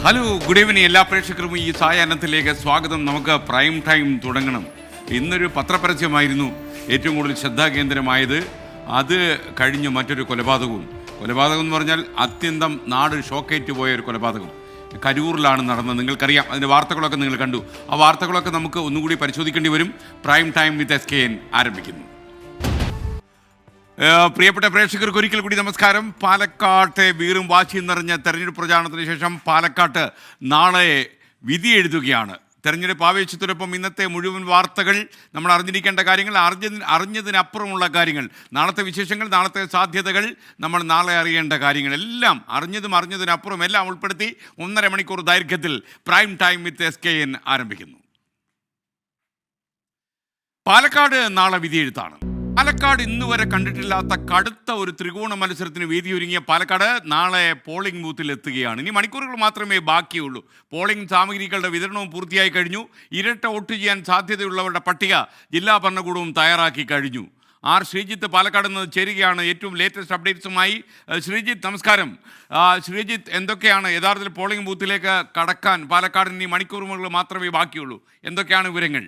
Hello, good evening എല്ലാ പ്രേക്ഷകർക്കും ഈ സായാഹ്നത്തിലേക്ക് സ്വാഗതം. നമുക്ക് പ്രൈം ടൈം തുടങ്ങണം. ഇന്നൊരു പത്രപരസ്യമായിരുന്നു ഏറ്റവും കൂടുതൽ ശ്രദ്ധാകേന്ദ്രമായത്. അത് കഴിഞ്ഞ് മറ്റൊരു കൊലപാതകം എന്ന് പറഞ്ഞാൽ അത്യന്തം നാട് ഷോക്കേറ്റ് പോയ ഒരു കൊലപാതകം കരൂറിലാണ് നടന്നത്. നിങ്ങൾക്കറിയാം, അതിൻ്റെ വാർത്തകളൊക്കെ നിങ്ങൾ കണ്ടു. ആ വാർത്തകളൊക്കെ നമുക്ക് ഒന്നുകൂടി പരിശോധിക്കേണ്ടി വരും. പ്രൈം ടൈം വിത്ത് SKN ആരംഭിക്കുന്നു. പ്രിയപ്പെട്ട പ്രേക്ഷകർക്ക് ഒരിക്കൽ കൂടി നമസ്കാരം. പാലക്കാട്ടെ വീറും വാശിയും നിറഞ്ഞ തെരഞ്ഞെടുപ്പ് പ്രചാരണത്തിന് ശേഷം പാലക്കാട്ട് നാളെ വിധി എഴുതുകയാണ്. തെരഞ്ഞെടുപ്പ് ആവേശത്തോടൊപ്പം ഇന്നത്തെ മുഴുവൻ വാർത്തകൾ, നമ്മൾ അറിഞ്ഞിരിക്കേണ്ട കാര്യങ്ങൾ, അറിഞ്ഞതിനപ്പുറമുള്ള കാര്യങ്ങൾ, നാളത്തെ വിശേഷങ്ങൾ, നാളത്തെ സാധ്യതകൾ, നമ്മൾ നാളെ അറിയേണ്ട കാര്യങ്ങൾ എല്ലാം അറിഞ്ഞതിനപ്പുറം എല്ലാം ഉൾപ്പെടുത്തി 1.5 മണിക്കൂർ ദൈർഘ്യത്തിൽ പ്രൈം ടൈം വിത്ത് SKN ആരംഭിക്കുന്നു. പാലക്കാട് നാളെ വിധി എഴുത്താണ്. പാലക്കാട് ഇന്നുവരെ കണ്ടിട്ടില്ലാത്ത കടുത്ത ഒരു ത്രികോണ മത്സരത്തിന് വേദിയൊരുങ്ങിയ പാലക്കാട് നാളെ പോളിംഗ് ബൂത്തിൽ എത്തുകയാണ്. ഇനി മണിക്കൂറുകൾ മാത്രമേ ബാക്കിയുള്ളൂ. പോളിംഗ് സാമഗ്രികളുടെ വിതരണവും പൂർത്തിയായി കഴിഞ്ഞു. ഇരട്ട വോട്ട് ചെയ്യാൻ സാധ്യതയുള്ളവരുടെ പട്ടിക ജില്ലാ ഭരണകൂടവും തയ്യാറാക്കി കഴിഞ്ഞു. ശ്രീജിത്ത് പാലക്കാട് നിന്ന് ചേരുകയാണ് ഏറ്റവും ലേറ്റസ്റ്റ് അപ്ഡേറ്റ്സുമായി. ശ്രീജിത്ത്, നമസ്കാരം. ശ്രീജിത്ത്, എന്തൊക്കെയാണ് യഥാർത്ഥത്തിൽ പോളിംഗ് ബൂത്തിലേക്ക് കടക്കാൻ പാലക്കാടിന് ഇനി മണിക്കൂറുകൾ മാത്രമേ ബാക്കിയുള്ളൂ? എന്തൊക്കെയാണ് വിവരങ്ങൾ?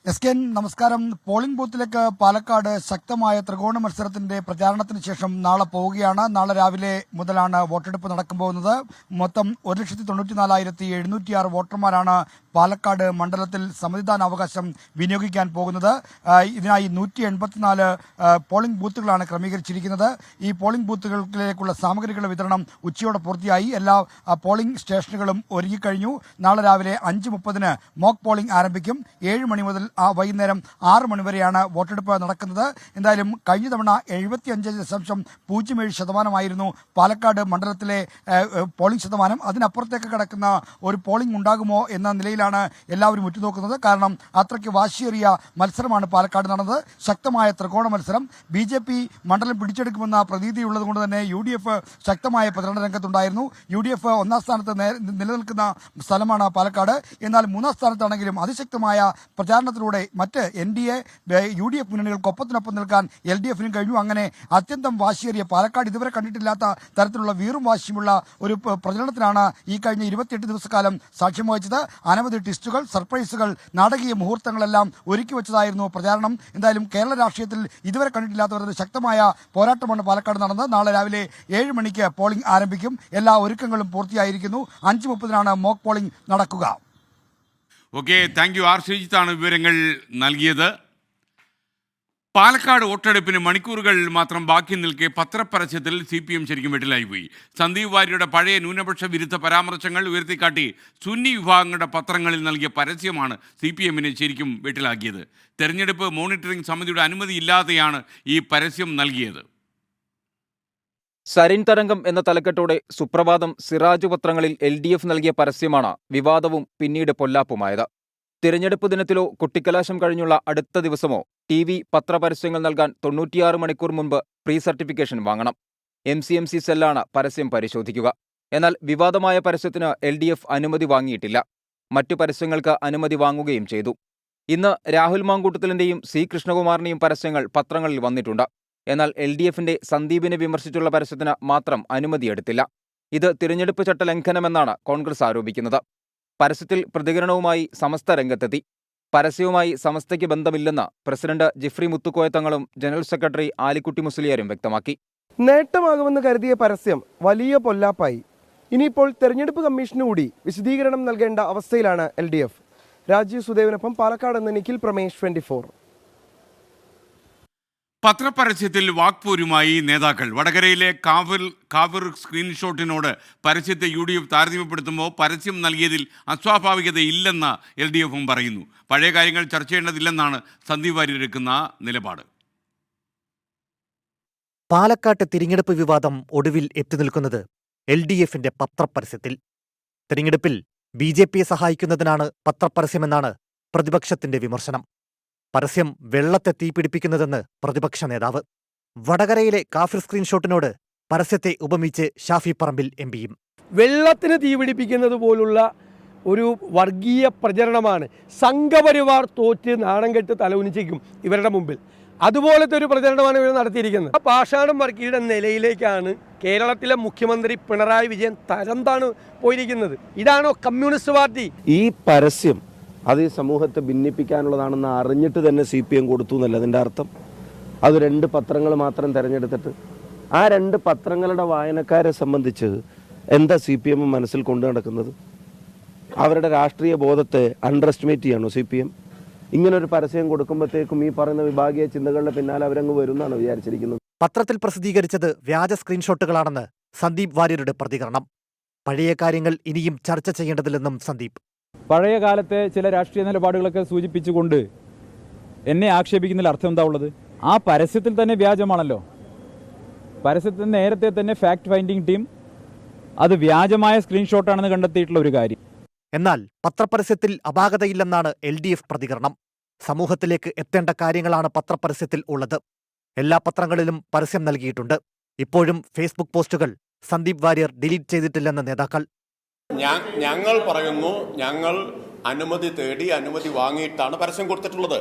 SKN നമസ്കാരം. പോളിംഗ് ബൂത്തിലേക്ക് പാലക്കാട് ശക്തമായ ത്രികോണ മത്സരത്തിന്റെ പ്രചാരണത്തിന് ശേഷം നാളെ പോവുകയാണ്. നാളെ രാവിലെ മുതലാണ് വോട്ടെടുപ്പ് നടക്കാൻ പോകുന്നത്. മൊത്തം 1,94,706 വോട്ടർമാരാണ് പാലക്കാട് മണ്ഡലത്തിൽ സമ്മതിദാനാവകാശം വിനിയോഗിക്കാൻ പോകുന്നത്. ഇതിനായി 184 പോളിംഗ് ബൂത്തുകളാണ് ക്രമീകരിച്ചിരിക്കുന്നത്. ഈ പോളിംഗ് ബൂത്തുകളിലേക്കുള്ള സാമഗ്രികളുടെ വിതരണം ഉച്ചയോടെ പൂർത്തിയായി. എല്ലാ പോളിംഗ് സ്റ്റേഷനുകളും ഒരുങ്ങിക്കഴിഞ്ഞു. നാളെ രാവിലെ 5:30 മോക്ക് പോളിംഗ് ആരംഭിക്കും. 7 മണി മുതൽ വൈകുന്നേരം 6 മണി വരെയാണ് വോട്ടെടുപ്പ് നടക്കുന്നത്. എന്തായാലും കഴിഞ്ഞ തവണ 75.07% പാലക്കാട് മണ്ഡലത്തിലെ പോളിംഗ് ശതമാനം. അതിനപ്പുറത്തേക്ക് കിടക്കുന്ന ഒരു പോളിംഗ് ഉണ്ടാകുമോ എന്ന നിലയിലാണ് എല്ലാവരും ഉറ്റുനോക്കുന്നത്. കാരണം അത്രയ്ക്ക് വാശിയേറിയ മത്സരമാണ് പാലക്കാട് നടന്നത്. ശക്തമായ ത്രികോണ മത്സരം. BJP മണ്ഡലം പിടിച്ചെടുക്കുമെന്ന പ്രതീതിയുള്ളത് കൊണ്ട് തന്നെ UDF ശക്തമായ പ്രചരണ രംഗത്തുണ്ടായിരുന്നു. UDF 1ാം സ്ഥാനത്ത് നിലനിൽക്കുന്ന സ്ഥലമാണ് പാലക്കാട്. എന്നാൽ 3ാം സ്ഥാനത്താണെങ്കിലും അതിശക്തമായ പ്രചാരണത്തിലൂടെ മറ്റ് NDA UDF മുന്നണികൾക്കൊപ്പത്തിനൊപ്പം നിൽക്കാൻ LDFനും കഴിഞ്ഞു. അങ്ങനെ അത്യന്തം വാശിയേറിയ പാലക്കാട് ഇതുവരെ കണ്ടിട്ടില്ലാത്ത തരത്തിലുള്ള വീറും വാശിയുമുള്ള ഒരു പ്രചരണത്തിനാണ് ഈ കഴിഞ്ഞ 28 ദിവസക്കാലം സാക്ഷ്യം വഹിച്ചത്. അനവധി ട്വിസ്റ്റുകൾ, സർപ്രൈസുകൾ, നാടകീയ മുഹൂർത്തങ്ങളെല്ലാം ഒരുക്കി വെച്ചതായിരുന്നു പ്രചാരണം. എന്തായാലും കേരള രാഷ്ട്രീയത്തിൽ ഇതുവരെ കണ്ടിട്ടില്ലാത്ത ശക്തമായ പോരാട്ടമാണ് പാലക്കാട് നടന്നത്. നാളെ രാവിലെ 7 മണിക്ക് പോളിംഗ് ആരംഭിക്കും. എല്ലാ ഒരുക്കങ്ങളും പൂർത്തിയായിരിക്കുന്നു. 5:30 മോക്ക് പോളിംഗ് നടക്കുക. Okay, thank you. ശ്രീജിത്താണ് വിവരങ്ങൾ നൽകിയത്. പാലക്കാട് വോട്ടെടുപ്പിന് മണിക്കൂറുകൾ മാത്രം ബാക്കി നിൽക്കെ പത്രപരസ്യത്തിൽ CPM ശരിക്കും വെട്ടിലായി പോയി. സന്ദീപ് വാര്യരുടെ പഴയ ന്യൂനപക്ഷ വിരുദ്ധ പരാമർശങ്ങൾ ഉയർത്തിക്കാട്ടി സുന്നി വിഭാഗങ്ങളുടെ പത്രങ്ങളിൽ നൽകിയ പരസ്യമാണ് CPMനെ ശരിക്കും വെട്ടിലാക്കിയത്. തെരഞ്ഞെടുപ്പ് മോണിറ്ററിംഗ് സമിതിയുടെ അനുമതിയില്ലാതെയാണ് ഈ പരസ്യം നൽകിയത്. സരിൻ തരംഗം എന്ന തലക്കെട്ടോടെ സുപ്രഭാതം, സിറാജ് പത്രങ്ങളിൽ LDF നൽകിയ പരസ്യമാണ് വിവാദവും പിന്നീട് പൊല്ലാപ്പുമായത്. തിരഞ്ഞെടുപ്പ് ദിനത്തിലോ കുട്ടിക്കലാശം കഴിഞ്ഞുള്ള അടുത്ത ദിവസമോ TV പത്രപരസ്യങ്ങൾ നൽകാൻ 96 മണിക്കൂർ മുൻപ് പ്രീ സർട്ടിഫിക്കേഷൻ വാങ്ങണം. MCMC സെല്ലാണ് പരസ്യം പരിശോധിക്കുക. എന്നാൽ വിവാദമായ പരസ്യത്തിന് LDF അനുമതി വാങ്ങിയിട്ടില്ല. മറ്റു പരസ്യങ്ങൾക്ക് അനുമതി വാങ്ങുകയും ചെയ്തു. ഇന്ന് രാഹുൽ മാങ്കൂട്ടത്തിലിന്റെയും C കൃഷ്ണകുമാറിന്റെയും പരസ്യങ്ങൾ പത്രങ്ങളിൽ വന്നിട്ടുണ്ട്. എന്നാൽ LDFന്റെ സന്ദീപിനെ വിമർശിച്ചുള്ള പരസ്യത്തിന് മാത്രം അനുമതിയെടുത്തില്ല. ഇത് തിരഞ്ഞെടുപ്പ് ചട്ട ലംഘനമെന്നാണ് കോൺഗ്രസ് ആരോപിക്കുന്നത്. പരസ്യത്തിൽ പ്രതികരണവുമായി സമസ്ത രംഗത്തെത്തി. പരസ്യവുമായി സമസ്തയ്ക്ക് ബന്ധമില്ലെന്ന് പ്രസിഡന്റ് ജിഫ്രി മുത്തുക്കോയ തങ്ങളും ജനറൽ സെക്രട്ടറി ആലിക്കുട്ടി മുസ്ലിയാരും വ്യക്തമാക്കി. നേട്ടമാകുമെന്ന് കരുതിയ പരസ്യം വലിയ പൊല്ലാപ്പായി. ഇനിയിപ്പോൾ തെരഞ്ഞെടുപ്പ് കമ്മീഷന് കൂടി വിശദീകരണം നൽകേണ്ട അവസ്ഥയിലാണ് LDF. രാജീവ് സുദേവിനൊപ്പം പാലക്കാട് നിന്ന് നിഖിൽ പ്രമേഷ്, 24. പത്രപരസ്യത്തിൽ വാക്പോരുമായി നേതാക്കൾ. വടകരയിലെ കാവിർ സ്ക്രീൻഷോട്ടിനോട് പരസ്യത്തെ UDF താരതമ്യപ്പെടുത്തുമ്പോൾ പരസ്യം നൽകിയതിൽ അസ്വാഭാവികതയില്ലെന്ന് LDFും പറയുന്നു. പഴയ കാര്യങ്ങൾ ചർച്ച ചെയ്യേണ്ടതില്ലെന്നാണ് സന്ദീപ് വാര്യർ എടുക്കുന്ന നിലപാട്. പാലക്കാട്ട് തിരഞ്ഞെടുപ്പ് വിവാദം ഒടുവിൽ എത്തിനിൽക്കുന്നത് LDFന്റെ പത്രപരസ്യത്തിൽ. തിരഞ്ഞെടുപ്പിൽ BJPയെ സഹായിക്കുന്നതിനാണ് പത്രപരസ്യമെന്നാണ് പ്രതിപക്ഷത്തിന്റെ വിമർശനം. പരസ്യം വെള്ളത്തെ തീപിടിപ്പിക്കുന്നതെന്ന് പ്രതിപക്ഷ നേതാവ്. വടകരയിലെ കാഫിർ സ്ക്രീൻഷോട്ടിനോട് പരസ്യത്തെ ഉപമിച്ച് ഷാഫി പറമ്പിൽ MPയും. വെള്ളത്തിന് തീപിടിപ്പിക്കുന്നത് പോലുള്ള ഒരു വർഗീയ പ്രചരണമാണ്. സംഘപരിവാർ തോറ്റ് നാണം കെട്ട് തലകുനിച്ചിരിക്കും ഇവരുടെ മുമ്പിൽ. അതുപോലത്തെ ഒരു പ്രചരണമാണ് ഇവർ നടത്തിയിരിക്കുന്നത്. ആ പാഷാണം വർക്കിയുടെ നിലയിലേക്കാണ് കേരളത്തിലെ മുഖ്യമന്ത്രി പിണറായി വിജയൻ തരംതാണ് പോയിരിക്കുന്നത്. ഇതാണോ കമ്മ്യൂണിസ്റ്റ് പാർട്ടി? ഈ പരസ്യം അത് ഈ സമൂഹത്തെ ഭിന്നിപ്പിക്കാനുള്ളതാണെന്ന് അറിഞ്ഞിട്ട് തന്നെ CPM കൊടുത്തു എന്നല്ല അതിൻ്റെ അർത്ഥം. അത് 2 പത്രങ്ങൾ മാത്രം തിരഞ്ഞെടുത്തിട്ട് ആ 2 പത്രങ്ങളുടെ വായനക്കാരെ സംബന്ധിച്ച് എന്താ CPM മനസ്സിൽ കൊണ്ടു നടക്കുന്നത്? അവരുടെ രാഷ്ട്രീയ ബോധത്തെ അണ്ടർ എസ്റ്റിമേറ്റ് ചെയ്യണോ CPM? ഇങ്ങനൊരു പരസ്യം കൊടുക്കുമ്പോഴത്തേക്കും ഈ പറയുന്ന വിഭാഗീയ ചിന്തകളുടെ പിന്നാലെ അവരങ്ങ് വരുമെന്നാണ് വിചാരിച്ചിരിക്കുന്നത്. പത്രത്തിൽ പ്രസിദ്ധീകരിച്ചത് വ്യാജ സ്ക്രീൻഷോട്ടുകളാണെന്ന് സന്ദീപ് വാര്യരുടെ പ്രതികരണം. പഴയ കാര്യങ്ങൾ ഇനിയും ചർച്ച ചെയ്യേണ്ടതില്ലെന്നും സന്ദീപ്. പഴയ കാലത്തെ ചില രാഷ്ട്രീയ നിലപാടുകളൊക്കെ സൂചിപ്പിച്ചുകൊണ്ട് എന്നെ ആക്ഷേപിക്കുന്നതിൽ അർത്ഥം എന്താ ഉള്ളത്? ആ പരസ്യത്തിൽ തന്നെ വ്യാജമാണല്ലോ. പരസ്യത്തിൽ നേരത്തെ തന്നെ ഫാക്ട് ഫൈൻഡിംഗ് ടീം അത് വ്യാജമായ സ്ക്രീൻഷോട്ടാണെന്ന് കണ്ടെത്തിയിട്ടുള്ള ഒരു കാര്യം. എന്നാൽ പത്രപരസ്യത്തിൽ അപാകതയില്ലെന്നാണ് LDF പ്രതികരണം. സമൂഹത്തിലേക്ക് എത്തേണ്ട കാര്യങ്ങളാണ് പത്രപരസ്യത്തിൽ ഉള്ളത്. എല്ലാ പത്രങ്ങളിലും പരസ്യം നൽകിയിട്ടുണ്ട്. ഇപ്പോഴും ഫേസ്ബുക്ക് പോസ്റ്റുകൾ സന്ദീപ് വാര്യർ ഡിലീറ്റ് ചെയ്തിട്ടില്ലെന്ന് നേതാക്കൾ. ഞങ്ങൾ പറയുന്നു, ഞങ്ങൾ അനുമതി തേടി അനുമതി വാങ്ങിയിട്ടാണ് പരസ്യം കൊടുത്തിട്ടുള്ളത്.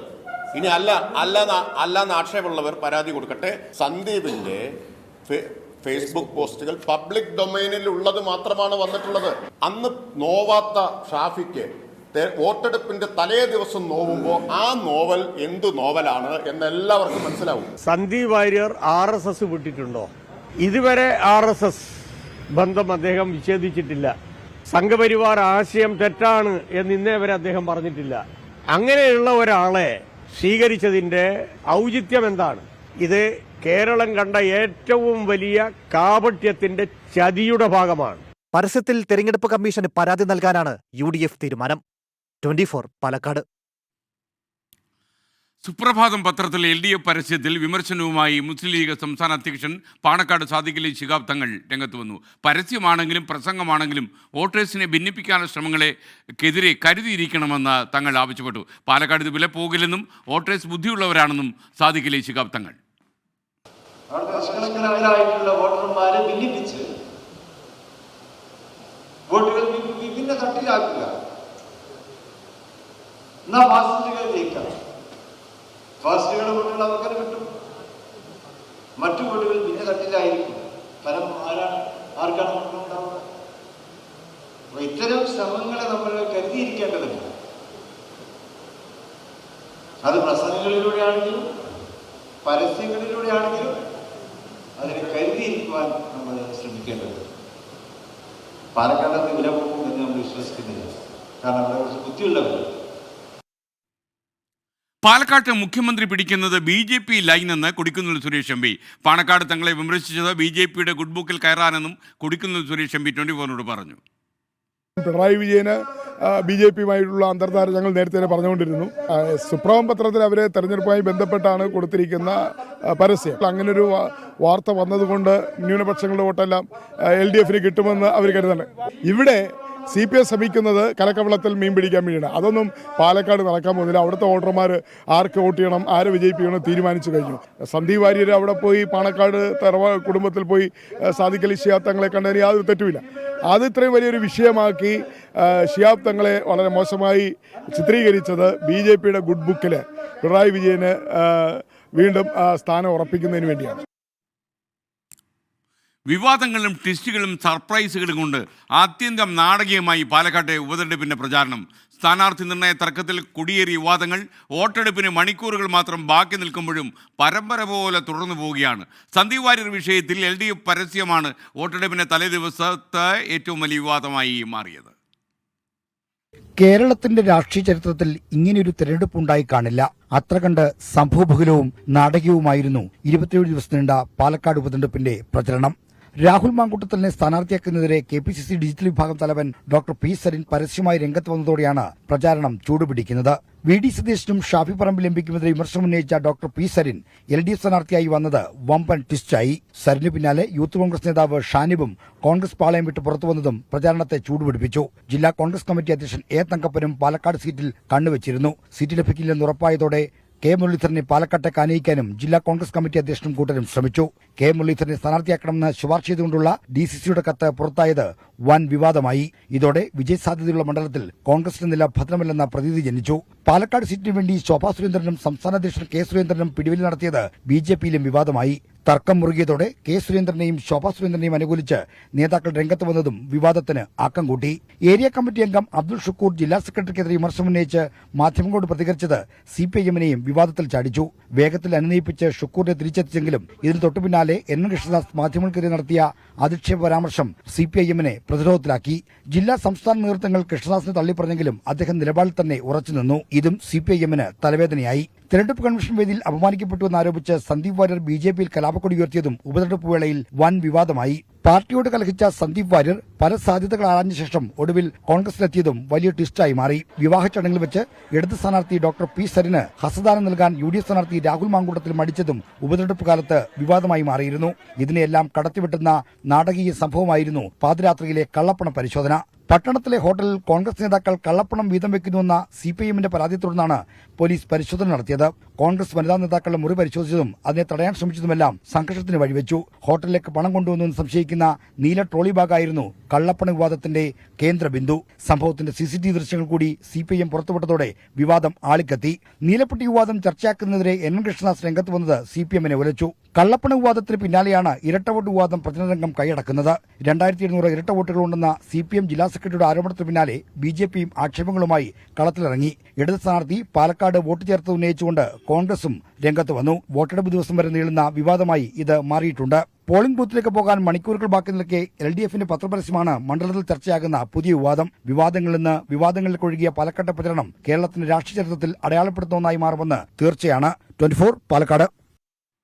ഇനി അല്ലാന്ന് ആക്ഷേപമുള്ളവർ പരാതി കൊടുക്കട്ടെ. സന്ദീപിന്റെ ഫേസ്ബുക്ക് പോസ്റ്റുകൾ പബ്ലിക് ഡൊമൈനിൽ ഉള്ളത് മാത്രമാണ് വന്നിട്ടുള്ളത്. അന്ന് നോവാത്ത ഷാഫിക്ക് വോട്ടെടുപ്പിന്റെ തലേ ദിവസം നോവുമ്പോൾ ആ നോവൽ എന്ത് നോവലാണ് എന്ന് എല്ലാവർക്കും മനസ്സിലാവും. സന്ദീപ് വാര്യർ RSS വിട്ടിട്ടുണ്ടോ? ഇതുവരെ RSS ബന്ധം അദ്ദേഹം വിച്ഛേദിച്ചിട്ടില്ല. സംഘപരിവാർ ആശയം തെറ്റാണ് എന്ന് ഇന്നേ വരെ അദ്ദേഹം പറഞ്ഞിട്ടില്ല. അങ്ങനെയുള്ള ഒരാളെ സ്വീകരിച്ചതിന്റെ ഔചിത്യം എന്താണ്? ഇത് കേരളം കണ്ട ഏറ്റവും വലിയ കാപട്യത്തിന്റെ ചതിയുടെ ഭാഗമാണ്. പരസ്യത്തിൽ തെരഞ്ഞെടുപ്പ് കമ്മീഷന് പരാതി നൽകാനാണ് UDF തീരുമാനം. 24 പാലക്കാട്. സുപ്രഭാതം പത്രത്തിലെ LDF പരസ്യത്തിൽ വിമർശനവുമായി മുസ്ലിം ലീഗ് സംസ്ഥാന അധ്യക്ഷൻ പാണക്കാട് സാദിഖ് അലി ശിഹാബ് തങ്ങൾ രംഗത്ത് വന്നു. പരസ്യമാണെങ്കിലും പ്രസംഗമാണെങ്കിലും വോട്ടേഴ്സിനെ ഭിന്നിപ്പിക്കാനുള്ള ശ്രമങ്ങളെക്കെതിരെ കരുതിയിരിക്കണമെന്ന് തങ്ങൾ ആവശ്യപ്പെട്ടു. പാലക്കാട് ഇത് വില പോകില്ലെന്നും വോട്ടേഴ്സ് ബുദ്ധിയുള്ളവരാണെന്നും സാദിഖ് അലി ശിഹാബ് തങ്ങൾ. ലക്ഷക്കണക്കിനായിട്ടുള്ള വോട്ടർമാരെ ഭിന്നിപ്പിച്ച് വോട്ടുകൾ വിഭിന്ന തട്ടിലാക്കുക, എന്നാ ഫാസിസ്റ്റുകൾ ജയിക്കാം. ഫാസിസ്റ്റുകളുടെ വോട്ടുകൾ അവർക്ക് കിട്ടും, മറ്റു വോട്ടുകൾ ഭിന്ന തട്ടിലായിരിക്കും. ഫലം ആർക്കാണ് ഉണ്ടാവുക? ഇത്തരം ശ്രമങ്ങളെ നമ്മൾ കരുതിയിരിക്കേണ്ടതുണ്ട്. അത് പ്രസംഗങ്ങളിലൂടെയാണെങ്കിലും പരസ്യങ്ങളിലൂടെയാണെങ്കിലും അതിനെ കരുതിയിരിക്കുവാൻ നമ്മൾ ശ്രമിക്കേണ്ടത്. പാലക്കാട് വില പോകും എന്ന് നമ്മൾ വിശ്വസിക്കുന്നില്ല. കാരണം അവിടെ കുറച്ച് ബുദ്ധിയുള്ളവർ. പാലക്കാട്ട് മുഖ്യമന്ത്രി പിടിക്കുന്നത് BJP ലൈനെന്ന് കൊടിക്കുന്നിൽ സുരേഷ് MP. പാണക്കാട് തങ്ങളെ വിമർശിച്ചത് BJPയുടെ ഗുഡ് ബുക്കിൽ കയറാനെന്നും കൊടിക്കുന്നിൽ സുരേഷ് MP 24 പറഞ്ഞു. പിണറായി വിജയന് BJPയുമായിട്ടുള്ള അന്തർധാര ഞങ്ങൾ നേരത്തെ തന്നെ പറഞ്ഞുകൊണ്ടിരുന്നു. സുപ്രഭാതം പത്രത്തിൽ അവർ തെരഞ്ഞെടുപ്പുമായി ബന്ധപ്പെട്ടാണ് കൊടുത്തിരിക്കുന്ന പരസ്യം. അങ്ങനൊരു വാർത്ത വന്നതുകൊണ്ട് ന്യൂനപക്ഷങ്ങളുടെ വോട്ടെല്ലാം LDFന് കിട്ടുമെന്ന് അവർ കരുതുന്നുണ്ട്. ഇവിടെ CPM ശ്രമിക്കുന്നത് കലക്കവെള്ളത്തിൽ മീൻ പിടിക്കാൻ വേണ്ടിയാണ്. അതൊന്നും പാലക്കാട് നടക്കാൻ പോകുന്നില്ല. അവിടുത്തെ വോട്ടർമാർ ആർക്ക് വോട്ട് ചെയ്യണം, ആരെ വിജയിപ്പിക്കണം തീരുമാനിച്ചു കഴിഞ്ഞു. സന്ദീപ് വാര്യർ അവിടെ പോയി പാണക്കാട് കുടുംബത്തിൽ പോയി സാദിഖ് അലി ശിഹാബ് തങ്ങളെ കണ്ടതിന് യാതൊരു തെറ്റുമില്ല. അത് ഇത്രയും വലിയൊരു വിഷയമാക്കി ശിഹാബ് തങ്ങളെ വളരെ മോശമായി ചിത്രീകരിച്ചത് BJPയുടെ ഗുഡ് ബുക്കിൽ പിണറായി വിജയന് വീണ്ടും സ്ഥാനം ഉറപ്പിക്കുന്നതിന് വേണ്ടിയാണ്. വിവാദങ്ങളും ട്വിസ്റ്റുകളും സർപ്രൈസുകളും കൊണ്ട് ആത്യന്തം നാടകീയമായി പാലക്കാട്ടെ ഉപതെരഞ്ഞെടുപ്പിൻ്റെ പ്രചാരണം. സ്ഥാനാർത്ഥി നിർണയ തർക്കത്തിൽ കുടിയേറിയ വിവാദങ്ങൾ വോട്ടെടുപ്പിന് മണിക്കൂറുകൾ മാത്രം ബാക്കി നിൽക്കുമ്പോഴും പരമ്പര പോലെ തുടർന്നു പോവുകയാണ്. സന്ദീപ് വാര്യർ വിഷയത്തിൽ LDF പരസ്യമാണ് വോട്ടെടുപ്പിൻ്റെ തലേ ദിവസത്തെ ഏറ്റവും വലിയ വിവാദമായി മാറിയത്. കേരളത്തിന്റെ രാഷ്ട്രീയ ചരിത്രത്തിൽ ഇങ്ങനെയൊരു തെരഞ്ഞെടുപ്പ് ഉണ്ടായി കാണില്ല. അത്ര കണ്ട് സംഭവബഹുലവും നാടകീയവുമായിരുന്നു 27 ദിവസം നീണ്ട പാലക്കാട് ഉപതെരഞ്ഞെടുപ്പിന്റെ പ്രചരണം. രാഹുൽ മാങ്കൂട്ടത്തലിനെ സ്ഥാനാർത്ഥിയാക്കുന്നതിനെതിരെ KPCC ഡിജിറ്റൽ വിഭാഗം തലവൻ ഡോക്ടർ P. സരിൻ പരസ്യമായി രംഗത്ത് വന്നതോടെയാണ് പ്രചാരണം ചൂടുപിടിക്കുന്നത്. VD സതീശനും ഷാഫി പറമ്പിൽ MPക്കുമെതിരെ വിമർശനം ഉന്നയിച്ച ഡോക്ടർ P. സരിൻ LDF സ്ഥാനാർത്ഥിയായി വന്നത് വമ്പൻ ട്വിസ്റ്റായി. സരിന് പിന്നാലെ യൂത്ത് കോൺഗ്രസ് നേതാവ് ഷാനിബും കോൺഗ്രസ് പാളയം വിട്ട് പുറത്തു വന്നതും പ്രചാരണത്തെ ചൂടുപിടിപ്പിച്ചു. ജില്ലാ കോൺഗ്രസ് കമ്മിറ്റി അധ്യക്ഷൻ A. തങ്കപ്പനും പാലക്കാട് സീറ്റിൽ കണ്ണുവച്ചിരുന്നു. സീറ്റ് ലഭിക്കില്ലെന്ന് ഉറപ്പായതോടെ കെ മുരളീധരനെ പാലക്കാട്ടേക്ക് ആനയിക്കാനും ജില്ലാ കോൺഗ്രസ് കമ്മിറ്റി അധ്യക്ഷനും കൂട്ടരും ശ്രമിച്ചു. കെ മുരളീധരനെ സ്ഥാനാർത്ഥിയാക്കണമെന്ന് ശുപാർശ ചെയ്തുകൊണ്ടുള്ള DCCയുടെ കത്ത് പുറത്തായത് വൻ വിവാദമായി. ഇതോടെ വിജയസാധ്യതയുള്ള മണ്ഡലത്തിൽ കോൺഗ്രസിന്റെ നില ഭദ്രമല്ലെന്ന പ്രതീതി ജനിച്ചു. പാലക്കാട് സീറ്റിനു വേണ്ടി ശോഭാ സുരേന്ദ്രനും സംസ്ഥാന അധ്യക്ഷൻ കെ സുരേന്ദ്രനും പിടിവലി നടത്തിയത് BJPയിലും വിവാദമായി. തർക്കം മുറുകിയതോടെ കെ സുരേന്ദ്രനെയും ശോഭാ സുരേന്ദ്രനെയും അനുകൂലിച്ച് നേതാക്കൾ രംഗത്ത് വന്നതും വിവാദത്തിന് ആക്കം കൂട്ടി. ഏരിയ കമ്മിറ്റി അംഗം അബ്ദുൾ ഷുക്കൂർ ജില്ലാ സെക്രട്ടറിക്കെതിരെ വിമർശനമുന്നയിച്ച് മാധ്യമങ്ങളോട് പ്രതികരിച്ചത് CPIMനെയും വിവാദത്തിൽ ചാടിച്ചു. വേഗത്തിൽ അനുനയിപ്പിച്ച് ഷുക്കൂറിനെ തിരിച്ചെത്തിച്ചെങ്കിലും ഇതിന് തൊട്ടുപിന്നാലെ NN കൃഷ്ണദാസ് മാധ്യമങ്ങൾക്കെതിരെ നടത്തിയ അധിക്ഷേപ പരാമർശം CPIMനെ പ്രതിരോധത്തിലാക്കി. ജില്ലാ സംസ്ഥാന നേതൃത്വങ്ങൾ കൃഷ്ണദാസിനെ തള്ളിപ്പറഞ്ഞെങ്കിലും അദ്ദേഹം നിലപാടിൽ തന്നെ ഉറച്ചുനിന്നു. ഇതും CPIMന് തലവേദനയായി. തെരഞ്ഞെടുപ്പ് കൺവെൻഷൻ വേദിയിൽ അപമാനിക്കപ്പെട്ടുവെന്നാരോപിച്ച് സന്ദീപ് വാര്യർ BJPയിൽ കലാപക്കൊടി ഉയർത്തിയതും ഉപതെരഞ്ഞെടുപ്പ് വേളയിൽ വൻ വിവാദമായി. പാർട്ടിയോട് കലഹിച്ച സന്ദീപ് വാര്യർ പല സാധ്യതകൾ ആരാഞ്ഞ ശേഷം ഒടുവിൽ കോൺഗ്രസിലെത്തിയതും വലിയ ട്വിസ്റ്റായി മാറി. വിവാഹ ചടങ്ങിൽ വെച്ച് ഇടത് സ്ഥാനാർത്ഥി ഡോക്ടർ P. സരിന് ഹസ്തദാനം നൽകാൻ UDF സ്ഥാനാർത്ഥി രാഹുൽ മാങ്കൂട്ടത്തിൽ മടിച്ചതും ഉപതെരഞ്ഞെടുപ്പ് കാലത്ത് വിവാദമായി മാറിയിരുന്നു. ഇതിനെയെല്ലാം കടത്തിവെട്ടുന്ന നാടകീയ സംഭവമായിരുന്നു പാതിരാത്രിയിലെ കള്ളപ്പണ പരിശോധന. പട്ടണത്തിലെ ഹോട്ടലിൽ കോൺഗ്രസ് നേതാക്കൾ കള്ളപ്പണം വീതം വെക്കുന്നുവെന്ന CPIMന്റെ പരാതിയെ തുടർന്നാണ് പോലീസ് പരിശോധന നടത്തിയത്. കോൺഗ്രസ് വനിതാ നേതാക്കളുടെ മുറി പരിശോധിച്ചതും അതിനെ തടയാൻ ശ്രമിച്ചതുമെല്ലാം സംഘർഷത്തിന് വഴിവെച്ചു. ഹോട്ടലിലേക്ക് പണം കൊണ്ടുവന്നുവെന്ന് സംശയിക്കുന്ന നീല ട്രോളി ബാഗായിരുന്നു കള്ളപ്പണ വിവാദത്തിന്റെ കേന്ദ്ര ബിന്ദു. സംഭവത്തിന്റെ CCTV ദൃശ്യങ്ങൾ കൂടി CPIM പുറത്തുവിട്ടതോടെ വിവാദം ആളിക്കത്തി. നീലപ്പെട്ടി വിവാദം ചർച്ചയാക്കുന്നതിനെതിരെ NN കൃഷ്ണദാസ് രംഗത്ത് വന്നത് CPIMനെ ഉലച്ചു. കള്ളപ്പണ വിവാദത്തിന് പിന്നാലെയാണ് ഇരട്ട വോട്ട് വിവാദം പ്രചരണരംഗം കൈയടക്കുന്നത്. 2700 ഇരട്ട വോട്ടുകളുണ്ടെന്ന CPIM ജില്ലാ സെക്രട്ടറിയുടെ ആരോപണത്തിന് പിന്നാലെ BJPയും ആക്ഷേപങ്ങളുമായി കളത്തിലിറങ്ങി. ഇടത് സ്ഥാനാർത്ഥി പാലക്കാട് വോട്ട് ചേർത്ത് ഉന്നയിച്ചുകൊണ്ട് കോൺഗ്രസും രംഗത്ത് വന്നു. വോട്ടെടുപ്പ് ദിവസം വരെ നീളുന്ന വിവാദമായി ഇത് മാറിയിട്ടുണ്ട്. പോളിംഗ് ബൂത്തിലേക്ക് പോകാൻ മണിക്കൂറുകൾ ബാക്കി നിൽക്കെ LDFന്റെ പത്രപരസ്യമാണ് മണ്ഡലത്തിൽ ചർച്ചയാകുന്ന പുതിയ വിവാദം. വിവാദങ്ങളിൽ നിന്ന് വിവാദങ്ങളിലേക്ക് ഒഴുകിയ പാലക്കാട്ടെ പ്രചരണം കേരളത്തിന്റെ രാഷ്ട്രീയ ചരിത്രത്തിൽ അടയാളപ്പെടുത്തുന്ന ഒന്നായി മാറുമെന്ന് തീർച്ചയാണ്. 24 പാലക്കാട്.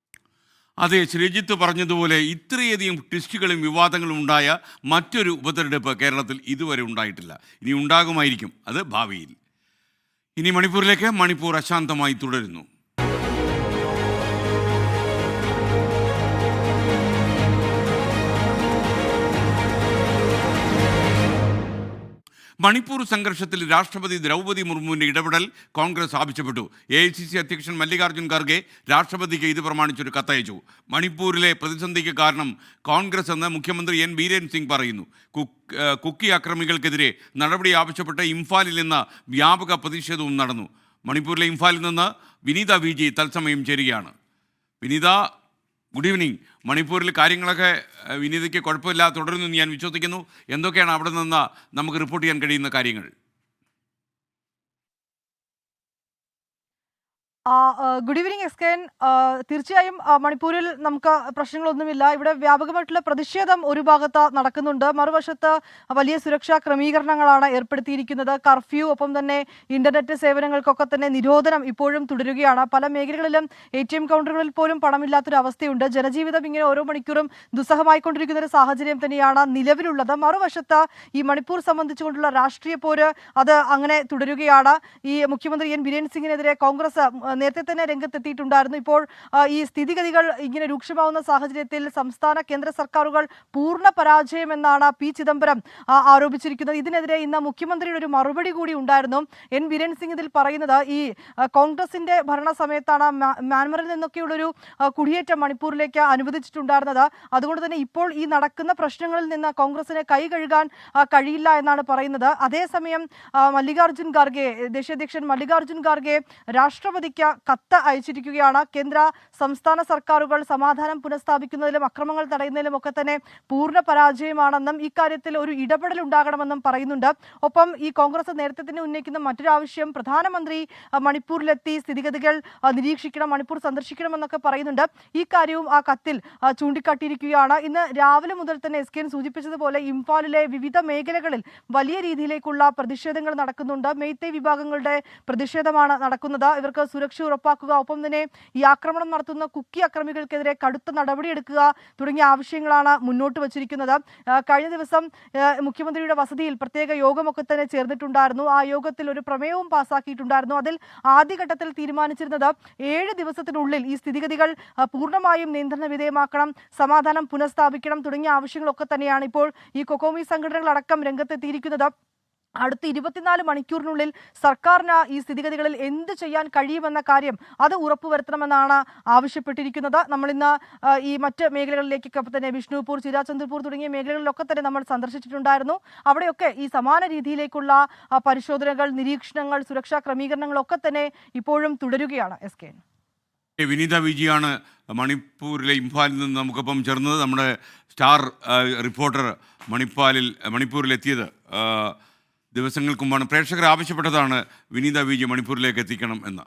അതെ, ശ്രീജിത്ത് പറഞ്ഞതുപോലെ ഇത്രയധികം ട്വിസ്റ്റുകളും വിവാദങ്ങളും ഉണ്ടായ മറ്റൊരു ഉപതെരഞ്ഞെടുപ്പ് കേരളത്തിൽ ഇതുവരെ ഉണ്ടായിട്ടില്ല. ഇനി ഉണ്ടാകുമായിരിക്കും, അത് ഭാവിയിൽ. ഇനി മണിപ്പൂരിലേക്ക്. മണിപ്പൂർ അശാന്തമായി തുടരുന്നു. മണിപ്പൂർ സംഘർഷത്തിൽ രാഷ്ട്രപതി ദ്രൗപദി മുർമുവിന്റെ ഇടപെടൽ കോൺഗ്രസ് ആവശ്യപ്പെട്ടു. AICC അധ്യക്ഷൻ മല്ലികാർജ്ജുൻ ഖാർഗെ രാഷ്ട്രപതിക്ക് ഇത് പ്രമാണിച്ചൊരു കത്തയച്ചു. മണിപ്പൂരിലെ പ്രതിസന്ധിക്ക് കാരണം കോൺഗ്രസ് എന്ന് മുഖ്യമന്ത്രി N. ബീരേൻ സിംഗ് പറയുന്നു. കുക്കി ആക്രമികൾക്കെതിരെ നടപടി ആവശ്യപ്പെട്ട് ഇംഫാലിൽ നിന്ന് വ്യാപക പ്രതിഷേധവും നടന്നു. മണിപ്പൂരിലെ ഇംഫാലിൽ നിന്ന് വിനീത VG തത്സമയം ചേരുകയാണ്. വിനീത, ഗുഡ് ഈവനിങ്. മണിപ്പൂരിൽ കാര്യങ്ങളൊക്കെ വിനീതയ്ക്ക് കുഴപ്പമില്ലാതെ തുടരുന്നു എന്ന് ഞാൻ വിശ്വസിക്കുന്നു. എന്തൊക്കെയാണ് അവിടെ നിന്ന് നമുക്ക് റിപ്പോർട്ട് ചെയ്യാൻ കഴിയുന്ന കാര്യങ്ങൾ? Good evening SKN. തീർച്ചയായും മണിപ്പൂരിൽ നമുക്ക് പ്രശ്നങ്ങളൊന്നുമില്ല. ഇവിടെ വ്യാപകമായിട്ടുള്ള പ്രതിഷേധം ഒരു ഭാഗത്ത് നടക്കുന്നുണ്ട്. മറുവശത്ത് വലിയ സുരക്ഷാ ക്രമീകരണങ്ങളാണ് ഏർപ്പെടുത്തിയിരിക്കുന്നത്. കർഫ്യൂ, ഒപ്പം തന്നെ ഇന്റർനെറ്റ് സേവനങ്ങൾക്കൊക്കെ തന്നെ നിരോധനം ഇപ്പോഴും തുടരുകയാണ്. പല മേഖലകളിലും ATM കൗണ്ടറുകളിൽ പോലും പണമില്ലാത്തൊരു അവസ്ഥയുണ്ട്. ജനജീവിതം ഇങ്ങനെ ഓരോ മണിക്കൂറും ദുസ്സഹമായിക്കൊണ്ടിരിക്കുന്ന ഒരു സാഹചര്യം തന്നെയാണ് നിലവിലുള്ളത്. മറുവശത്ത് ഈ മണിപ്പൂർ സംബന്ധിച്ചുകൊണ്ടുള്ള രാഷ്ട്രീയ പോര് അത് അങ്ങനെ തുടരുകയാണ്. ഈ മുഖ്യമന്ത്രി N. ബീരേൻ സിംഗിനെതിരെ കോൺഗ്രസ് നേരത്തെ തന്നെ രംഗത്തെത്തിയിട്ടുണ്ടായിരുന്നു. ഇപ്പോൾ ഈ സ്ഥിതിഗതികൾ ഇങ്ങനെ രൂക്ഷമാവുന്ന സാഹചര്യത്തിൽ സംസ്ഥാന കേന്ദ്ര സർക്കാരുകൾ പൂർണ്ണ പരാജയമെന്നാണ് P. ചിദംബരം ആരോപിച്ചിരിക്കുന്നത്. ഇതിനെതിരെ ഇന്ന് മുഖ്യമന്ത്രിയുടെ ഒരു മറുപടി കൂടി ഉണ്ടായിരുന്നു. N. ബീരേൻ സിംഗ് ഇതിൽ പറയുന്നത് ഈ കോൺഗ്രസിന്റെ ഭരണ സമയത്താണ് മ്യാൻമറിൽ നിന്നൊക്കെയുള്ളൊരു കുടിയേറ്റം മണിപ്പൂരിലേക്ക് അനുവദിച്ചിട്ടുണ്ടായിരുന്നത്. അതുകൊണ്ട് തന്നെ ഇപ്പോൾ ഈ നടക്കുന്ന പ്രശ്നങ്ങളിൽ നിന്ന് കോൺഗ്രസിന് കൈ കഴുകാൻ കഴിയില്ല എന്നാണ് പറയുന്നത്. അതേസമയം മല്ലികാർജ്ജുൻ ഖാർഗെ, ദേശീയ അധ്യക്ഷൻ മല്ലികാർജ്ജുൻ ഖാർഗെ രാഷ്ട്രപതിക്ക് കത്ത് അയച്ചിരിക്കുകയാണ്. കേന്ദ്ര സംസ്ഥാന സർക്കാരുകൾ സമാധാനം പുനഃസ്ഥാപിക്കുന്നതിലും അക്രമങ്ങൾ തടയുന്നതിലും ഒക്കെ തന്നെ പൂർണ്ണ പരാജയമാണെന്നും ഇക്കാര്യത്തിൽ ഒരു ഇടപെടൽ ഉണ്ടാകണമെന്നും പറയുന്നുണ്ട്. ഒപ്പം ഈ കോൺഗ്രസ് നേരത്തെ തന്നെ ഉന്നയിക്കുന്ന മറ്റൊരു ആവശ്യം, പ്രധാനമന്ത്രി മണിപ്പൂരിലെത്തി സ്ഥിതിഗതികൾ നിരീക്ഷിക്കണം, മണിപ്പൂർ സന്ദർശിക്കണമെന്നൊക്കെ പറയുന്നുണ്ട്. ഈ കാര്യവും ആ കത്തിൽ ചൂണ്ടിക്കാട്ടിയിരിക്കുകയാണ്. ഇന്ന് രാവിലെ മുതൽ തന്നെ SKN സൂചിപ്പിച്ചതുപോലെ ഇംഫാലിലെ വിവിധ മേഖലകളിൽ വലിയ രീതിയിലേക്കുള്ള പ്രതിഷേധങ്ങൾ നടക്കുന്നുണ്ട്. മെയ്തേ വിഭാഗങ്ങളുടെ പ്രതിഷേധമാണ് നടക്കുന്നത്. ഇവർക്ക് സുരക്ഷ ഉറപ്പാക്കുക, ഒപ്പം തന്നെ ഈ ആക്രമണം നടത്തുന്ന കുക്കി അക്രമികൾക്കെതിരെ കടുത്ത നടപടിയെടുക്കുക തുടങ്ങിയ ആവശ്യങ്ങളാണ് മുന്നോട്ട് വച്ചിരിക്കുന്നത്. കഴിഞ്ഞ ദിവസം മുഖ്യമന്ത്രിയുടെ വസതിയിൽ പ്രത്യേക യോഗമൊക്കെ തന്നെ ചേർന്നിട്ടുണ്ടായിരുന്നു. ആ യോഗത്തിൽ ഒരു പ്രമേയവും പാസാക്കിയിട്ടുണ്ടായിരുന്നു. അതിൽ ആദ്യഘട്ടത്തിൽ തീരുമാനിച്ചിരുന്നത് 7 ദിവസത്തിനുള്ളിൽ ഈ സ്ഥിതിഗതികൾ പൂർണ്ണമായും നിയന്ത്രണ വിധേയമാക്കണം, സമാധാനം പുനഃസ്ഥാപിക്കണം തുടങ്ങിയ ആവശ്യങ്ങളൊക്കെ തന്നെയാണ് ഇപ്പോൾ ഈ കൊക്കോമി സംഘടനകളടക്കം രംഗത്തെത്തിയിരിക്കുന്നത്. അടുത്ത 24 മണിക്കൂറിനുള്ളിൽ സർക്കാരിന് ഈ സ്ഥിതിഗതികളിൽ എന്ത് ചെയ്യാൻ കഴിയുമെന്ന കാര്യം അത് ഉറപ്പുവരുത്തണമെന്നാണ് ആവശ്യപ്പെട്ടിരിക്കുന്നത്. നമ്മളിന്ന് ഈ മറ്റ് മേഖലകളിലേക്കൊക്കെ തന്നെ വിഷ്ണുപൂർ, ചിരാചന്ദ്പൂർ തുടങ്ങിയ മേഖലകളിലൊക്കെ തന്നെ നമ്മൾ സന്ദർശിച്ചിട്ടുണ്ടായിരുന്നു. അവിടെയൊക്കെ ഈ സമാന രീതിയിലേക്കുള്ള പരിശോധനകൾ, നിരീക്ഷണങ്ങൾ, സുരക്ഷാ ക്രമീകരണങ്ങളൊക്കെ തന്നെ ഇപ്പോഴും തുടരുകയാണ്. SK. വിനീത വിജിയാണ് മണിപ്പൂരിലെ ഇംഫാലിൽ നിന്ന് നമുക്കൊപ്പം ചേർന്നത്. നമ്മുടെ സ്റ്റാർ റിപ്പോർട്ടർ മണിപ്പൂരിലെത്തിയത് ദിവസങ്ങൾക്ക് മുമ്പാണ്. പ്രേക്ഷകർ ആവശ്യപ്പെട്ടതാണ് വിനീത വിജി മണിപ്പൂരിലേക്ക് എത്തിക്കണം എന്ന്.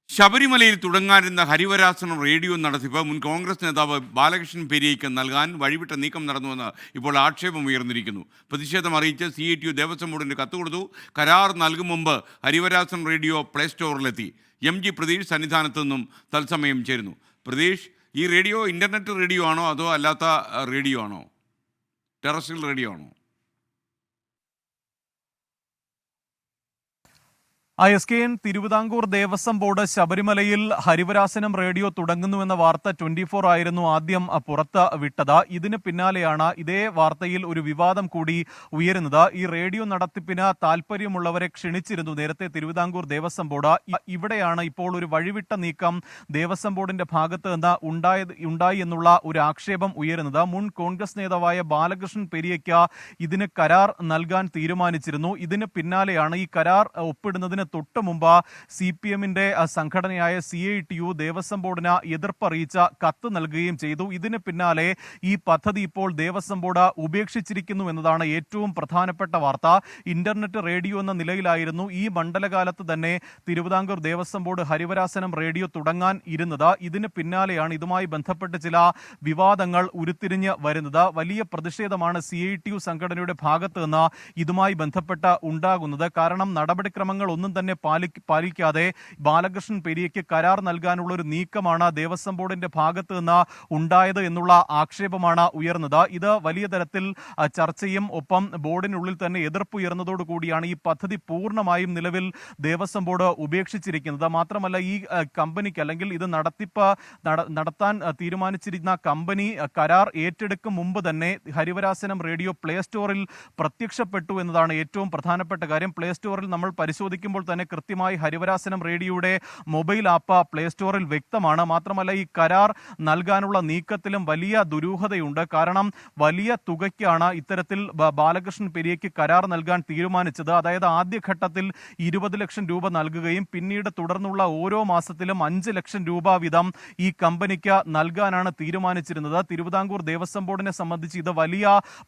ശബരിമലയിൽ തുടങ്ങാനിരുന്ന ഹരിവരാസനം റേഡിയോ നടത്തിപ്പ് മുൻ കോൺഗ്രസ് നേതാവ് ബാലകൃഷ്ണൻ പെരിയയ്ക്ക് നൽകാൻ വഴിവിട്ട നീക്കം നടന്നുവെന്ന് ഇപ്പോൾ ആക്ഷേപം ഉയർന്നിരിക്കുന്നു. പ്രതിഷേധം അറിയിച്ച് CITU ദേവസ്വം ബോർഡിന് കത്ത് കൊടുത്തു. കരാർ നൽകും മുമ്പ് ഹരിവരാസനം റേഡിയോ പ്ലേ സ്റ്റോറിലെത്തി. MG പ്രതീഷ് സന്നിധാനത്തു നിന്നും തത്സമയം ചേരുന്നു. പ്രതീഷ്, ഈ റേഡിയോ ഇൻ്റർനെറ്റ് റേഡിയോ ആണോ അതോ അല്ലാത്ത റേഡിയോ ആണോ, ടെറസ്ട്രിയൽ റേഡിയോ ആണോ? ISKN തിരുവിതാംകൂർ ദേവസ്വം ബോർഡ് ശബരിമലയിൽ ഹരിവരാസനം റേഡിയോ തുടങ്ങുന്നുവെന്ന വാർത്ത 24 ആയിരുന്നു ആദ്യം പുറത്ത് വിട്ടത്. ഇതിന് പിന്നാലെയാണ് ഇതേ വാർത്തയിൽ ഒരു വിവാദം കൂടി ഉയരുന്നത്. ഈ റേഡിയോ നടത്തിപ്പിന് താല്പര്യമുള്ളവരെ ക്ഷണിച്ചിരുന്നു നേരത്തെ തിരുവിതാംകൂർ ദേവസ്വം ബോർഡ്. ഇവിടെയാണ് ഇപ്പോൾ ഒരു വഴിവിട്ട നീക്കം ദേവസ്വം ബോർഡിന്റെ ഭാഗത്ത് നിന്ന് ഉണ്ടായി എന്നുള്ള ഒരു ആക്ഷേപം ഉയരുന്നത്. മുൻ കോൺഗ്രസ് നേതാവായ ബാലകൃഷ്ണൻ പെരിയയ്ക്ക് ഇതിന് കരാർ നൽകാൻ തീരുമാനിച്ചിരുന്നു. ഇതിന് പിന്നാലെയാണ് ഈ കരാർ ഒപ്പിടുന്നതിന് തൊട്ട് മുമ്പ് CPM-ന്റെ സംഘടനയായ CITU ദേവസ്വം ബോർഡിന് എതിർപ്പറിയിച്ച കത്ത് നൽകുകയും ചെയ്തു. ഇതിന് പിന്നാലെ ഈ പദ്ധതി ഇപ്പോൾ ദേവസ്വം ബോർഡ് ഉപേക്ഷിച്ചിരിക്കുന്നു എന്നതാണ് ഏറ്റവും പ്രധാനപ്പെട്ട വാർത്ത. ഇന്റർനെറ്റ് റേഡിയോ എന്ന നിലയിലായിരുന്നു ഈ മണ്ഡലകാലത്ത് തന്നെ തിരുവിതാംകൂർ ദേവസ്വം ബോർഡ് ഹരിവരാസനം റേഡിയോ തുടങ്ങാൻ ഇരുന്നത്. ഇതിന് പിന്നാലെയാണ് ഇതുമായി ബന്ധപ്പെട്ട് ചില വിവാദങ്ങൾ ഉരുത്തിരിഞ്ഞ് വരുന്നത്. വലിയ പ്രതിഷേധമാണ് CITU സംഘടനയുടെ ഭാഗത്ത് നിന്ന് ഇതുമായി ബന്ധപ്പെട്ട് ഉണ്ടാകുന്നത്. കാരണം നടപടിക്രമങ്ങൾ ഒന്നും തന്നെ പാലിക്കാതെ ബാലകൃഷ്ണൻ പെരിയയ്ക്ക് കരാർ നൽകാനുള്ള ഒരു നീക്കമാണ് ദേവസ്വം ബോർഡിന്റെ ഭാഗത്ത് നിന്ന് ഉണ്ടായത് എന്നുള്ള ആക്ഷേപമാണ് ഉയർന്നത്. ഇത് വലിയ തരത്തിൽ ചർച്ചയും ഒപ്പം ബോർഡിനുള്ളിൽ തന്നെ എതിർപ്പുയർന്നതോടുകൂടിയാണ് ഈ പദ്ധതി പൂർണ്ണമായും നിലവിൽ ദേവസ്വം ബോർഡ് ഉപേക്ഷിച്ചിരിക്കുന്നത്. മാത്രമല്ല ഈ കമ്പനിക്ക് അല്ലെങ്കിൽ ഇത് നടത്താൻ തീരുമാനിച്ചിരുന്ന കമ്പനി കരാർ ഏറ്റെടുക്കും മുമ്പ് തന്നെ ഹരിവരാസനം റേഡിയോ പ്ലേ സ്റ്റോറിൽ പ്രത്യക്ഷപ്പെട്ടു എന്നതാണ് ഏറ്റവും പ്രധാനപ്പെട്ട കാര്യം. പ്ലേ സ്റ്റോറിൽ നമ്മൾ പരിശോധിക്കുമ്പോൾ തന്നെ കൃത്യമായി ഹരിവരാസനം റേഡിയോയുടെ മൊബൈൽ ആപ്പ് പ്ലേ സ്റ്റോറിൽ വ്യക്തമാണ്. മാത്രമല്ല ഈ കരാർ നൽകാനുള്ള നീക്കത്തിലും വലിയ ദുരൂഹതയുണ്ട്. കാരണം വലിയ തുകയ്ക്കാണ് ഇത്തരത്തിൽ ബാലകൃഷ്ണൻ പെരിയയ്ക്ക് കരാർ നൽകാൻ തീരുമാനിച്ചത്. അതായത് ആദ്യഘട്ടത്തിൽ 20 ലക്ഷം രൂപ നൽകുകയും പിന്നീട് തുടർന്നുള്ള ഓരോ മാസത്തിലും 5 ലക്ഷം രൂപ വീതം ഈ കമ്പനിക്ക് നൽകാനാണ് തീരുമാനിച്ചിരുന്നത്. തിരുവിതാംകൂർ ദേവസ്വം ബോർഡിനെ സംബന്ധിച്ച് ഇത് വലിയ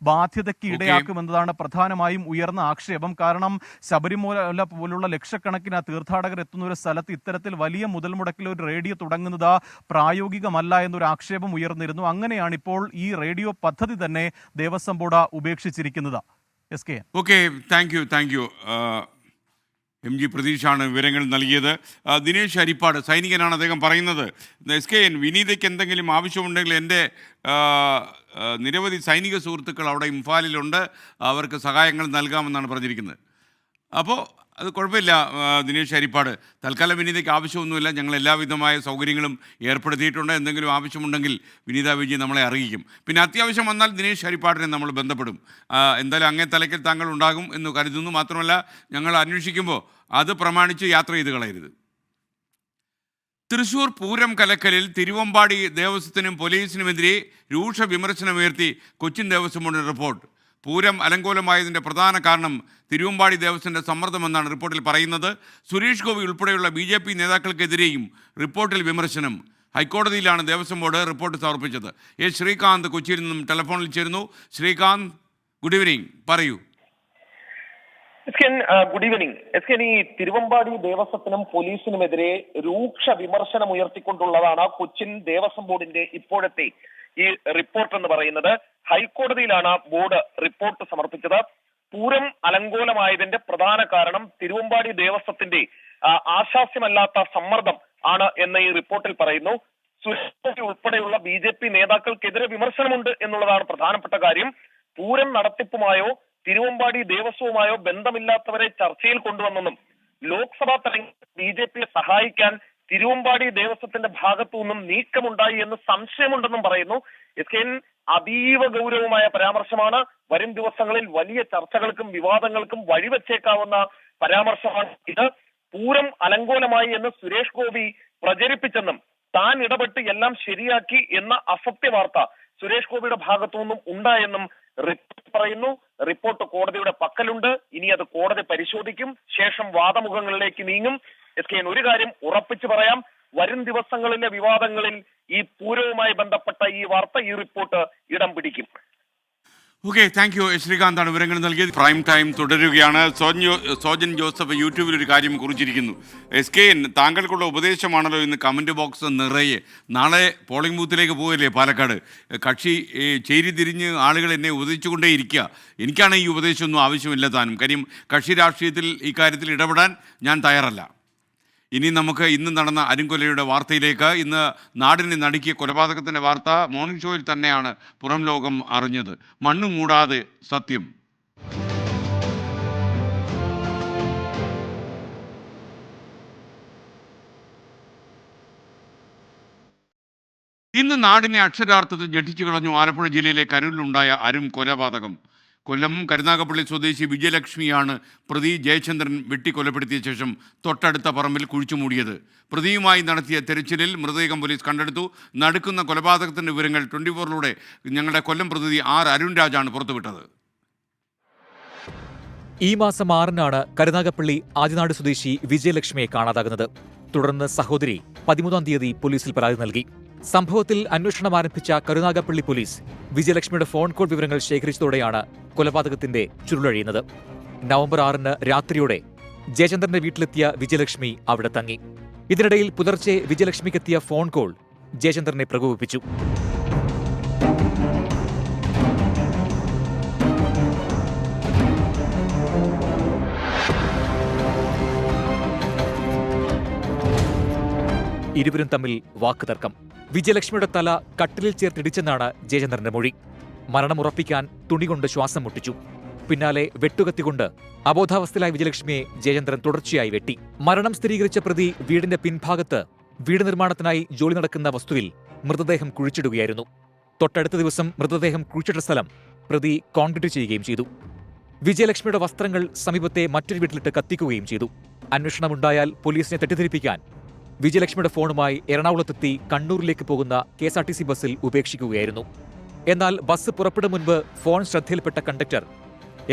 ബാധ്യതയ്ക്ക് ഇടയാക്കുമെന്നതാണ് പ്രധാനമായും ഉയർന്ന ആക്ഷേപം. കാരണം ശബരിമല പോലുള്ള ലക്ഷക്കണക്കിന് തീർത്ഥാടകർ എത്തുന്ന ഒരു സ്ഥലത്ത് ഇത്തരത്തിൽ വലിയ മുതൽ മുടക്കിൽ ഒരു റേഡിയോ തുടങ്ങുന്നത് പ്രായോഗികമല്ല എന്നൊരു ആക്ഷേപം ഉയർന്നിരുന്നു. അങ്ങനെയാണ് ഇപ്പോൾ ഈ റേഡിയോ പദ്ധതി തന്നെ ദേവസ്വം ബോർഡ് ഉപേക്ഷിച്ചിരിക്കുന്നത്. Okay, thank you. MG പ്രതീഷാണ് വിവരങ്ങൾ നൽകിയത്. ദിനേശ് ഹരിപ്പാട് സൈനികനാണ്, അദ്ദേഹം പറയുന്നത് SKN വിനീതയ്ക്ക് എന്തെങ്കിലും ആവശ്യമുണ്ടെങ്കിൽ എൻ്റെ നിരവധി സൈനിക സുഹൃത്തുക്കൾ അവിടെ ഇംഫാലിലുണ്ട്, അവർക്ക് സഹായങ്ങൾ നൽകാമെന്നാണ് പറഞ്ഞിരിക്കുന്നത്. അപ്പോൾ അത് കുഴപ്പമില്ല ദിനേശ് ഹരിപ്പാട്, തൽക്കാലം വിനീതയ്ക്ക് ആവശ്യമൊന്നുമില്ല, ഞങ്ങൾ എല്ലാവിധമായ സൗകര്യങ്ങളും ഏർപ്പെടുത്തിയിട്ടുണ്ട്. എന്തെങ്കിലും ആവശ്യമുണ്ടെങ്കിൽ വിനീത വിജി നമ്മളെ അറിയിക്കും. പിന്നെ അത്യാവശ്യം വന്നാൽ ദിനേശ് ഹരിപ്പാടിനെ നമ്മൾ ബന്ധപ്പെടും. എന്തായാലും അങ്ങേ തലയ്ക്കൽ താങ്കൾ ഉണ്ടാകും എന്ന് കരുതുന്നു. മാത്രമല്ല ഞങ്ങൾ അന്വേഷിക്കുമ്പോൾ അത് പ്രമാണിച്ച് യാത്ര ചെയ്ത് കളയരുത്. തൃശൂർ പൂരം കലക്കലിൽ തിരുവമ്പാടി ദേവസ്വത്തിനും പോലീസിനുമെതിരെ രൂക്ഷ വിമർശനമുയർത്തി കൊച്ചിൻ ദേവസ്വം ബോർഡിന്റെ റിപ്പോർട്ട്. പൂരം അലങ്കോലമായതിൻ്റെ പ്രധാന കാരണം തിരുവമ്പാടി ദേവസ്വത്തിൻ്റെ സമ്മർദ്ദമെന്നാണ് റിപ്പോർട്ടിൽ പറയുന്നത്. സുരേഷ് ഗോപി ഉൾപ്പെടെയുള്ള BJP നേതാക്കൾക്കെതിരെയും റിപ്പോർട്ടിൽ വിമർശനം. ഹൈക്കോടതിയിലാണ് ദേവസ്വം ബോർഡ് റിപ്പോർട്ട് സമർപ്പിച്ചത്. ശ്രീകാന്ത് കൊച്ചിയിൽ നിന്നും ടെലിഫോണിൽ ചേരുന്നു. ശ്രീകാന്ത്, ഗുഡ് ഈവനിങ്, പറയൂ. Good evening. ഈ തിരുവമ്പാടി ദേവസ്വത്തിനും പോലീസിനുമെതിരെ രൂക്ഷ വിമർശനം ഉയർത്തിക്കൊണ്ടുള്ളതാണ് കൊച്ചിൻ ദേവസ്വം ബോർഡിന്റെ ഇപ്പോഴത്തെ ഈ റിപ്പോർട്ട് എന്ന് പറയുന്നത്. ഹൈക്കോടതിയിലാണ് ബോർഡ് റിപ്പോർട്ട് സമർപ്പിച്ചത്. പൂരം അലങ്കോലമായതിന്റെ പ്രധാന കാരണം തിരുവമ്പാടി ദേവസ്വത്തിന്റെ ആശാസ്യമല്ലാത്ത സമ്മർദ്ദം ആണ് എന്ന് ഈ റിപ്പോർട്ടിൽ പറയുന്നു. സുരേഷ് ഉൾപ്പെടെയുള്ള BJP നേതാക്കൾക്കെതിരെ വിമർശനമുണ്ട് എന്നുള്ളതാണ് പ്രധാനപ്പെട്ട കാര്യം. പൂരം നടത്തിപ്പുമായോ തിരുവമ്പാടി ദേവസ്വവുമായോ ബന്ധമില്ലാത്തവരെ ചർച്ചയിൽ കൊണ്ടുവന്നെന്നും ലോക്സഭാ തെരഞ്ഞെടുപ്പിൽ BJPയെ സഹായിക്കാൻ തിരുവമ്പാടി ദേവസ്വത്തിന്റെ ഭാഗത്തു നിന്നും നീക്കമുണ്ടായി എന്ന് സംശയമുണ്ടെന്നും പറയുന്നു. SKN അതീവ ഗൗരവമായ പരാമർശമാണ്. വരും ദിവസങ്ങളിൽ വലിയ ചർച്ചകൾക്കും വിവാദങ്ങൾക്കും വഴിവെച്ചേക്കാവുന്ന പരാമർശമാണ് ഇത്. പൂരം അലങ്കോലമായി എന്ന് സുരേഷ് ഗോപി പ്രചരിപ്പിച്ചെന്നും താൻ ഇടപെട്ട് എല്ലാം ശരിയാക്കി എന്ന അസത്യ വാർത്ത സുരേഷ് ഗോപിയുടെ ഭാഗത്തു നിന്നും ഉണ്ടായെന്നും റിപ്പോർട്ട് പറയുന്നു. റിപ്പോർട്ട് കോടതിയുടെ പക്കലുണ്ട്. ഇനി അത് കോടതി പരിശോധിക്കും. ശേഷം വാദമുഖങ്ങളിലേക്ക് നീങ്ങും. SKN ഒരു കാര്യം ഉറപ്പിച്ചു പറയാം, വരും ദിവസങ്ങളിലെ വിവാദങ്ങളിൽ ഈ പൂരവുമായി ബന്ധപ്പെട്ട ഈ വാർത്ത, ഈ റിപ്പോർട്ട് ഇടം പിടിക്കും. Okay, thank U. ശ്രീകാന്താണ് വിവരങ്ങൾ നൽകിയത്. പ്രൈം ടൈം തുടരുകയാണ്. സോജൻ ജോസഫ് യൂട്യൂബിൽ ഒരു കാര്യം കുറിച്ചിരിക്കുന്നു. SKN താങ്കൾക്കുള്ള ഉപദേശമാണല്ലോ ഇന്ന് കമൻറ്റ് ബോക്സ് നിറയെ. നാളെ പോളിംഗ് ബൂത്തിലേക്ക് പോകല്ലേ പാലക്കാട്? കക്ഷി ചേരിതിരിഞ്ഞ് ആളുകൾ എന്നെ ഉപദേശിച്ചുകൊണ്ടേ ഇരിക്കുക. എനിക്കാണ് ഈ ഉപദേശമൊന്നും ആവശ്യമില്ല താനും. കാര്യം കക്ഷി രാഷ്ട്രീയത്തിൽ ഇക്കാര്യത്തിൽ ഇടപെടാൻ ഞാൻ തയ്യാറല്ല. ഇനി നമുക്ക് ഇന്ന് നടന്ന അരുംകൊലയുടെ വാർത്തയിലേക്ക്. ഇന്ന് നാടിനെ നടുക്കിയ കൊലപാതകത്തിൻ്റെ വാർത്ത മോർണിംഗ് ഷോയിൽ തന്നെയാണ് പുറം ലോകം അറിഞ്ഞത്. മണ്ണ് മൂടാതെ സത്യം. ഇന്ന് നാടിനെ അക്ഷരാർത്ഥത്തിൽ ഞെട്ടിച്ചു കളഞ്ഞു ആലപ്പുഴ ജില്ലയിലെ കരൂരിലുണ്ടായ അരും കൊലപാതകം. കൊല്ലം കരുനാഗപ്പള്ളി സ്വദേശി വിജയലക്ഷ്മിയാണ് പ്രതി ജയചന്ദ്രൻ വെട്ടിക്കൊലപ്പെടുത്തിയ ശേഷം തൊട്ടടുത്ത പറമ്പിൽ കുഴിച്ചുമൂടിയത്. പ്രതിയുമായി നടത്തിയ തെരച്ചിലിൽ മൃതദേഹം പോലീസ് കണ്ടെടുത്തു. നടക്കുന്ന കൊലപാതകത്തിൻ്റെ വിവരങ്ങൾ 24-ലൂടെ ഞങ്ങളുടെ കൊല്ലം പ്രതിനിധി അരുൺ രാജാണ് പുറത്തുവിട്ടത്. ഈ മാസം 6-നാണ് കരുനാഗപ്പള്ളി ആദിനാട് സ്വദേശി വിജയലക്ഷ്മിയെ കാണാതാകുന്നത്. തുടർന്ന് സഹോദരി 13-ാം തീയതി പോലീസിൽ പരാതി നൽകി. സംഭവത്തിൽ അന്വേഷണം ആരംഭിച്ച കരുനാഗപ്പള്ളി പോലീസ് വിജയലക്ഷ്മിയുടെ ഫോൺ കോൾ വിവരങ്ങൾ ശേഖരിച്ചതോടെയാണ് കൊലപാതകത്തിന്റെ ചുരുളഴിയുന്നത്. നവംബർ 6-ന് രാത്രിയോടെ ജയചന്ദ്രന്റെ വീട്ടിലെത്തിയ വിജയലക്ഷ്മി അവിടെ തങ്ങി. ഇതിനിടയിൽ പുലർച്ചെ വിജയലക്ഷ്മിക്കെത്തിയ ഫോൺ കോൾ ജയചന്ദ്രനെ പ്രകോപിപ്പിച്ചു. ഇരുവരും തമ്മിൽ വാക്കുതർക്കം. വിജയലക്ഷ്മിയുടെ തല കട്ടിലിൽ ചേർത്തിടിച്ചെന്നാണ് ജയചന്ദ്രന്റെ മൊഴി. മരണമുറപ്പിക്കാൻ തുണികൊണ്ട് ശ്വാസം മുട്ടിച്ചു. പിന്നാലെ വെട്ടുകത്തികൊണ്ട് അബോധാവസ്ഥയിലായ വിജയലക്ഷ്മിയെ ജയചന്ദ്രൻ തുടർച്ചയായി വെട്ടി. മരണം സ്ഥിരീകരിച്ച പ്രതി വീടിന്റെ പിൻഭാഗത്ത് വീട് നിർമ്മാണത്തിനായി ജോലി നടക്കുന്ന വസ്തുവിൽ മൃതദേഹം കുഴിച്ചിടുകയായിരുന്നു. തൊട്ടടുത്ത ദിവസം മൃതദേഹം കുഴിച്ചിട്ട സ്ഥലം പ്രതി കോൺക്രീറ്റ് ചെയ്യുകയും ചെയ്തു. വിജയലക്ഷ്മിയുടെ വസ്ത്രങ്ങൾ സമീപത്തെ മറ്റൊരു വീട്ടിലിട്ട് കത്തിക്കുകയും ചെയ്തു. അന്വേഷണമുണ്ടായാൽ പോലീസിനെ തെറ്റിദ്ധരിപ്പിക്കാൻ വിജയലക്ഷ്മിയുടെ ഫോണുമായി എറണാകുളത്തെത്തി കണ്ണൂരിലേക്ക് പോകുന്ന KSRTC ബസ്സിൽ ഉപേക്ഷിക്കുകയായിരുന്നു. എന്നാൽ ബസ് പുറപ്പെടും മുൻപ് ഫോൺ ശ്രദ്ധയിൽപ്പെട്ട കണ്ടക്ടർ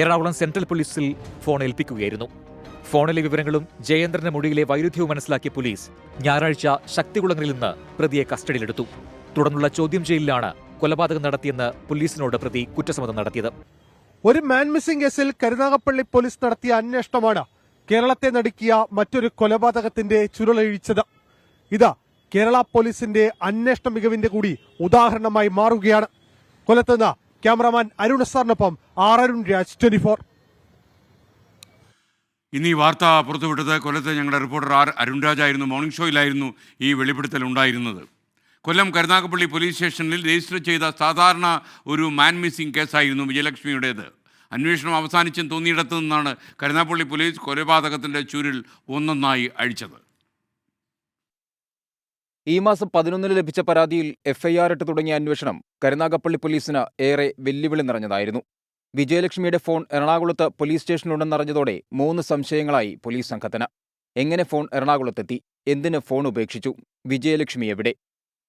എറണാകുളം സെൻട്രൽ പോലീസിൽ ഫോൺ ഏൽപ്പിക്കുകയായിരുന്നു. ഫോണിലെ വിവരങ്ങളും ജയേന്ദ്രന്റെ മൊഴിയിലെ വൈരുദ്ധ്യവും മനസ്സിലാക്കിയ പോലീസ് ഞായറാഴ്ച ശക്തികുളങ്ങരയിൽ നിന്ന് പ്രതിയെ കസ്റ്റഡിയിലെടുത്തു. തുടർന്നുള്ള ചോദ്യം ചെയ്യലിലാണ് കൊലപാതകം നടത്തിയെന്ന് പോലീസിനോട് പ്രതി കുറ്റസമ്മതം നടത്തിയത്. ഒരു മാൻ മിസ്സിംഗ് കേസിൽ കരുനാഗപ്പള്ളി പോലീസ് നടത്തിയ അന്വേഷണമാണ് കേരളത്തെ നടുക്കിയ മറ്റൊരു കൊലപാതകത്തിന്റെ ചുരുളഴിച്ചത്. ഇത് കേരള പോലീസിന്റെ അന്വേഷണ മികവിന്റെ കൂടി ഉദാഹരണമായി മാറുകയാണ്. കൊല്ലത്തുനിന്ന് ക്യാമറാമാൻ അരുൺ സാറിനൊപ്പം അരുൺ രാജ്, 24. ഇന്ന് ഈ വാർത്ത പുറത്തുവിട്ടത് കൊല്ലത്തെ ഞങ്ങളുടെ റിപ്പോർട്ടർ അരുൺ രാജായിരുന്നു. മോർണിംഗ് ഷോയിലായിരുന്നു ഈ വെളിപ്പെടുത്തൽ ഉണ്ടായിരുന്നത്. കൊല്ലം കരുനാഗപ്പള്ളി പോലീസ് സ്റ്റേഷനിൽ രജിസ്റ്റർ ചെയ്ത സാധാരണ ഒരു മാൻ മിസ്സിംഗ് കേസായിരുന്നു വിജയലക്ഷ്മിയുടേത്. അന്വേഷണം അവസാനിച്ചെന്ന് തോന്നിയിടത്തു നിന്നാണ് കരുനാഗപ്പള്ളി പോലീസ് കൊലപാതകത്തിൻ്റെ ചുരുൾ ഒന്നൊന്നായി അഴിച്ചത്. ഈ മാസം 11-ന് ലഭിച്ച പരാതിയിൽ FIR ഇട്ട് തുടങ്ങിയ അന്വേഷണം കരുനാഗപ്പള്ളി പോലീസിന് ഏറെ വെല്ലുവിളി നിറഞ്ഞതായിരുന്നു. വിജയലക്ഷ്മിയുടെ ഫോൺ എറണാകുളത്ത് പോലീസ് സ്റ്റേഷനിലുണ്ടെന്നറിഞ്ഞതോടെ 3 സംശയങ്ങളായി പോലീസ് സംഘത്തിന്. എങ്ങനെ ഫോൺ എറണാകുളത്തെത്തി? എന്തിന് ഫോൺ ഉപേക്ഷിച്ചു? വിജയലക്ഷ്മി എവിടെ?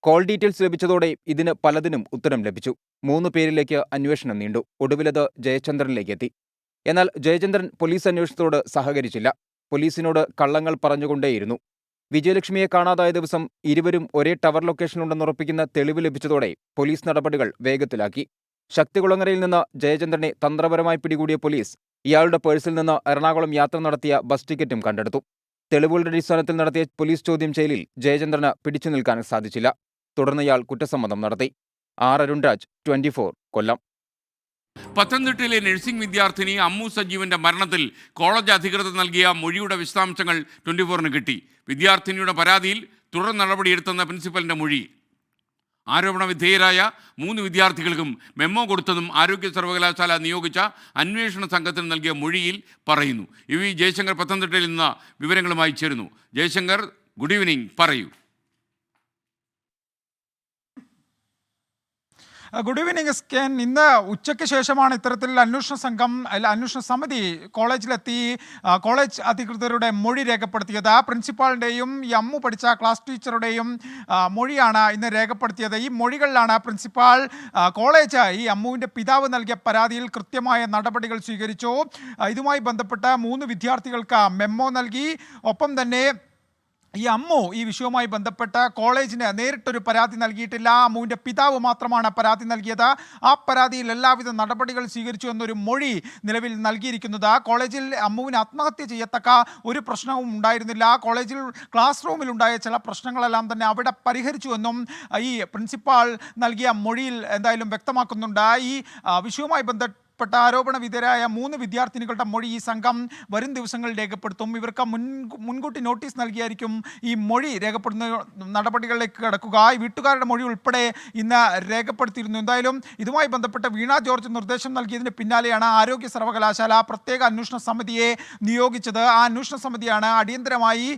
കോൾ ഡീറ്റെയിൽസ് ലഭിച്ചതോടെ ഇതിന് പലതിനും ഉത്തരം ലഭിച്ചു. 3 പേരിലേക്ക് അന്വേഷണം നീണ്ടു. ഒടുവിലത് ജയചന്ദ്രനിലേക്ക് എത്തി. എന്നാൽ ജയചന്ദ്രൻ പോലീസ് അന്വേഷണത്തോട് സഹകരിച്ചില്ല. പോലീസിനോട് കള്ളങ്ങൾ പറഞ്ഞുകൊണ്ടേയിരുന്നു. വിജയലക്ഷ്മിയെ കാണാതായ ദിവസം ഇരുവരും ഒരേ ടവർ ലൊക്കേഷനിലുണ്ടെന്നുറപ്പിക്കുന്ന തെളിവ് ലഭിച്ചതോടെ പോലീസ് നടപടികൾ വേഗത്തിലാക്കി. ശക്തികുളങ്ങരയിൽ നിന്ന് ജയചന്ദ്രനെ തന്ത്രപരമായി പിടികൂടിയ പോലീസ് ഇയാളുടെ പേഴ്സിൽ നിന്ന് എറണാകുളം യാത്ര നടത്തിയ ബസ് ടിക്കറ്റും കണ്ടെടുത്തു. തെളിവുകളുടെ അടിസ്ഥാനത്തിൽ നടത്തിയ പോലീസ് ചോദ്യം ചെയ്യലിൽ ജയചന്ദ്രന് പിടിച്ചു നിൽക്കാൻ സാധിച്ചില്ല. തുടർന്ന് ഇയാൾ കുറ്റസമ്മതം നടത്തി. അരുൺ രാജ്, 24, കൊല്ലം. പത്തനംതിട്ടയിലെ നഴ്സിംഗ് വിദ്യാർത്ഥിനി അമ്മു സജീവന്റെ മരണത്തിൽ കോളേജ് അധികൃതർ നൽകിയ മൊഴിയുടെ വിശദാംശങ്ങൾ 24-ന് കിട്ടി. വിദ്യാർത്ഥിനിയുടെ പരാതിയിൽ തുടർ നടപടിയെടുത്തെന്ന പ്രിൻസിപ്പലിന്റെ മൊഴി. ആരോപണ വിധേയരായ 3 വിദ്യാർത്ഥികൾക്കും മെമ്മോ കൊടുത്തതും ആരോഗ്യ സർവകലാശാല നിയോഗിച്ച അന്വേഷണ സംഘത്തിന് നൽകിയ മൊഴിയിൽ പറയുന്നു. ജയശങ്കർ പത്തനംതിട്ടയിൽ നിന്ന് വിവരങ്ങളുമായി ചേരുന്നു. ജയശങ്കർ, ഗുഡ് ഈവനിങ്, പറയൂ. ഗുഡ് ഈവനിങ് എസ്കേൻ. ഇന്ന് ഉച്ചയ്ക്ക് ശേഷമാണ് ഇത്തരത്തിൽ അന്വേഷണ സമിതി കോളേജിലെത്തി കോളേജ് അധികൃതരുടെ മൊഴി രേഖപ്പെടുത്തിയത്. പ്രിൻസിപ്പാളിൻ്റെയും ഈ അമ്മു പഠിച്ച ക്ലാസ് ടീച്ചറുടെയും മൊഴിയാണ് ഇന്ന് രേഖപ്പെടുത്തിയത്. ഈ മൊഴികളിലാണ് പ്രിൻസിപ്പാൾ കോളേജ് ഈ അമ്മുവിൻ്റെ പിതാവ് നൽകിയ പരാതിയിൽ കൃത്യമായ നടപടികൾ സ്വീകരിച്ചു. ഇതുമായി ബന്ധപ്പെട്ട് 3 വിദ്യാർത്ഥികൾക്ക് മെമ്മോ നൽകി. ഒപ്പം തന്നെ ഈ അമ്മു ഈ വിഷയവുമായി ബന്ധപ്പെട്ട് കോളേജിന് നേരിട്ടൊരു പരാതി നൽകിയിട്ടില്ല. അമ്മുവിൻ്റെ പിതാവ് മാത്രമാണ് പരാതി നൽകിയത്. ആ പരാതിയിൽ എല്ലാവിധ നടപടികൾ സ്വീകരിച്ചു എന്നൊരു മൊഴി നിലവിൽ നൽകിയിരിക്കുന്നത്. കോളേജിൽ അമ്മുവിന് ആത്മഹത്യ ചെയ്യത്തക്ക ഒരു പ്രശ്നവും ഉണ്ടായിരുന്നില്ല. കോളേജിൽ ക്ലാസ് റൂമിലുണ്ടായ ചില പ്രശ്നങ്ങളെല്ലാം തന്നെ അവിടെ പരിഹരിച്ചുവെന്നും ഈ പ്രിൻസിപ്പാൾ നൽകിയ മൊഴിയിൽ എന്തായാലും വ്യക്തമാക്കുന്നുണ്ട്. ഈ വിഷയവുമായി ബന്ധപ്പെട്ട ആരോപണ വിധേയരായ 3 വിദ്യാർത്ഥിനികളുടെ മൊഴി ഈ സംഘം വരും ദിവസങ്ങളിൽ രേഖപ്പെടുത്തും. ഇവർക്ക് മുൻകൂട്ടി നോട്ടീസ് നൽകിയായിരിക്കും ഈ മൊഴി രേഖപ്പെടുന്ന നടപടികളിലേക്ക് കടക്കുക. ഈ വീട്ടുകാരുടെ മൊഴി ഉൾപ്പെടെ ഇന്ന് രേഖപ്പെടുത്തിയിരുന്നു. എന്തായാലും ഇതുമായി ബന്ധപ്പെട്ട് വീണ ജോർജ് നിർദ്ദേശം നൽകിയതിന് പിന്നാലെയാണ് ആരോഗ്യ സർവകലാശാല പ്രത്യേക അന്വേഷണ സമിതിയെ നിയോഗിച്ചത്. ആ അന്വേഷണ സമിതിയാണ് അടിയന്തരമായി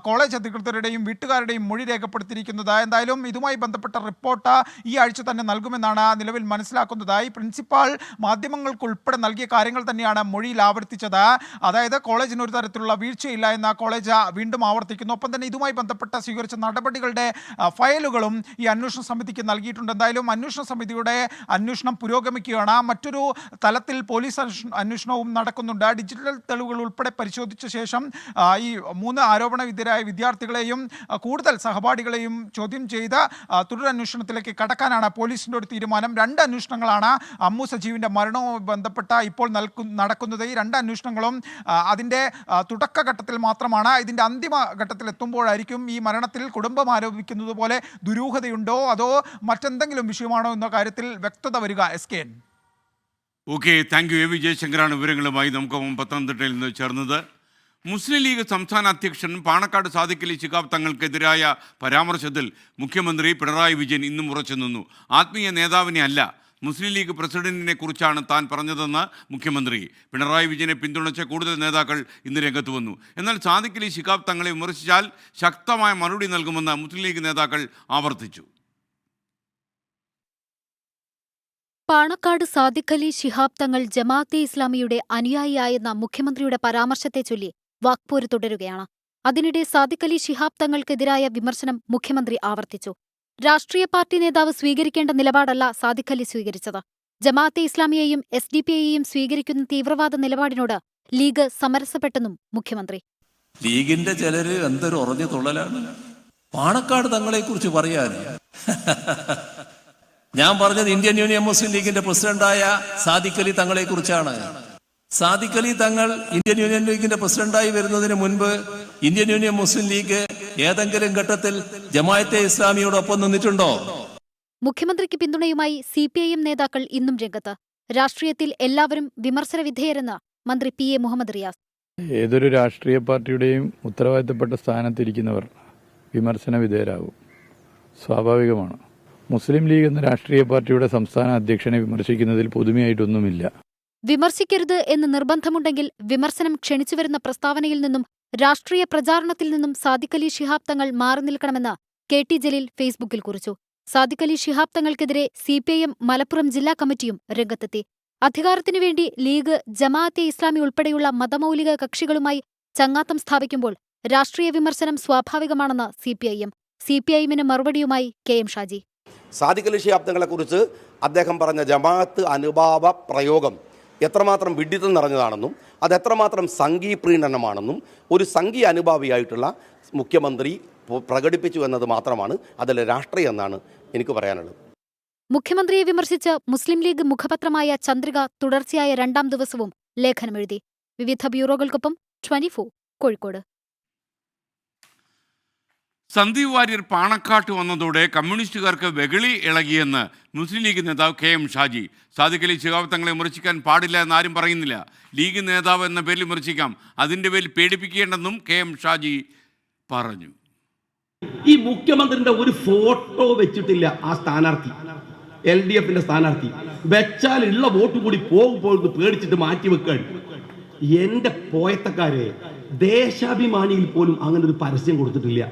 കോളേജ് അധികൃതരുടെയും വീട്ടുകാരുടെയും മൊഴി രേഖപ്പെടുത്തിയിരിക്കുന്നത്. എന്തായാലും ഇതുമായി ബന്ധപ്പെട്ട റിപ്പോർട്ട് ഈ ആഴ്ച തന്നെ നൽകുമെന്നാണ് നിലവിൽ മനസ്സിലാക്കുന്നത്. ഈ പ്രിൻസിപ്പാൾ ഉൾപ്പെടെ നൽകിയ കാര്യങ്ങൾ തന്നെയാണ് മൊഴിയിൽ ആവർത്തിച്ചത്. അതായത് കോളേജിന് ഒരു തരത്തിലുള്ള വീഴ്ചയില്ല എന്ന് കോളേജ് വീണ്ടും ആവർത്തിക്കുന്നു. ഒപ്പം തന്നെ ഇതുമായി ബന്ധപ്പെട്ട സ്വീകരിച്ച നടപടികളുടെ ഫയലുകളും ഈ അന്വേഷണ സമിതിക്ക് നൽകിയിട്ടുണ്ട്. എന്തായാലും അന്വേഷണ സമിതിയുടെ അന്വേഷണം പുരോഗമിക്കുകയാണ്. മറ്റൊരു തലത്തിൽ പോലീസ് അന്വേഷണവും നടക്കുന്നുണ്ട്. ഡിജിറ്റൽ തെളിവുകൾ ഉൾപ്പെടെ പരിശോധിച്ച ശേഷം ഈ 3 ആരോപണ വിധേയരായ വിദ്യാർത്ഥികളെയും കൂടുതൽ സഹപാഠികളെയും ചോദ്യം ചെയ്ത് തുടരന്വേഷണത്തിലേക്ക് കടക്കാനാണ് പോലീസിൻ്റെ ഒരു തീരുമാനം. 2 അന്വേഷണങ്ങളാണ് അമ്മു സജീവിൻ്റെ മരണവും ബന്ധപ്പെട്ട ഇപ്പോൾ നടക്കുന്നത്. ഈ 2 അന്വേഷണങ്ങളും അതിൻ്റെ തുടക്കഘട്ടത്തിൽ മാത്രമാണ്. ഇതിൻ്റെ അന്തിമ ഘട്ടത്തിൽ എത്തുമ്പോഴായിരിക്കും ഈ മരണത്തിൽ കുടുംബം ആരോപിക്കുന്നത് പോലെ ദുരൂഹതയുണ്ടോ അതോ മറ്റെന്തെങ്കിലും വിഷയമാണോ എന്ന കാര്യത്തിൽ വ്യക്തത വരിക. എസ്കേൻ. Okay, thank you. എ.വി. ജയശങ്കറാണ് വിവരങ്ങളുമായി നമുക്ക് പത്തനംതിട്ടയിൽ നിന്ന് ചേർന്നത്. മുസ്ലിം ലീഗ് സംസ്ഥാന അധ്യക്ഷൻ പാണക്കാട് സാദിഖ് അലി ശിഹാബ് തങ്ങൾക്കെതിരായ പരാമർശത്തിൽ മുഖ്യമന്ത്രി പിണറായി വിജയൻ ഇന്നും ഉറച്ചു നിന്നു. ആത്മീയ നേതാവിനെ അല്ല, മുസ്ലിം ലീഗ് പ്രസിഡന്റിനെ കുറിച്ചാണ് താൻ പറഞ്ഞതെന്ന് മുഖ്യമന്ത്രി. പിണറായി വിജയനെ പിന്തുണച്ച കൂടുതൽ നേതാക്കൾ ഇന്ന് രംഗത്ത് വന്നു. എന്നാൽ സാദിഖ് അലി ശിഹാബ് തങ്ങളെ വിമർശിച്ചാൽ ശക്തമായ മറുപടി നൽകുമെന്ന് മുസ്ലിം ലീഗ് നേതാക്കൾ ആവർത്തിച്ചു. പാണക്കാട് സാദിഖ് അലി ശിഹാബ് തങ്ങൾ ജമാഅത്തെ ഇസ്ലാമിയുടെ അനുയായിയായെന്ന മുഖ്യമന്ത്രിയുടെ പരാമർശത്തെ ചൊല്ലി വാക്പോര് തുടരുകയാണ്. അതിനിടെ സാദിഖ് അലി ശിഹാബ് തങ്ങൾക്കെതിരായ വിമർശനം മുഖ്യമന്ത്രി ആവർത്തിച്ചു. രാഷ്ട്രീയ പാർട്ടി നേതാവ് സ്വീകരിക്കേണ്ട നിലപാടല്ല സാദിഖ് അലി സ്വീകരിച്ചത്. ജമാഅത്തെ ഇസ്ലാമിയെയും SDP-യെയും സ്വീകരിക്കുന്ന തീവ്രവാദ നിലപാടിനോട് ലീഗ് സമരസപ്പെട്ടെന്നും മുഖ്യമന്ത്രി. ലീഗിന്റെ ചിലര് എന്തൊരു ഉറഞ്ഞു തുള്ളലാണ് പാണക്കാട് തങ്ങളെക്കുറിച്ച് പറയാൻ. ഞാൻ പറഞ്ഞത് ഇന്ത്യൻ യൂണിയൻ മുസ്ലിം ലീഗിന്റെ പ്രസിഡന്റായ സാദിഖ് അലി തങ്ങളെക്കുറിച്ചാണ്. സാദിഖ് അലി തങ്ങൾ ഇന്ത്യൻ യൂണിയൻ ലീഗിന്റെ പ്രസിഡന്റായി വരുന്നതിന് മുൻപ് ഇന്ത്യൻ യൂണിയൻ മുസ്ലിം ലീഗ് ഏതെങ്കിലും ഘട്ടത്തിൽ ജമാഅത്തെ ഇസ്ലാമിയോടൊപ്പം നിന്നിട്ടുണ്ടോ? മുഖ്യമന്ത്രിക്ക് പിന്തുണയുമായി CPIM നേതാക്കൾ ഇന്നും രംഗത്ത്. രാഷ്ട്രീയത്തിൽ എല്ലാവരും വിമർശന വിധേയരെന്ന് മന്ത്രി PA മുഹമ്മദ് റിയാസ്. ഏതൊരു രാഷ്ട്രീയ പാർട്ടിയുടെയും ഉത്തരവാദിത്തപ്പെട്ട സ്ഥാനത്തിരിക്കുന്നവർ വിമർശന വിധേയരാകും, സ്വാഭാവികമാണ്. മുസ്ലിം ലീഗ് എന്ന രാഷ്ട്രീയ പാർട്ടിയുടെ സംസ്ഥാന അധ്യക്ഷനെ വിമർശിക്കുന്നതിൽ പുതുമയായിട്ടൊന്നുമില്ല. വിമർശിക്കരുത് എന്ന് നിർബന്ധമുണ്ടെങ്കിൽ വിമർശനം ക്ഷണിച്ചുവരുന്ന പ്രസ്താവനയിൽ നിന്നും രാഷ്ട്രീയ പ്രചാരണത്തിൽ നിന്നും സാദിഖ് അലി ശിഹാബ് തങ്ങൾ മാറി നിൽക്കണമെന്ന് KT ജലീൽ ഫേസ്ബുക്കിൽ കുറിച്ചു. സാദിഖ് അലി ശിഹാബ് തങ്ങൾക്കെതിരെ CPIM മലപ്പുറം ജില്ലാ കമ്മിറ്റിയും രംഗത്തെത്തി. അധികാരത്തിനുവേണ്ടി ലീഗ് ജമാഅത്തെ ഇസ്ലാമി ഉൾപ്പെടെയുള്ള മതമൗലിക കക്ഷികളുമായി ചങ്ങാത്തം സ്ഥാപിക്കുമ്പോൾ രാഷ്ട്രീയ വിമർശനം സ്വാഭാവികമാണെന്ന് CPIM. CPIM-ന് മറുപടിയുമായി KM ഷാജി. സാദിഖ് അലി ശിഹാബ് തങ്ങളെക്കുറിച്ച് അദ്ദേഹം പറഞ്ഞ ജമാഅത്ത് അനുഭാവ പ്രയോഗം എത്രമാത്രം വിഡിത്തം നിറഞ്ഞതാണെന്നും അതെത്രമാത്രം സംഘീ പ്രീണനമാണെന്നും ഒരു സംഘീയ അനുഭാവിയായിട്ടുള്ള മുഖ്യമന്ത്രി പ്രകടിപ്പിച്ചു എന്നത് മാത്രമാണ് അതിലെ രാഷ്ട്രീയം എന്നാണ് എനിക്ക് പറയാനുള്ളത്. മുഖ്യമന്ത്രിയെ വിമർശിച്ച് മുസ്ലിം ലീഗ് മുഖപത്രമായ ചന്ദ്രിക തുടർച്ചയായ 2ാം ദിവസവും ലേഖനമെഴുതി. വിവിധ ബ്യൂറോകൾക്കൊപ്പം 24 കോഴിക്കോട്. സന്ദീപ് വാര്യർ പാണക്കാട്ട് വന്നതോടെ കമ്മ്യൂണിസ്റ്റുകാർക്ക് വെകിളി ഇളകിയെന്ന് മുസ്ലിം ലീഗ് നേതാവ് KM ഷാജി. സാദിഖ് അലി ശിഹാബ് തങ്ങളെ വിമർശിക്കാൻ പാടില്ല എന്നാരും പറയുന്നില്ല. ലീഗ് നേതാവ് എന്ന പേരിൽ വിമർശിക്കാം, അതിൻ്റെ പേരിൽ പേടിപ്പിക്കേണ്ടെന്നും KM ഷാജി പറഞ്ഞു. ഈ മുഖ്യമന്ത്രിയുടെ ഒരു ഫോട്ടോ വെച്ചിട്ടില്ല ആ സ്ഥാനാർത്ഥി, LDF-ന്റെ സ്ഥാനാർത്ഥി. വെച്ചാൽ ഉള്ള വോട്ട് കൂടി പോകുമ്പോൾ പേടിച്ചിട്ട് മാറ്റിവെക്കാൻ. എന്റെ പോയത്തക്കാരെ ദേശാഭിമാനിയിൽ പോലും അങ്ങനെ ഒരു പരസ്യം കൊടുത്തിട്ടില്ല.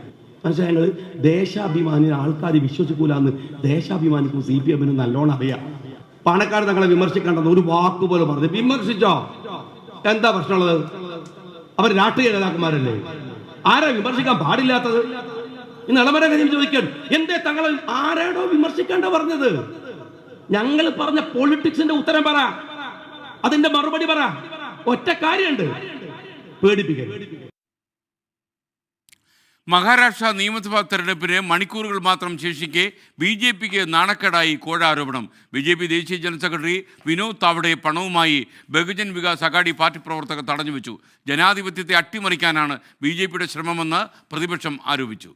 പക്ഷേ ഞങ്ങൾ ദേശാഭിമാനി ആൾക്കാർ വിശ്വസിക്കൂലെന്ന് ദേശാഭിമാനിക്കും CPM നല്ലോണം അറിയാം. പാണക്കാട് തങ്ങളെ വിമർശിക്കേണ്ടെന്ന് ഒരു വാക്ക് പോലും പറഞ്ഞു. വിമർശിച്ചോ? എന്താ പ്രശ്നമുള്ളത്? അവർ രാഷ്ട്രീയ നേതാക്കന്മാരല്ലേ? ആരാ വിമർശിക്കാൻ പാടില്ലാത്തത്? ഇന്ന് ഇളവരെ കാര്യം ചോദിക്കാൻ എന്തേ തങ്ങളെ ആരാടോ വിമർശിക്കേണ്ട പറഞ്ഞത്? ഞങ്ങൾ പറഞ്ഞ പൊളിറ്റിക്സിന്റെ ഉത്തരം പറ, അതിന്റെ മറുപടി പറ. ഒറ്റ കാര്യമുണ്ട്, പേടിപ്പിക്കരുത്. മഹാരാഷ്ട്ര നിയമസഭാ തെരഞ്ഞെടുപ്പിന് മണിക്കൂറുകൾ മാത്രം ശേഷിക്കെ BJPക്ക് നാണക്കേടായി കോഴ ആരോപണം. BJP ദേശീയ ജനറൽ സെക്രട്ടറി വിനോദ് താവ്ഡെ പണവുമായി ബഹുജൻ വികാസ് അഘാടി പാർട്ടി പ്രവർത്തകർ തടഞ്ഞുവെച്ചു. ജനാധിപത്യത്തെ അട്ടിമറിക്കാനാണ് BJPയുടെ ശ്രമമെന്ന് പ്രതിപക്ഷം ആരോപിച്ചു.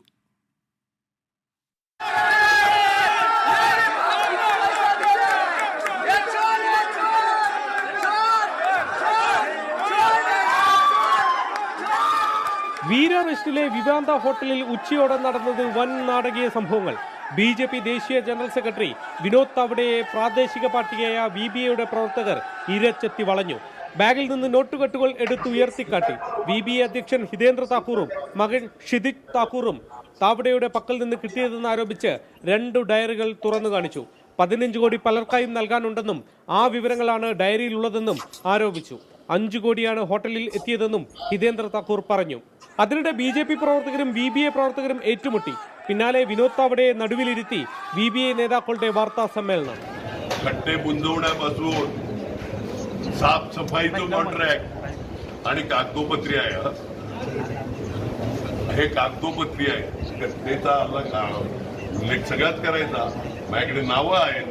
വീര റെസ്റ്റിലെ വിവാന്ത ഹോട്ടലിൽ ഉച്ചയോടെ നടന്നത് വൻ നാടകീയ സംഭവങ്ങൾ. BJP ദേശീയ ജനറൽ സെക്രട്ടറി വിനോദ് താവ്ഡെയെ പ്രാദേശിക പാർട്ടിയായ VBAയുടെ പ്രവർത്തകർ ഇരച്ചെത്തി വളഞ്ഞു. ബാഗിൽ നിന്ന് നോട്ടുകെട്ടുകൾ എടുത്തുയർത്തിക്കാട്ടി. VBA അധ്യക്ഷൻ ഹിതേന്ദ്ര താക്കൂറും മകൻ ഷിദിക് താക്കൂറും താവ്ഡെയുടെ പക്കൽ നിന്ന് കിട്ടിയതെന്ന് ആരോപിച്ച് 2 ഡയറികൾ തുറന്നു കാണിച്ചു. 15 കോടി പലർക്കായും നൽകാനുണ്ടെന്നും ആ വിവരങ്ങളാണ് ഡയറിയിലുള്ളതെന്നും ആരോപിച്ചു. 5 കോടിയാണ് ഹോട്ടലിൽ എത്തിയതെന്നും ഹിതേന്ദ്ര താക്കൂർ പറഞ്ഞു. അതിനിടെ BJP പ്രവർത്തകരും VBA പ്രവർത്തകരും ഏറ്റുമുട്ടി. പിന്നാലെ വിനോദ് താവ്ഡെയെ നടുവിലിരുത്തി VBA നേതാക്കളുടെ വാർത്താ സമ്മേളനം. साफ सफाईचं कॉन्ट्रॅक्ट आणि कागदोपत्री आहे. हे कागदोपत्री आहे, त्याचा उल्लेख सगळ्यात करायचा. माझ्याकडे नावं आहेत.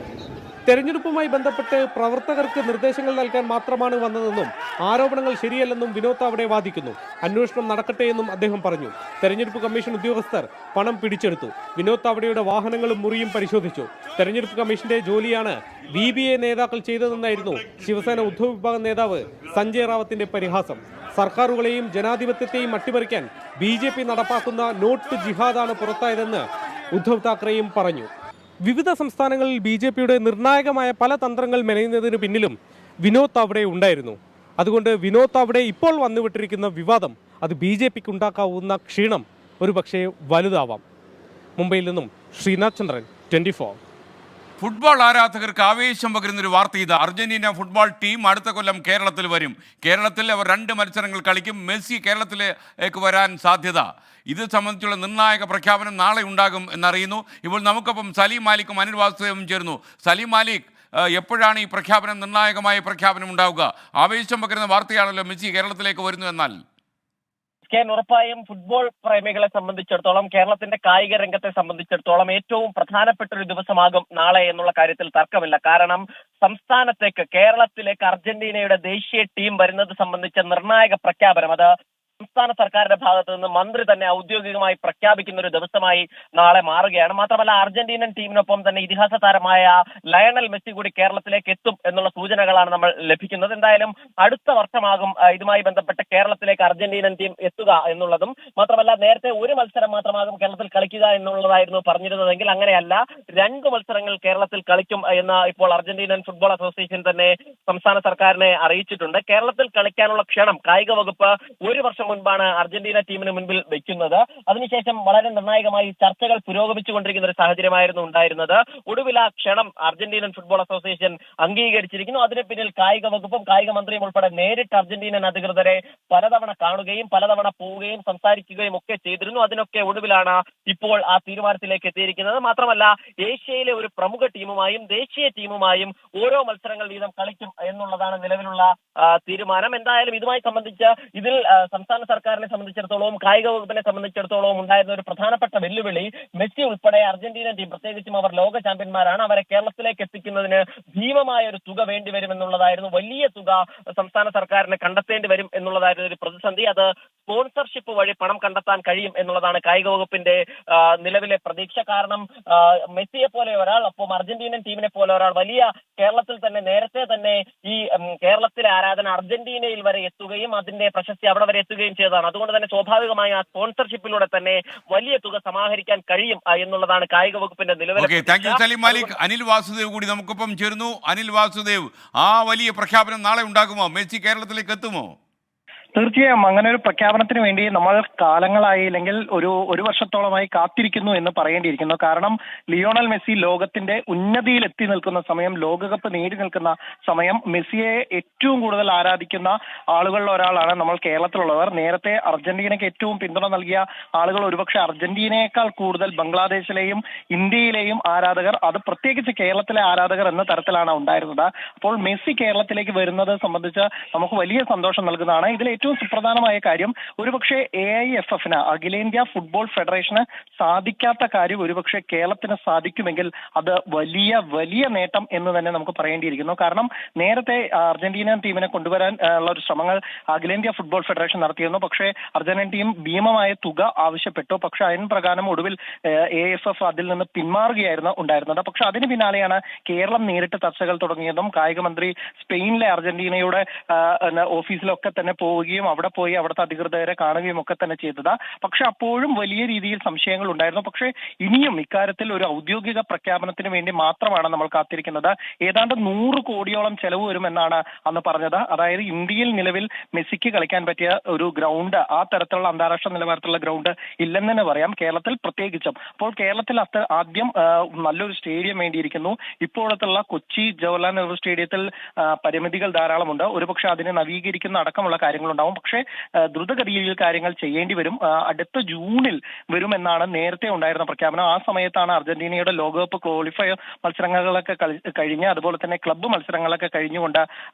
തെരഞ്ഞെടുപ്പുമായി ബന്ധപ്പെട്ട് പ്രവർത്തകർക്ക് നിർദ്ദേശങ്ങൾ നൽകാൻ മാത്രമാണ് വന്നതെന്നും ആരോപണങ്ങൾ ശരിയല്ലെന്നും വിനോദ് താവ്ഡെ വാദിക്കുന്നു. അന്വേഷണം നടക്കട്ടെയെന്നും അദ്ദേഹം പറഞ്ഞു. തെരഞ്ഞെടുപ്പ് കമ്മീഷൻ ഉദ്യോഗസ്ഥർ പണം പിടിച്ചെടുത്തു. വിനോദ് താവ്ഡെയുടെ വാഹനങ്ങളും മുറിയും പരിശോധിച്ചു. തെരഞ്ഞെടുപ്പ് കമ്മീഷന്റെ ജോലിയാണ് VBA നേതാക്കൾ ചെയ്തതെന്നായിരുന്നു ശിവസേന ഉദ്ധവ് വിഭാഗം നേതാവ് സഞ്ജയ് റാവത്തിന്റെ പരിഹാസം. സർക്കാരുകളെയും ജനാധിപത്യത്തെയും അട്ടിമറിക്കാൻ BJP നടപ്പാക്കുന്ന നോട്ട് ജിഹാദാണ് പുറത്തായതെന്ന് ഉദ്ധവ് താക്കറെയും പറഞ്ഞു. വിവിധ സംസ്ഥാനങ്ങളിൽ BJPയുടെ നിർണായകമായ പല തന്ത്രങ്ങൾ മെനയുന്നതിന് പിന്നിലും വിനോദ് താവ്ഡെ ഉണ്ടായിരുന്നു. അതുകൊണ്ട് വിനോദ് താവ്ഡെ ഇപ്പോൾ വന്നുവിട്ടിരിക്കുന്ന വിവാദം അത് BJPക്ക് ഉണ്ടാക്കാവുന്ന ക്ഷീണം ഒരുപക്ഷെ വലുതാവാം. മുംബൈയിൽ നിന്നും ശ്രീനാഥ് ചന്ദ്രൻ, 24. ഫുട്ബോൾ ആരാധകർക്ക് ആവേശം പകരുന്നൊരു വാർത്ത ഇത്. അർജന്റീന ഫുട്ബോൾ ടീം അടുത്ത കൊല്ലം കേരളത്തിൽ വരും. കേരളത്തിൽ അവർ 2 മത്സരങ്ങൾ കളിക്കും. മെസ്സി കേരളത്തിലേക്ക് വരാൻ സാധ്യത. ഇത് സംബന്ധിച്ചുള്ള നിർണായക പ്രഖ്യാപനം നാളെ ഉണ്ടാകും എന്നറിയുന്നു. ഇപ്പോൾ നമുക്കൊപ്പം സലീം മാലിക്കും അനിൽ വാസുദേവും ചേർന്നു. സലീം മാലിക്, എപ്പോഴാണ് ഈ പ്രഖ്യാപനം, നിർണായകമായ പ്രഖ്യാപനം ഉണ്ടാവുക? ആവേശം പകരുന്ന വാർത്തയാണല്ലോ മെസ്സി കേരളത്തിലേക്ക് വരുന്നു എന്നാൽ. ഉറപ്പായും ഫുട്ബോൾ പ്രേമികളെ സംബന്ധിച്ചിടത്തോളം, കേരളത്തിന്റെ കായിക രംഗത്തെ സംബന്ധിച്ചിടത്തോളം ഏറ്റവും പ്രധാനപ്പെട്ട ഒരു ദിവസമാകും നാളെ എന്നുള്ള കാര്യത്തിൽ തർക്കമില്ല. കാരണം സംസ്ഥാനത്തേക്ക്, കേരളത്തിലേക്ക് അർജന്റീനയുടെ ദേശീയ ടീം വരുന്നത് സംബന്ധിച്ച നിർണായക പ്രഖ്യാപനം അത് സംസ്ഥാന സർക്കാരിന്റെ ഭാഗത്ത് നിന്ന് മന്ത്രി തന്നെ ഔദ്യോഗികമായി പ്രഖ്യാപിക്കുന്ന ഒരു ദിവസമായി നാളെ മാറുകയാണ്. മാത്രമല്ല അർജന്റീനൻ ടീമിനൊപ്പം തന്നെ ഇതിഹാസ താരമായ ലയണൽ മെസ്സി കൂടി കേരളത്തിലേക്ക് എത്തും എന്നുള്ള സൂചനകളാണ് നമ്മൾ ലഭിക്കുന്നത്. എന്തായാലും അടുത്ത വർഷമാകും ഇതുമായി ബന്ധപ്പെട്ട് കേരളത്തിലേക്ക് അർജന്റീനൻ ടീം എത്തുക എന്നുള്ളതും. മാത്രമല്ല നേരത്തെ 1 മത്സരം മാത്രമാകും കേരളത്തിൽ കളിക്കുക എന്നുള്ളതായിരുന്നു പറഞ്ഞിരുന്നതെങ്കിൽ അങ്ങനെയല്ല, 2 മത്സരങ്ങൾ കേരളത്തിൽ കളിക്കും എന്ന് ഇപ്പോൾ അർജന്റീനൻ ഫുട്ബോൾ അസോസിയേഷൻ തന്നെ സംസ്ഥാന സർക്കാരിനെ അറിയിച്ചിട്ടുണ്ട്. കേരളത്തിൽ കളിക്കാനുള്ള ക്ഷണം കായിക വകുപ്പ് 1 വർഷം മുൻപാണ് അർജന്റീന ടീമിന് മുൻപിൽ വെക്കുന്നത്. അതിനുശേഷം വളരെ നിർണായകമായി ചർച്ചകൾ പുരോഗമിച്ചുകൊണ്ടിരിക്കുന്ന ഒരു സാഹചര്യമായിരുന്നു ഉണ്ടായിരുന്നത്. ഒടുവിൽ ആ ക്ഷണം അർജന്റീനൻ ഫുട്ബോൾ അസോസിയേഷൻ അംഗീകരിച്ചിരിക്കുന്നു. അതിന് പിന്നിൽ കായിക വകുപ്പും കായിക മന്ത്രിയും ഉൾപ്പെടെ നേരിട്ട് അർജന്റീനൻ അധികൃതരെ പലതവണ കാണുകയും പലതവണ പോവുകയും സംസാരിക്കുകയും ഒക്കെ ചെയ്തിരുന്നു. അതിനൊക്കെ ഒടുവിലാണ് ഇപ്പോൾ ആ തീരുമാനത്തിലേക്ക് എത്തിയിരിക്കുന്നത്. മാത്രമല്ല ഏഷ്യയിലെ ഒരു പ്രമുഖ ടീമുമായും ദേശീയ ടീമുമായും ഓരോ മത്സരങ്ങൾ വീതം കളിക്കും എന്നുള്ളതാണ് നിലവിലുള്ള തീരുമാനം. എന്തായാലും ഇതുമായി സംബന്ധിച്ച് ഇതിൽ സംസ്ഥാന സർക്കാരിനെ സംബന്ധിച്ചിടത്തോളം കായിക വകുപ്പിനെ സംബന്ധിച്ചിടത്തോളം ഉണ്ടായിരുന്ന ഒരു പ്രധാനപ്പെട്ട വെല്ലുവിളി മെസ്സി ഉൾപ്പെടെ അർജന്റീന ടീം, പ്രത്യേകിച്ചും അവർ ലോക ചാമ്പ്യന്മാരാണ്, അവരെ കേരളത്തിലേക്ക് എത്തിക്കുന്നതിന് ഭീമമായ ഒരു തുക വേണ്ടിവരും എന്നുള്ളതായിരുന്നു. വലിയ തുക സംസ്ഥാന സർക്കാരിന് കണ്ടെത്തേണ്ടി വരും എന്നുള്ളതായിരുന്നു ഒരു പ്രതിസന്ധി. അത് സ്പോൺസർഷിപ്പ് വഴി പണം കണ്ടെത്താൻ കഴിയും എന്നുള്ളതാണ് കായിക വകുപ്പിന്റെ നിലവിലെ പ്രതീക്ഷ. കാരണം മെസ്സിയെ പോലെ ഒരാൾ, ഒപ്പം അർജന്റീനൻ ടീമിനെ പോലെ ഒരാൾ വലിയ കേരളത്തിൽ തന്നെ നേരത്തെ തന്നെ ഈ കേരളത്തിലെ ആരാധന അർജന്റീനയിൽ വരെ എത്തുകയും അതിന്റെ പ്രശസ്തി അവിടെ വരെ എത്തുകയും ചെയ്തതാണ്. അതുകൊണ്ട് തന്നെ സ്വാഭാവികമായി ആ സ്പോൺസർഷിപ്പിലൂടെ തന്നെ വലിയ തുക സമാഹരിക്കാൻ കഴിയും എന്നുള്ളതാണ് കായിക വകുപ്പിന്റെ നിലവിലെ. Thank you Saleem Malik. അനിൽ വാസുദേവ് കൂടി നമുക്കൊപ്പം ചേരുന്നു. അനിൽ വാസുദേവ്, ആ വലിയ പ്രഖ്യാപനം നാളെ ഉണ്ടാകുമോ? മെസ്സി കേരളത്തിലേക്ക് എത്തുമോ? തീർച്ചയായും അങ്ങനെ ഒരു പ്രഖ്യാപനത്തിന് വേണ്ടി നമ്മൾ കാലങ്ങളായി അല്ലെങ്കിൽ ഒരു വർഷത്തോളമായി കാത്തിരിക്കുന്നു എന്ന് പറയേണ്ടിയിരിക്കുന്നു. കാരണം ലിയോണൽ മെസ്സി ലോകത്തിന്റെ ഉന്നതിയിൽ എത്തി നിൽക്കുന്ന സമയം, ലോകകപ്പ് നേടി നിൽക്കുന്ന സമയം, മെസ്സിയെ ഏറ്റവും കൂടുതൽ ആരാധിക്കുന്ന ആളുകളിൽ ഒരാളാണ് നമ്മൾ കേരളത്തിലുള്ളവർ. നേരത്തെ അർജന്റീനയ്ക്ക് ഏറ്റവും പിന്തുണ നൽകിയ ആളുകൾ ഒരുപക്ഷെ അർജന്റീനയേക്കാൾ കൂടുതൽ ബംഗ്ലാദേശിലെയും ഇന്ത്യയിലെയും ആരാധകർ, അത് പ്രത്യേകിച്ച് കേരളത്തിലെ ആരാധകർ എന്ന തരത്തിലാണ് ഉണ്ടായിരുന്നത്. അപ്പോൾ മെസ്സി കേരളത്തിലേക്ക് വരുന്നത് സംബന്ധിച്ച് നമുക്ക് വലിയ സന്തോഷം നൽകുന്നതാണ്. ഇതിൽ ഏറ്റവും സുപ്രധാനമായ കാര്യം, ഒരുപക്ഷെ AIFF-ന്, അഖിലേന്ത്യാ ഫുട്ബോൾ ഫെഡറേഷന് സാധിക്കാത്ത കാര്യം ഒരുപക്ഷെ കേരളത്തിന് സാധിക്കുമെങ്കിൽ അത് വലിയ വലിയ നേട്ടം എന്ന് തന്നെ നമുക്ക് പറയേണ്ടിയിരിക്കുന്നു. കാരണം നേരത്തെ അർജന്റീനൻ ടീമിനെ കൊണ്ടുവരാൻ ഉള്ള ഒരു ശ്രമങ്ങൾ അഖിലേന്ത്യാ ഫുട്ബോൾ ഫെഡറേഷൻ നടത്തിയിരുന്നു. പക്ഷേ അർജന്റീന ടീം ഭീമമായ തുക ആവശ്യപ്പെട്ടു. പക്ഷെ അതിന് പ്രകാരം ഒടുവിൽ AIFF അതിൽ നിന്ന് പിന്മാറുകയായിരുന്നു ഉണ്ടായിരുന്നത്. പക്ഷെ അതിന് പിന്നാലെയാണ് കേരളം നേരിട്ട് ചർച്ചകൾ തുടങ്ങിയതും കായിക മന്ത്രി സ്പെയിനിലെ അർജന്റീനയുടെ ഓഫീസിലൊക്കെ തന്നെ പോവുകയും അവിടെ പോയി അവിടുത്തെ അധികൃതരെ കാണുകയും ഒക്കെ തന്നെ ചെയ്തത്. പക്ഷെ അപ്പോഴും വലിയ രീതിയിൽ സംശയങ്ങൾ ഉണ്ടായിരുന്നു. പക്ഷേ ഇനിയും ഇക്കാര്യത്തിൽ ഒരു ഔദ്യോഗിക പ്രഖ്യാപനത്തിന് വേണ്ടി മാത്രമാണ് നമ്മൾ കാത്തിരിക്കുന്നത്. ഏതാണ്ട് 100 കോടിയോളം ചെലവ് വരുമെന്നാണ് അന്ന് പറഞ്ഞത്. അതായത് ഇന്ത്യയിൽ നിലവിൽ മെസ്സിക്ക് കളിക്കാൻ പറ്റിയ ഒരു ഗ്രൗണ്ട്, ആ തരത്തിലുള്ള അന്താരാഷ്ട്ര നിലവാരത്തിലുള്ള ഗ്രൗണ്ട് ഇല്ലെന്ന് തന്നെ പറയാം, കേരളത്തിൽ പ്രത്യേകിച്ചും. അപ്പോൾ കേരളത്തിൽ ആദ്യം നല്ലൊരു സ്റ്റേഡിയം വേണ്ടിയിരിക്കുന്നു. ഇപ്പോഴത്തുള്ള കൊച്ചി ജവഹർലാൽ നെഹ്റു സ്റ്റേഡിയത്തിൽ പരിമിതികൾ ധാരാളമുണ്ട്. ഒരുപക്ഷെ അതിനെ നവീകരിക്കുന്ന അടക്കമുള്ള കാര്യങ്ങളുണ്ടാവും. പക്ഷേ ദ്രുതഗതിയിൽ കാര്യങ്ങൾ ചെയ്യേണ്ടി വരും. അടുത്ത ജൂണിൽ വരുമെന്നാണ് നേരത്തെ ഉണ്ടായിരുന്ന പ്രഖ്യാപനം. ആ സമയത്താണ് അർജന്റീനയുടെ ലോകകപ്പ് ക്വാളിഫയർ മത്സരങ്ങളൊക്കെ കഴിഞ്ഞ്, അതുപോലെ തന്നെ ക്ലബ്ബ് മത്സരങ്ങളൊക്കെ കഴിഞ്ഞുകൊണ്ട്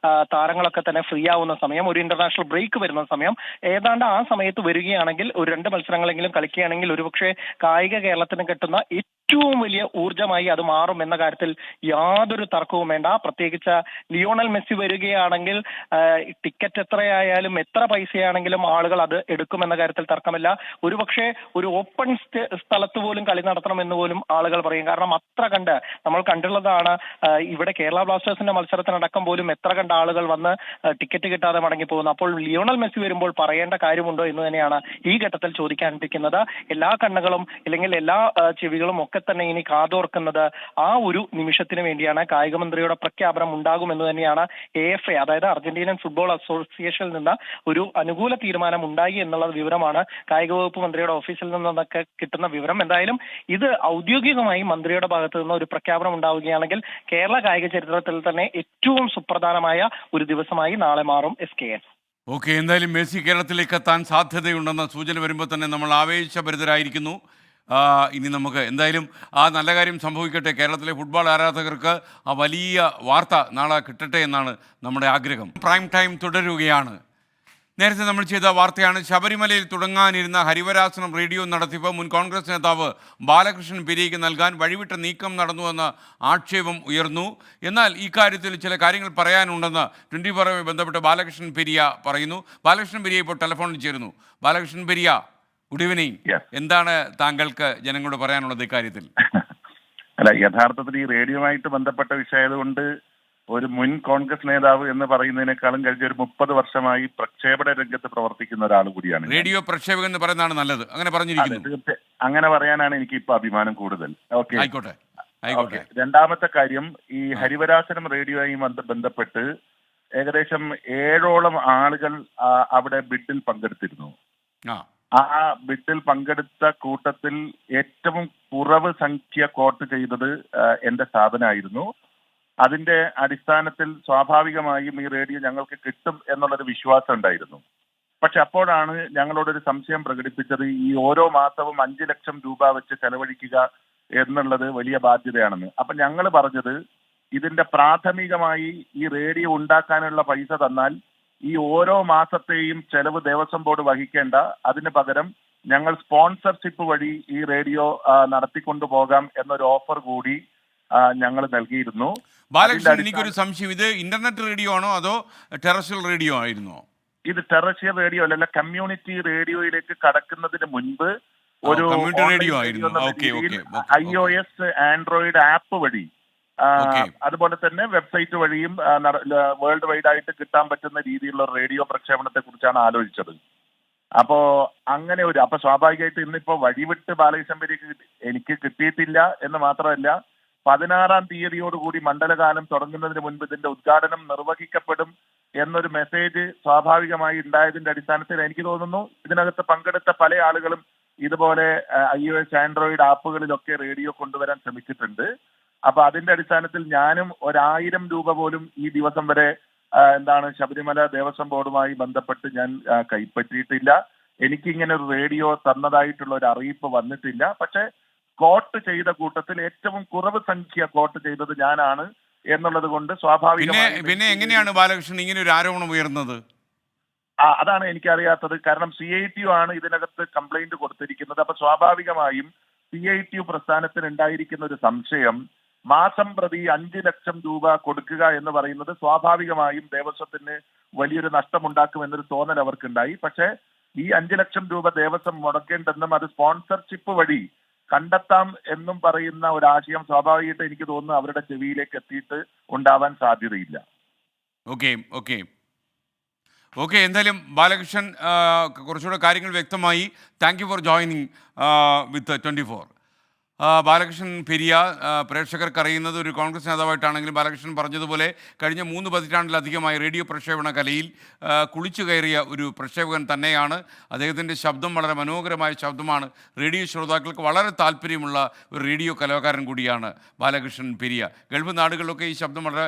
താരങ്ങളൊക്കെ തന്നെ ഫ്രീ ആവുന്ന സമയം, ഒരു ഇന്റർനാഷണൽ ബ്രേക്ക് വരുന്ന സമയം. ഏതാണ്ട് ആ സമയത്ത് വരികയാണെങ്കിൽ ഒരു 2 മത്സരങ്ങളെങ്കിലും കളിക്കുകയാണെങ്കിൽ ഒരുപക്ഷെ കായിക കേരളത്തിന് കിട്ടുന്ന ഏറ്റവും വലിയ ഊർജ്ജമായി അത് മാറും എന്ന കാര്യത്തിൽ യാതൊരു തർക്കവും വേണ്ട. പ്രത്യേകിച്ച് ലിയോണൽ മെസ്സി വരികയാണെങ്കിൽ ടിക്കറ്റ് എത്രയായാലും എത്ര പൈസയാണെങ്കിലും ആളുകൾ അത് എടുക്കുമെന്ന കാര്യത്തിൽ തർക്കമില്ല. ഒരുപക്ഷെ ഒരു ഓപ്പൺ സ്ഥലത്ത് പോലും കളി നടത്തണമെന്ന് പോലും ആളുകൾ പറയും. കാരണം അത്ര കണ്ട് നമ്മൾ കണ്ടുള്ളതാണ്. ഇവിടെ കേരള ബ്ലാസ്റ്റേഴ്സിന്റെ മത്സരത്തിനടക്കം പോലും എത്ര കണ്ട ആളുകൾ വന്ന് ടിക്കറ്റ് കിട്ടാതെ മടങ്ങി പോകുന്നു. അപ്പോൾ ലിയോണൽ മെസ്സി വരുമ്പോൾ പറയേണ്ട കാര്യമുണ്ടോ എന്ന് തന്നെയാണ് ഈ ഘട്ടത്തിൽ ചോദിക്കാനിരിക്കുന്നത്. എല്ലാ കണ്ണുകളും അല്ലെങ്കിൽ എല്ലാ ചെവികളും ഒക്കെ തന്നെ ഇനി കാതോർക്കുന്നത് ആ ഒരു നിമിഷത്തിന് വേണ്ടിയാണ്. കായിക മന്ത്രിയുടെ പ്രഖ്യാപനം ഉണ്ടാകുമെന്ന് തന്നെയാണ് AFA, അതായത് അർജന്റീനൻ ഫുട്ബോൾ അസോസിയേഷനിൽ നിന്ന് ഒരു അനുകൂല തീരുമാനം ഉണ്ടായി എന്നുള്ള വിവരമാണ് കായിക വകുപ്പ് മന്ത്രിയുടെ ഓഫീസിൽ നിന്നൊക്കെ കിട്ടുന്ന വിവരം. എന്തായാലും ഇത് ഔദ്യോഗികമായി മന്ത്രിയുടെ ഭാഗത്തു നിന്ന് ഒരു പ്രഖ്യാപനം ഉണ്ടാവുകയാണെങ്കിൽ കേരള കായിക ചരിത്രത്തിൽ തന്നെ ഏറ്റവും സുപ്രധാനമായ ഒരു ദിവസമായി നാളെ മാറും. SKN. ഓക്കെ, എന്തായാലും മെസ്സി കേരളത്തിലേക്ക് എത്താൻ സാധ്യതയുണ്ടെന്ന സൂചന വരുമ്പോൾ തന്നെ നമ്മൾ ആവേശഭരിതരായിരിക്കുന്നു. ഇനി നമുക്ക് എന്തായാലും ആ നല്ല കാര്യം സംഭവിക്കട്ടെ. കേരളത്തിലെ ഫുട്ബോൾ ആരാധകർക്ക് ആ വലിയ വാർത്ത നാളെ കിട്ടട്ടെ എന്നാണ് നമ്മുടെ ആഗ്രഹം. പ്രൈം ടൈം തുടരുകയാണ്. നേരത്തെ നമ്മൾ ചെയ്ത വാർത്തയാണ്. ശബരിമലയിൽ തുടങ്ങാനിരുന്ന ഹരിവരാസനം റേഡിയോ നടത്തിപ്പ് മുൻ കോൺഗ്രസ് നേതാവ് ബാലകൃഷ്ണൻ പെരിയയ്ക്ക് നൽകാൻ വഴിവിട്ട നീക്കം നടന്നുവെന്ന ആക്ഷേപം ഉയർന്നു. എന്നാൽ ഈ കാര്യത്തിൽ ചില കാര്യങ്ങൾ പറയാനുണ്ടെന്ന് 24 ബന്ധപ്പെട്ട് ബാലകൃഷ്ണൻ പെരിയ പറയുന്നു. ബാലകൃഷ്ണൻ പെരിയ ഇപ്പോൾ ടെലിഫോണിൽ ചേരുന്നു. Balakrishnan Periya, good evening. എന്താണ് താങ്കൾക്ക് ജനങ്ങളോട് പറയാനുള്ളത് ഇക്കാര്യത്തിൽ? അല്ല, യഥാർത്ഥത്തിൽ ഈ റേഡിയോയുമായിട്ട് ബന്ധപ്പെട്ട വിഷയമായതുകൊണ്ട് ഒരു മുൻ കോൺഗ്രസ് നേതാവ് എന്ന് പറയുന്നതിനേക്കാളും കഴിഞ്ഞ ഒരു 30 വർഷമായി പ്രക്ഷേപണ രംഗത്ത് പ്രവർത്തിക്കുന്ന ഒരാൾ കൂടിയാണ്. റേഡിയോ പ്രക്ഷേപകൻ എന്ന് പറയുന്നതാണ് നല്ലത്. അങ്ങനെ പറഞ്ഞിരിക്കുന്നു. അങ്ങനെ പറയാനാണ് എനിക്ക് ഇപ്പൊ അഭിമാനം കൂടുതൽ. ഓക്കെ, ആയിക്കോട്ടെ. രണ്ടാമത്തെ കാര്യം, ഈ ഹരിവരാസനം റേഡിയോയുമായി ബന്ധപ്പെട്ട് ഏകദേശം 7ഓളം ആളുകൾ അവിടെ ബിഡിൽ പങ്കെടുത്തിരുന്നു. ആ ബിഡിൽ പങ്കെടുത്ത കൂട്ടത്തിൽ ഏറ്റവും കുറവ് സംഖ്യ കോട്ട് ചെയ്തത് എന്റെ സ്ഥാപനമായിരുന്നു. അതിന്റെ അടിസ്ഥാനത്തിൽ സ്വാഭാവികമായും ഈ റേഡിയോ ഞങ്ങൾക്ക് കിട്ടും എന്നുള്ളൊരു വിശ്വാസം ഉണ്ടായിരുന്നു. പക്ഷെ അപ്പോഴാണ് ഞങ്ങളോടൊരു സംശയം പ്രകടിപ്പിച്ചത്, ഈ ഓരോ മാസവും 5 ലക്ഷം രൂപ വെച്ച് ചെലവഴിക്കുക എന്നുള്ളത് വലിയ ബാധ്യതയാണെന്ന്. അപ്പൊ ഞങ്ങൾ പറഞ്ഞത്, ഇതിന്റെ പ്രാഥമികമായി ഈ റേഡിയോ ഉണ്ടാക്കാനുള്ള പൈസ തന്നാൽ ഈ ഓരോ മാസത്തെയും ചെലവ് ദേവസ്വം ബോർഡ് വഹിക്കേണ്ട, അതിന് പകരം ഞങ്ങൾ സ്പോൺസർഷിപ്പ് വഴി ഈ റേഡിയോ നടത്തിക്കൊണ്ടു പോകാം എന്നൊരു ഓഫർ കൂടി ഞങ്ങൾ നൽകിയിരുന്നു. ബാലകൃഷ്ണൻ, എനിക്കൊരു സംശയം, ഇത് ഇന്റർനെറ്റ് റേഡിയോ ആണോ അതോ ടെറസ്ട്രിയൽ റേഡിയോ ആയിരുന്നോ? ഇത് ടെറസ്ട്രിയൽ റേഡിയോ അല്ല, കമ്മ്യൂണിറ്റി റേഡിയോയിലേക്ക് കടക്കുന്നതിന് മുൻപ് ഒരു റേഡിയോ ആയിരുന്നു. iOS ആൻഡ്രോയിഡ് ആപ്പ് വഴി, അതുപോലെ തന്നെ വെബ്സൈറ്റ് വഴിയും വേൾഡ് വൈഡ് ആയിട്ട് കിട്ടാൻ പറ്റുന്ന രീതിയിലുള്ള റേഡിയോ പ്രക്ഷേപണത്തെ കുറിച്ചാണ് ആലോചിച്ചത്. അപ്പോ അങ്ങനെ അപ്പൊ സ്വാഭാവികമായിട്ട് ഇന്നിപ്പോ വഴിവിട്ട് ബാലകൃഷ്ണൻ പെരിയക്ക് എനിക്ക് കിട്ടിയിട്ടില്ല എന്ന് മാത്രമല്ല, 16-ാം തീയതിയോടുകൂടി മണ്ഡലകാലം തുടങ്ങുന്നതിന് മുൻപ് ഇതിന്റെ ഉദ്ഘാടനം നിർവഹിക്കപ്പെടും എന്നൊരു മെസ്സേജ് സ്വാഭാവികമായി ഉണ്ടായതിന്റെ അടിസ്ഥാനത്തിൽ എനിക്ക് തോന്നുന്നു ഇതിനകത്ത് പങ്കെടുത്ത പല ആളുകളും ഇതുപോലെ iOS ആൻഡ്രോയിഡ് ആപ്പുകളിലൊക്കെ റേഡിയോ കൊണ്ടുവരാൻ ശ്രമിച്ചിട്ടുണ്ട്. അപ്പൊ അതിന്റെ അടിസ്ഥാനത്തിൽ ഞാനും 1000 രൂപ പോലും ഈ ദിവസം വരെ ശബരിമല ദേവസ്വം ബോർഡുമായി ബന്ധപ്പെട്ട് ഞാൻ കൈപ്പറ്റിയിട്ടില്ല. എനിക്കിങ്ങനെ ഒരു റേഡിയോ തന്നതായിട്ടുള്ള ഒരു അറിയിപ്പ് വന്നിട്ടില്ല. പക്ഷെ കോട്ട് ചെയ്ത കൂട്ടത്തിൽ ഏറ്റവും കുറവ് സംഖ്യ കോട്ട് ചെയ്തത് ഞാനാണ് എന്നുള്ളത് കൊണ്ട് സ്വാഭാവികമായി പിന്നെ എങ്ങനെയാണ് ബാലകൃഷ്ണൻ ഇങ്ങനെ ഒരു ആരോപണം ഉയർന്നത്? അതാണ് എനിക്കറിയാത്തത്. കാരണം CITU ആണ് ഇതിനകത്ത് കംപ്ലൈന്റ് കൊടുത്തിരിക്കുന്നത്. അപ്പൊ സ്വാഭാവികമായും CITU പ്രസ്ഥാനത്തിന് ഉണ്ടായിരിക്കുന്ന ഒരു സംശയം, മാസം പ്രതി 5 ലക്ഷം രൂപ കൊടുക്കുക എന്ന് പറയുന്നത് സ്വാഭാവികമായും ദേവസ്വത്തിന് വലിയൊരു നഷ്ടമുണ്ടാക്കുമെന്നൊരു തോന്നൽ അവർക്കുണ്ടായി. പക്ഷേ ഈ 5 ലക്ഷം രൂപ ദേവസ്വം മുടക്കേണ്ടെന്നും അത് സ്പോൺസർഷിപ്പ് വഴി കണ്ടെത്താം എന്നും പറയുന്ന ഒരു ആശയം സ്വാഭാവികമായിട്ട് എനിക്ക് തോന്നുന്നു അവരുടെ ചെവിയിലേക്ക് എത്തിയിട്ട് ഉണ്ടാവാൻ സാധ്യതയില്ല. ഓക്കെ എന്തായാലും ബാലകൃഷ്ണൻ കുറച്ചുകൂടെ കാര്യങ്ങൾ വ്യക്തമായി. Thank you for joining with 24. Balakrishnan Periya പ്രേക്ഷകർക്ക് അറിയുന്നത് ഒരു കോൺഗ്രസ് നേതാവായിട്ടാണെങ്കിലും ബാലകൃഷ്ണൻ പറഞ്ഞതുപോലെ കഴിഞ്ഞ 3 പതിറ്റാണ്ടിലധികമായി റേഡിയോ പ്രക്ഷേപണ കലയിൽ കുളിച്ചു കയറിയ ഒരു പ്രക്ഷേപകൻ തന്നെയാണ്. അദ്ദേഹത്തിൻ്റെ ശബ്ദം വളരെ മനോഹരമായ ശബ്ദമാണ്. റേഡിയോ ശ്രോതാക്കൾക്ക് വളരെ താല്പര്യമുള്ള ഒരു റേഡിയോ കലാകാരൻ കൂടിയാണ് ബാലകൃഷ്ണൻ പെരിയ. ഗൾഫ് നാടുകളിലൊക്കെ ഈ ശബ്ദം വളരെ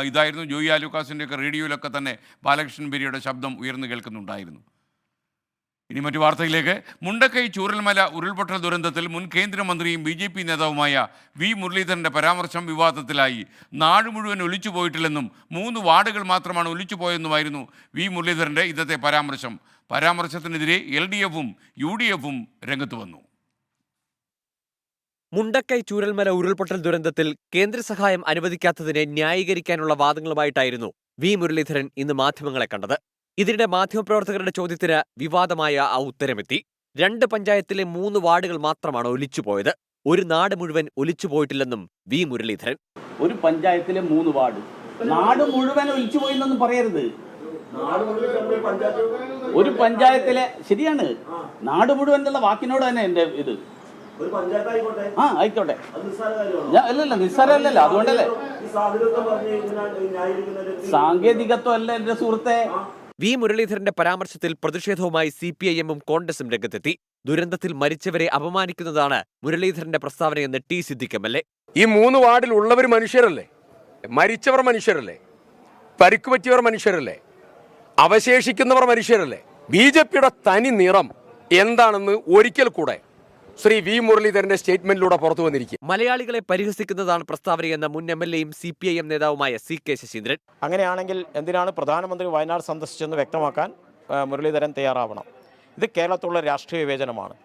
ഇതായിരുന്നു. ജോയി ആലുക്കാസിൻ്റെയൊക്കെ റേഡിയോയിലൊക്കെ തന്നെ ബാലകൃഷ്ണൻ പെരിയയുടെ ശബ്ദം ഉയർന്നു കേൾക്കുന്നുണ്ടായിരുന്നു. ഇനി മറ്റു വാർത്തയിലേക്ക്. മുണ്ടക്കൈ ചൂരൽമല ഉരുൾപൊട്ടൽ ദുരന്തത്തിൽ മുൻ കേന്ദ്രമന്ത്രിയും BJP നേതാവുമായ വി മുരളീധരൻ്റെ പരാമർശം വിവാദത്തിലായി. നാട് മുഴുവൻ ഒലിച്ചു പോയിട്ടില്ലെന്നും 3 വാർഡുകൾ മാത്രമാണ് ഒലിച്ചു പോയെന്നുമായിരുന്നു വി മുരളീധരൻ്റെ ഇന്നത്തെ പരാമർശം. പരാമർശത്തിനെതിരെ LDF-ഉം UDF-ഉം രംഗത്ത് വന്നു. മുണ്ടക്കൈ ചൂരൽമല ഉരുൾപൊട്ടൽ ദുരന്തത്തിൽ കേന്ദ്ര സഹായം അനുവദിക്കാത്തതിനെ ന്യായീകരിക്കാനുള്ള വാദങ്ങളുമായിട്ടായിരുന്നു വി മുരളീധരൻ ഇന്ന് മാധ്യമങ്ങളെ കണ്ടത്. ഇതിനിടെ മാധ്യമപ്രവർത്തകരുടെ ചോദ്യത്തിന് വിവാദമായ ആ ഉത്തരമെത്തി. 2 പഞ്ചായത്തിലെ 3 വാർഡുകൾ മാത്രമാണ് ഒലിച്ചുപോയത്. ഒരു നാട് മുഴുവൻ ഒലിച്ചുപോയിട്ടില്ലെന്നും വി മുരളീധരൻ. ഒരു പഞ്ചായത്തിലെ 3 വാർഡ്, നാട് മുഴുവൻ ഒലിച്ചുപോയി എന്നൊന്നും പറയരുത്. ഒരു പഞ്ചായത്തിലെ, ശരിയാണ്, നാട് മുഴുവൻ എന്നുള്ള വാക്കിനോട് തന്നെ എന്റെ ഇത്. ആയിക്കോട്ടെ, അല്ലല്ല നിസ്സാരമല്ലല്ലോ, അതുകൊണ്ടല്ലേ. സാങ്കേതികത്വം അല്ല എന്റെ സുഹൃത്തെ. വി മുരളീധരന്റെ പരാമർശത്തിൽ പ്രതിഷേധവുമായി CPIM-ഉം കോൺഗ്രസും രംഗത്തെത്തി. ദുരന്തത്തിൽ മരിച്ചവരെ അപമാനിക്കുന്നതാണ് മുരളീധരന്റെ പ്രസ്താവനയെന്ന് T. സിദ്ദിഖ് MLA. ഈ 3 വാർഡിൽ ഉള്ളവർ മനുഷ്യരല്ലേ? മരിച്ചവർ മനുഷ്യരല്ലേ? പരിക്കുപറ്റിയവർ മനുഷ്യരല്ലേ? അവശേഷിക്കുന്നവർ മനുഷ്യരല്ലേ? BJP-യുടെ തനി നിറം എന്താണെന്ന് ഒരിക്കൽ കൂടെ ശ്രീ വി മുരളീധരന്റെ സ്റ്റേറ്റ്മെന്റിലൂടെ പുറത്തു വന്നിരിക്കും. മലയാളികളെ പരിഹസിക്കുന്നതാണ് പ്രസ്താവനയെന്ന മുൻ MLA-യും CPIM നേതാവുമായ CK ശശീന്ദ്രൻ. അങ്ങനെയാണെങ്കിൽ എന്തിനാണ് പ്രധാനമന്ത്രി വയനാട് സന്ദർശിച്ചെന്ന് വ്യക്തമാക്കാൻ മുരളീധരൻ തയ്യാറാവണം. ഇത് കേരളത്തിലുള്ള രാഷ്ട്രീയ വിവേചനമാണ്.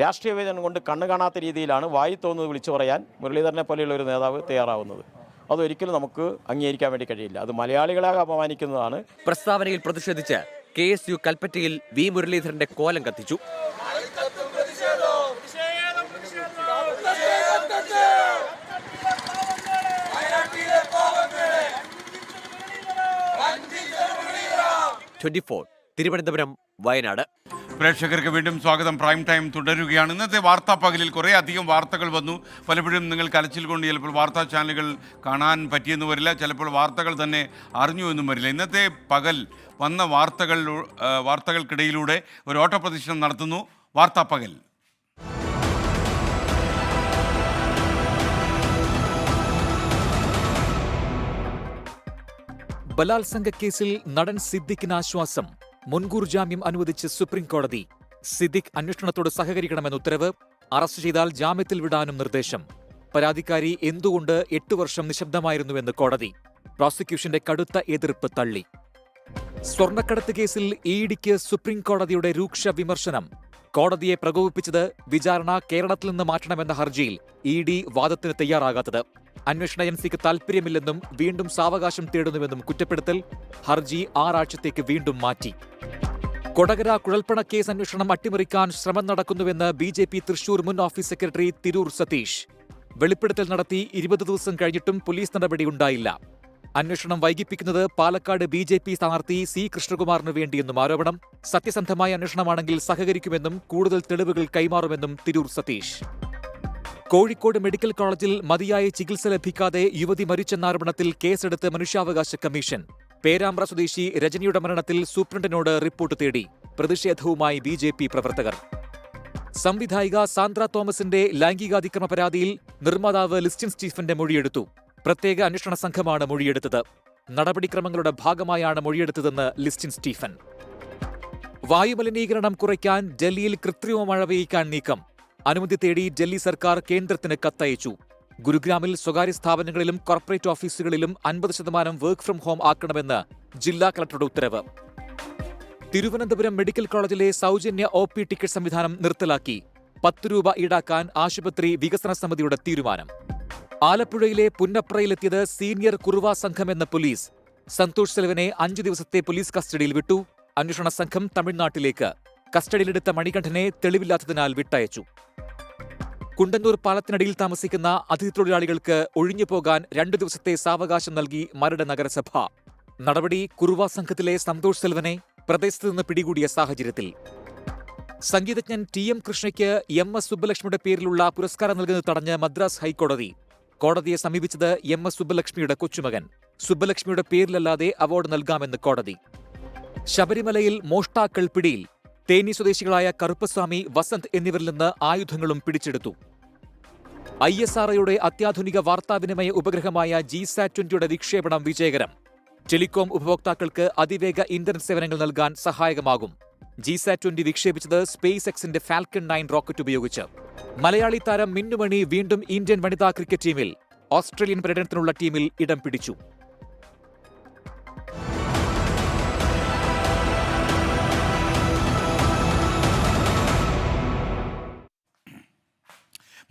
രാഷ്ട്രീയ വിവേചനം കൊണ്ട് കണ്ണു കാണാത്ത രീതിയിലാണ് വായി തോന്നുന്നത് വിളിച്ചു പറയാൻ മുരളീധരനെ പോലെയുള്ള ഒരു നേതാവ് തയ്യാറാവുന്നത്. അതൊരിക്കലും നമുക്ക് അംഗീകരിക്കാൻ വേണ്ടി കഴിയില്ല. അത് മലയാളികളെ അപമാനിക്കുന്നതാണ്. പ്രസ്താവനയിൽ പ്രതിഷേധിച്ച് KSU കൽപ്പറ്റയിൽ വി മുരളീധരന്റെ കോലം കത്തിച്ചു. തിരുവനന്തപുരം, വയനാട്. പ്രേക്ഷകർക്ക് വീണ്ടും സ്വാഗതം. പ്രൈം ടൈം തുടരുകയാണ്. ഇന്നത്തെ വാർത്താ പകലിൽ കുറേ അധികം വാർത്തകൾ വന്നു. പലപ്പോഴും നിങ്ങൾ കലച്ചിൽ കൊണ്ട് ചിലപ്പോൾ വാർത്താ ചാനലുകൾ കാണാൻ പറ്റിയെന്ന് വരില്ല, ചിലപ്പോൾ വാർത്തകൾ തന്നെ അറിഞ്ഞു എന്നും വരില്ല. ഇന്നത്തെ പകൽ വന്ന വാർത്തകൾക്കിടയിലൂടെ ഒരു ഓട്ടപ്രദർശനം നടത്തുന്നു. വാർത്താ പകൽ. ബലാത്സംഗ കേസിൽ നടൻ സിദ്ദിഖിന് ആശ്വാസം. മുൻകൂർ ജാമ്യം അനുവദിച്ച് സുപ്രീം കോടതി. സിദ്ദിഖ് അന്വേഷണത്തോട് സഹകരിക്കണമെന്ന് ഉത്തരവ്. അറസ്റ്റ് ചെയ്താൽ ജാമ്യത്തിൽ വിടാനും നിർദ്ദേശം. പരാതിക്കാരി എന്തുകൊണ്ട് 8 വർഷം നിശബ്ദമായിരുന്നുവെന്ന് കോടതി. പ്രോസിക്യൂഷന്റെ കടുത്ത എതിർപ്പ് തള്ളി. സ്വർണ്ണക്കടത്ത് കേസിൽ EDക്ക് സുപ്രീം കോടതിയുടെ രൂക്ഷ വിമർശനം. കോടതിയെ പ്രകോപിപ്പിച്ചത് വിചാരണ കേരളത്തിൽ നിന്ന് മാറ്റണമെന്ന ഹർജിയിൽ ED വാദത്തിന് തയ്യാറാകാത്തത്. അന്വേഷണ ഏജൻസിക്ക് താൽപര്യമില്ലെന്നും വീണ്ടും സാവകാശം തേടുന്നുവെന്നും കുറ്റപ്പെടുത്തൽ. ഹർജി 6 ആഴ്ചത്തേക്ക് വീണ്ടും മാറ്റി. കൊടകര കുഴൽപ്പണ കേസ് അന്വേഷണം അട്ടിമറിക്കാൻ ശ്രമം നടക്കുന്നുവെന്ന് BJP തൃശൂർ മുൻ ഓഫീസ് സെക്രട്ടറി തിരൂർ സതീഷ്. വെളിപ്പെടുത്തൽ നടത്തി 20 ദിവസം കഴിഞ്ഞിട്ടും പോലീസ് നടപടി ഉണ്ടായില്ല. അന്വേഷണം വൈകിപ്പിക്കുന്നത് പാലക്കാട് BJP സ്ഥാനാർത്ഥി C. കൃഷ്ണകുമാറിനു വേണ്ടിയെന്നും ആരോപണം. സത്യസന്ധമായ അന്വേഷണമാണെങ്കിൽ സഹകരിക്കുമെന്നും കൂടുതൽ തെളിവുകൾ കൈമാറുമെന്നും തിരൂർ സതീഷ്. കോഴിക്കോട് മെഡിക്കൽ കോളേജിൽ മതിയായ ചികിത്സ ലഭിക്കാതെ യുവതി മരിച്ചെന്ന ആരോപണത്തിൽ കേസെടുത്ത് മനുഷ്യാവകാശ കമ്മീഷൻ. പേരാമ്പ്ര സ്വദേശി രജനിയുടെ മരണത്തിൽ സൂപ്രണ്ടിനോട് റിപ്പോർട്ട് തേടി പ്രതിഷേധവുമായി BJP പ്രവർത്തകർ. സംവിധായിക സാന്ദ്ര തോമസിന്റെ ലൈംഗികാതിക്രമ പരാതിയിൽ നിർമ്മാതാവ് ലിസ്റ്റിൻ സ്റ്റീഫന്റെ മൊഴിയെടുത്തു. പ്രത്യേക അന്വേഷണ സംഘമാണ് മൊഴിയെടുത്തത്. നടപടിക്രമങ്ങളുടെ ഭാഗമായാണ് മൊഴിയെടുത്തതെന്ന് ലിസ്റ്റിൻ സ്റ്റീഫൻ. വായുമലിനീകരണം കുറയ്ക്കാൻ ഡൽഹിയിൽ കൃത്രിമ മഴ പെയ്യിക്കാൻ നീക്കം. അനുമതി തേടി ഡൽഹി സർക്കാർ കേന്ദ്രത്തിന് കത്തയച്ചു. ഗുരുഗ്രാമിൽ സ്വകാര്യ സ്ഥാപനങ്ങളിലും കോർപ്പറേറ്റ് ഓഫീസുകളിലും 50% വർക്ക് ഫ്രം ഹോം ആക്കണമെന്ന് ജില്ലാ കളക്ടറുടെ ഉത്തരവ്. തിരുവനന്തപുരം മെഡിക്കൽ കോളേജിലെ സൗജന്യ OP ടിക്കറ്റ് സംവിധാനം നിർത്തലാക്കി. 10 രൂപ ഈടാക്കാൻ ആശുപത്രി വികസന സമിതിയുടെ തീരുമാനം. ആലപ്പുഴയിലെ പുന്നപ്രയിലെത്തിയത് സീനിയർ കുറുവ സംഘമെന്ന പോലീസ്. സന്തോഷ് സെൽവനെ 5 ദിവസത്തെ പോലീസ് കസ്റ്റഡിയിൽ വിട്ടു. അന്വേഷണ സംഘം തമിഴ്നാട്ടിലേക്ക്. കസ്റ്റഡിയിലെടുത്ത മണികണ്ഠനെ തെളിവില്ലാത്തതിനാൽ വിട്ടയച്ചു. കുണ്ടന്നൂർ പാലത്തിനടിയിൽ താമസിക്കുന്ന അതിഥി തൊഴിലാളികൾക്ക് ഒഴിഞ്ഞുപോകാൻ 2 ദിവസത്തെ സാവകാശം നൽകി മരട് നഗരസഭ. നടപടി കുറുവ സംഘത്തിലെ സന്തോഷ് സെൽവനെ പ്രദേശത്ത് നിന്ന് പിടികൂടിയ സാഹചര്യത്തിൽ. സംഗീതജ്ഞൻ TM കൃഷ്ണയ്ക്ക് MS സുബ്ബലക്ഷ്മിയുടെ പേരിലുള്ള പുരസ്കാരം നൽകുന്നത് തടഞ്ഞ് മദ്രാസ് ഹൈക്കോടതി. കോടതിയെ സമീപിച്ചത് MS സുബ്ബലക്ഷ്മിയുടെ കൊച്ചുമകൻ. സുബ്ബലക്ഷ്മിയുടെ പേരിലല്ലാതെ അവാർഡ് നൽകാമെന്ന് കോടതി. ശബരിമലയിൽ മോഷ്ടാക്കൾ പിടിയിൽ. തേനി സ്വദേശികളായ കറുപ്പസ്വാമി, വസന്ത് എന്നിവരിൽ നിന്ന് ആയുധങ്ങളും പിടിച്ചെടുത്തു. ISROയുടെ അത്യാധുനിക വാർത്താവിനിമയ ഉപഗ്രഹമായ GSAT-20യുടെ വിക്ഷേപണം വിജയകരം. ടെലികോം ഉപഭോക്താക്കൾക്ക് അതിവേഗ ഇന്റർനെറ്റ് സേവനങ്ങൾ നൽകാൻ സഹായകമാകും. GSAT-20 വിക്ഷേപിച്ചത് സ്പേസ് എക്സിന്റെ ഫാൽക്കൺ 9 റോക്കറ്റ് ഉപയോഗിച്ച്. മലയാളി താരം മിന്നുമണി വീണ്ടും ഇന്ത്യൻ വനിതാ ക്രിക്കറ്റ് ടീമിൽ. ഓസ്ട്രേലിയൻ പര്യടനത്തിനുള്ള ടീമിൽ ഇടം പിടിച്ചു.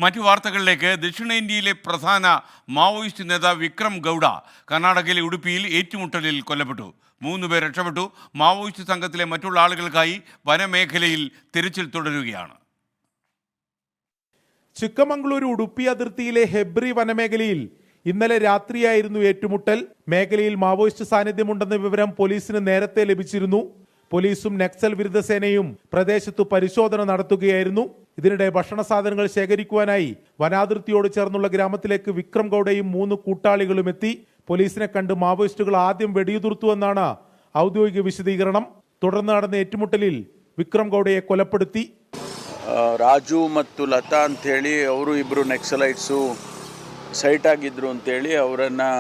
മറ്റു വാർത്തകളിലേക്ക്. ദക്ഷിണേന്ത്യയിലെ പ്രധാന മാവോയിസ്റ്റ് നേതാവ് വിക്രം ഗൌഡ കർണാടകയിലെ ഉടുപ്പിയിൽ ഏറ്റുമുട്ടലിൽ കൊല്ലപ്പെട്ടു. 3 പേർ രക്ഷപ്പെട്ടു. മാവോയിസ്റ്റ് സംഘത്തിലെ മറ്റുള്ള ആളുകൾക്കായി വനമേഖലയിൽ തിരച്ചിൽ തുടരുകയാണ്. ചിക്കമംഗളൂരു ഉടുപ്പി അതിർത്തിയിലെ ഹെബ്രി വനമേഖലയിൽ ഇന്നലെ രാത്രിയായിരുന്നു ഏറ്റുമുട്ടൽ. മേഖലയിൽ മാവോയിസ്റ്റ് സാന്നിധ്യമുണ്ടെന്ന വിവരം പോലീസിന് നേരത്തെ ലഭിച്ചിരുന്നു. പോലീസും നക്സൽ വിരുദ്ധ സേനയും പ്രദേശത്തു പരിശോധന നടത്തുകയായിരുന്നു. ഇതിനിടെ ഭക്ഷണ സാധനങ്ങൾ ശേഖരിക്കുവാനായി വനാതിർത്തിയോട് ചേർന്നുള്ള ഗ്രാമത്തിലേക്ക് വിക്രം ഗൌഡയും 3 കൂട്ടാളികളും എത്തി. പോലീസിനെ കണ്ട് മാവോയിസ്റ്റുകൾ ആദ്യം വെടിയുതിർത്തുവെന്നാണ് ഔദ്യോഗിക വിശദീകരണം. തുടർന്ന് നടന്ന ഏറ്റുമുട്ടലിൽ വിക്രം ಗೌಡയെ ಕೊಲೆಪಡುತ್ತಿ. ರಾಜು ಮತ್ತು ಲತಾ ಅಂತೇಳಿ ಅವರು ಇಬ್ಬರು ನೆಕ್ಸಲೈಟ್ಸು ಸೈಟ್ ಆಗಿದ್ರು ಅಂತೇಳಿ ಅವರನ್ನು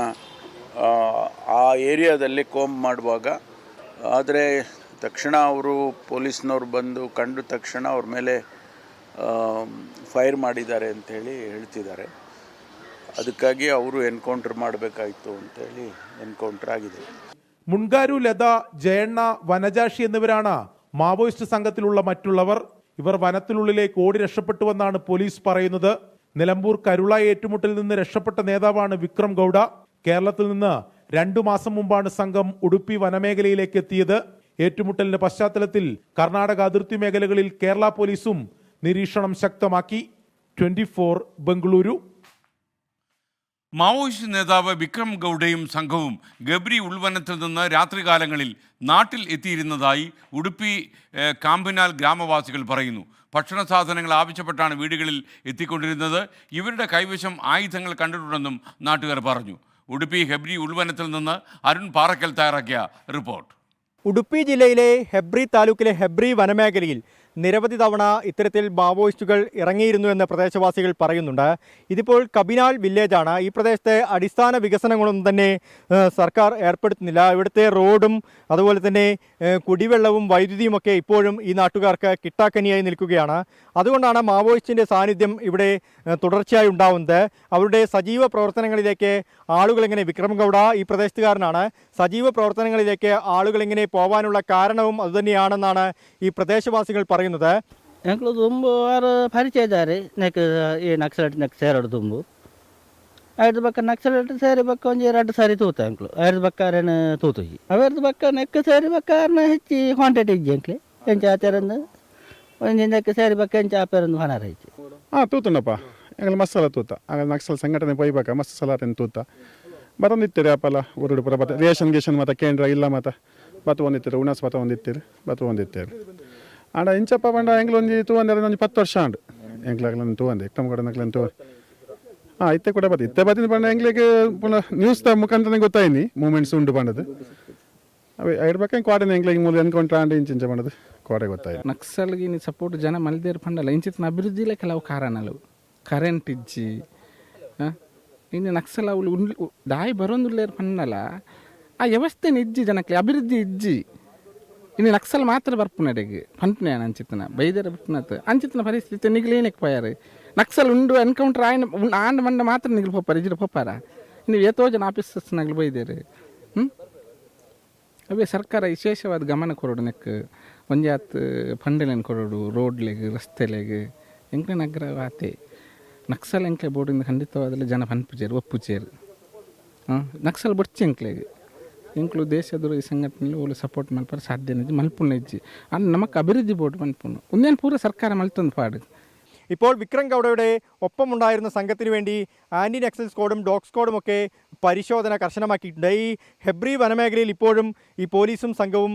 ಆ ಏರಿಯಾದಲ್ಲಿ ಕೋಂಬ್ ಮಾಡುವಾಗ, ಆದರೆ ತಕ್ಷಣ ಅವರು ಪೊಲೀಸ್ನವ್ರು ಬಂದು ಕಂಡ ತಕ್ಷಣ ಅವ್ರ ಮೇಲೆ ಫೈರ್ ಮಾಡಿದ್ದಾರೆ ಅಂತೇಳಿ ಹೇಳ್ತಿದ್ದಾರೆ. ಅದಕ್ಕಾಗಿ ಅವರು ಎನ್ಕೌಂಟರ್ ಮಾಡಬೇಕಾಯಿತು ಅಂತೇಳಿ ಎನ್ಕೌಂಟರ್ ಆಗಿದೆ. മുൻകാരു, ലത, ജയണ്ണ, വനജാക്ഷി എന്നിവരാണ് മാവോയിസ്റ്റ് സംഘത്തിലുള്ള മറ്റുള്ളവർ. ഇവർ വനത്തിനുള്ളിലേക്ക് ഓടി രക്ഷപ്പെട്ടുവെന്നാണ് പോലീസ് പറയുന്നത്. നിലമ്പൂർ കരുള ഏറ്റുമുട്ടലിൽ നിന്ന് രക്ഷപ്പെട്ട നേതാവാണ് വിക്രം ഗൌഡ. കേരളത്തിൽ നിന്ന് 2 മാസം മുമ്പാണ് സംഘം ഉടുപ്പി വനമേഖലയിലേക്ക് എത്തിയത്. ഏറ്റുമുട്ടലിന്റെ പശ്ചാത്തലത്തിൽ കർണാടക അതിർത്തി മേഖലകളിൽ കേരള പോലീസും നിരീക്ഷണം ശക്തമാക്കി. 24 ബംഗളൂരു. മാവോയിസ്റ്റ് നേതാവ് വിക്രം ഗൌഡയും സംഘവും ഗബ്രി ഉൾവനത്തിൽ നിന്ന് രാത്രികാലങ്ങളിൽ നാട്ടിൽ എത്തിയിരുന്നതായി ഉടുപ്പി കാമ്പിനാൽ ഗ്രാമവാസികൾ പറയുന്നു. ഭക്ഷണ സാധനങ്ങൾ ആവശ്യപ്പെട്ടാണ് വീടുകളിൽ എത്തിക്കൊണ്ടിരുന്നത്. ഇവരുടെ കൈവശം ആയുധങ്ങൾ കണ്ടിട്ടുണ്ടെന്നും നാട്ടുകാർ പറഞ്ഞു. ഉടുപ്പി ഹെബ്രി ഉൾവനത്തിൽ നിന്ന് അരുൺ പാറക്കൽ തയ്യാറാക്കിയ റിപ്പോർട്ട്. ഉടുപ്പി ജില്ലയിലെ ഹെബ്രി താലൂക്കിലെ ഹെബ്രി വനമേഖലയിൽ നിരവധി തവണ ഇത്തരത്തിൽ മാവോയിസ്റ്റുകൾ ഇറങ്ങിയിരുന്നു എന്ന് പ്രദേശവാസികൾ പറയുന്നുണ്ട്. ഇതിപ്പോൾ കബിനാൽ വില്ലേജാണ്. ഈ പ്രദേശത്തെ അടിസ്ഥാന വികസനങ്ങളൊന്നും തന്നെ സർക്കാർ ഏർപ്പെടുത്തുന്നില്ല. ഇവിടുത്തെ റോഡും അതുപോലെ തന്നെ കുടിവെള്ളവും വൈദ്യുതിയുമൊക്കെ ഇപ്പോഴും ഈ നാട്ടുകാർക്ക് കിട്ടാക്കനിയായി നിൽക്കുകയാണ്. അതുകൊണ്ടാണ് മാവോയിസ്റ്റിൻ്റെ സാന്നിധ്യം ഇവിടെ തുടർച്ചയായി ഉണ്ടാവുന്നത്. അവരുടെ സജീവ പ്രവർത്തനങ്ങളിലേക്ക് ആളുകളിങ്ങനെ, വിക്രം ഗൌഡ ഈ പ്രദേശത്തുകാരനാണ്, സജീവ പ്രവർത്തനങ്ങളിലേക്ക് ആളുകളിങ്ങനെ പോകാനുള്ള കാരണവും അതുതന്നെയാണെന്നാണ് ഈ പ്രദേശവാസികൾ പറയുന്നത്. ഞങ്ങൾ തുമ്പ് വേറെ ಪರಿಚಯದಾರೆ ಈ ನಕ್ಸಲೈಟ್ ಸೇರೋದು ತುಂಬು ಐದು ಬಕ್ಕ ನಕ್ಸಲೈಟ್ ಸೇರಿ ಬಕ್ಕ ಒಂದು 2 ಸಾರಿ ತೂತ ಅಂಕ್ಲು ಐದು ಬಕ್ಕಾರೇನು ತೂತುಜಿ ಅವೇರ್ದು ಬಕ್ಕ ನೆಕ್ಕ ಸೇರಿ ಬಕ್ಕಾರನ ಹೆಚ್ಚಿ ಕ್ವಾಂಟಿಟಿ ಇಜ್ಜಿ ಅಂಕ್ಲೆ ಎಂಚ ಆಚಾರಂದು ಒಂದು ನೆಕ್ಕ ಸೇರಿ ಬಕ್ಕ ಎಂಚ ಆಪೇರಂದು ಹಣಾರ ಹೆಚ್ಚಿ ತೂತುಂಡಪ್ಪ ഞങ്ങൾ മസാല തൂത്ത അങ്ങനെ നക്സൽ സംഘടನೆ പോയിಬೇಕಾ ಮಸಾಲಾten ತೂತ ಬರಂದಿತ್ತೀರಿ ಅಪ್ಪಲ್ಲ ಊರುಡು ಪುರ ಬತ್ತ ರೇಷನ್ ಗೇಷನ್ ಮತ್ತು ಕೇಂದ್ರ ಇಲ್ಲ ಮತ್ತು ಬತ್ತು ಒಂದಿತ್ತೀರಿ ಉಣಸ್ ಬತ್ತ ಒಂದಿತ್ತೀರಿ ಬತ್ತು ಒಂದಿತ್ತೀರಿ ಆಡ ಇಂಚಪ್ಪ ಬಂಡ ಎಂಗ್ಲು ಒಂದು ತೂವಂದ್ರೆ ಒಂದು 10 ವರ್ಷ ಆಂಡು ಎಂಗ್ಲಾಗ್ಲನ್ನು ತೂವಂದೆ ಎಕ್ಟಮ್ ಕೂಡ ನಗ್ಲನ್ನು ತೂ ಇತ್ತೆ ಕೂಡ ಬತ್ತು ಇತ್ತೆ ಬತ್ತಿನ ಬಂಡ ಎಂಗ್ಲಿಗೆ ಪುನಃ ನ್ಯೂಸ್ ಮುಖಾಂತರ ಗೊತ್ತಾಯಿನಿ ಮೂಮೆಂಟ್ಸ್ ಉಂಡು ಬಂಡದು ಇರ್ಬೇಕಂಗೆ ಕ್ವಾಡೆ ಎಂಕ್ಲೆ ಮೂಲ ಎನ್ಕೌಂಟರ್ ಆಂಡ್ ಇಂಚಿಂಚ ಮಾಡೋದು ಕ್ವಾಡೆ ಗೊತ್ತಾಯ್ತು. ನಕ್ಸಲ್ಗೆ ನೀ ಸಪೋರ್ಟ್ ಜನ ಮಲ್ದೇರ್ ಪಂಡಲ್ಲ ಇಂಚಿನ ಅಭಿವೃದ್ಧಿಲೇ ಕೆಲವು ಕಾರಣಗಳು ಕರೆಂಟ್ ಇಜ್ಜಿ ಇನ್ನು ನಕ್ಸಲ್ ಅವಳು ದಾಯಿ ಬರೋಂದುಲ್ಲೇರ್ ಪನ್ನಲ್ಲ ಆ ವ್ಯವಸ್ಥೆ ಇಜ್ಜಿ ಜನಕ್ಕೆ ಅಭಿವೃದ್ಧಿ ಇಜ್ಜಿ ಇನ್ನು ನಕ್ಸಲ್ ಮಾತ್ರ ಬರ್ಪುನಡೆಗೆ ಪಂಪನೆ ಅಂಚಿತನ ಬೈದರ ಬಿಟ್ಟನತ್ ಅಂಚಿತನ ಪರಿಸ್ಥಿತಿ ನಿಗ್ಲೇನಕ್ಕೆ ಪೋಯಾರು ನಕ್ಸಲ್ ಉಂಡು ಎನ್ಕೌಂಟರ್ ಆಂಡ್ ಮಂಡ ಮಾತ್ರ ನಿಗ್ಲು ಪೋಪಾರ ಇಜ್ರು ಪೋಪಾರ ಇನ್ನು ಏತೋ ಜನ ಆಫೀಸರ್ಸ್ನಾಗ್ಲು ಬೈದೇರು ಅವೇ ಸರ್ಕಾರ ವಿಶೇಷವಾದ ಗಮನ ಕೊಡೋಡು ನೆಕ್ ಪಂಚಾಯತ್ ಫಂಡಲೇನು ಕೊಡೋಡು ರೋಡ್ಲೆಗೆ ರಸ್ತೆಲೆಗೆ ಎಂಕ್ಲೆ ನಗರ ಆತೆ ನಕ್ಸಲ್ ಎಂಕ್ಲೆ ಬೋರ್ಡಿಂದ ಖಂಡಿತವಾದಲ್ಲಿ ಜನ ಪನ್ಪುಚೇರು ಒಪ್ಪುಚೇರು ನಕ್ಸಲ್ ಬೊಚ್ಚಿ ಎಂಕ್ಲೆಗೆ ಎಂಕ್ಲು ದೇಶದ ಈ ಸಂಘಟನೆಯಲ್ಲಿ ಒಳ್ಳೆ ಸಪೋರ್ಟ್ ಮಲ್ಪಾರ ಸಾಧ್ಯ ಮಲ್ಪುಣ್ಣ ಇಜ್ಜಿ ಅನ್ನು ನಮಕ್ ಅಭಿವೃದ್ಧി ಬೋರ್ಡ್ മൽപ്പുണ്ണു ഒന്നേൻ പൂര സർക്കാർ മൽത്തൊന്ന് പാട്. ഇപ്പോൾ വിക്രം ഗൗഡയുടെ ഒപ്പമുണ്ടായിരുന്ന സംഘത്തിന് വേണ്ടി ആൻറ്റി നക്സൽ സ്ക്വാഡും ഡോഗ് സ്ക്വാഡും ഒക്കെ പരിശോധന കർശനമാക്കിയിട്ടുണ്ട്. ഈ ഹെബ്രി വനമേഖലയിൽ ഇപ്പോഴും ഈ പോലീസും സംഘവും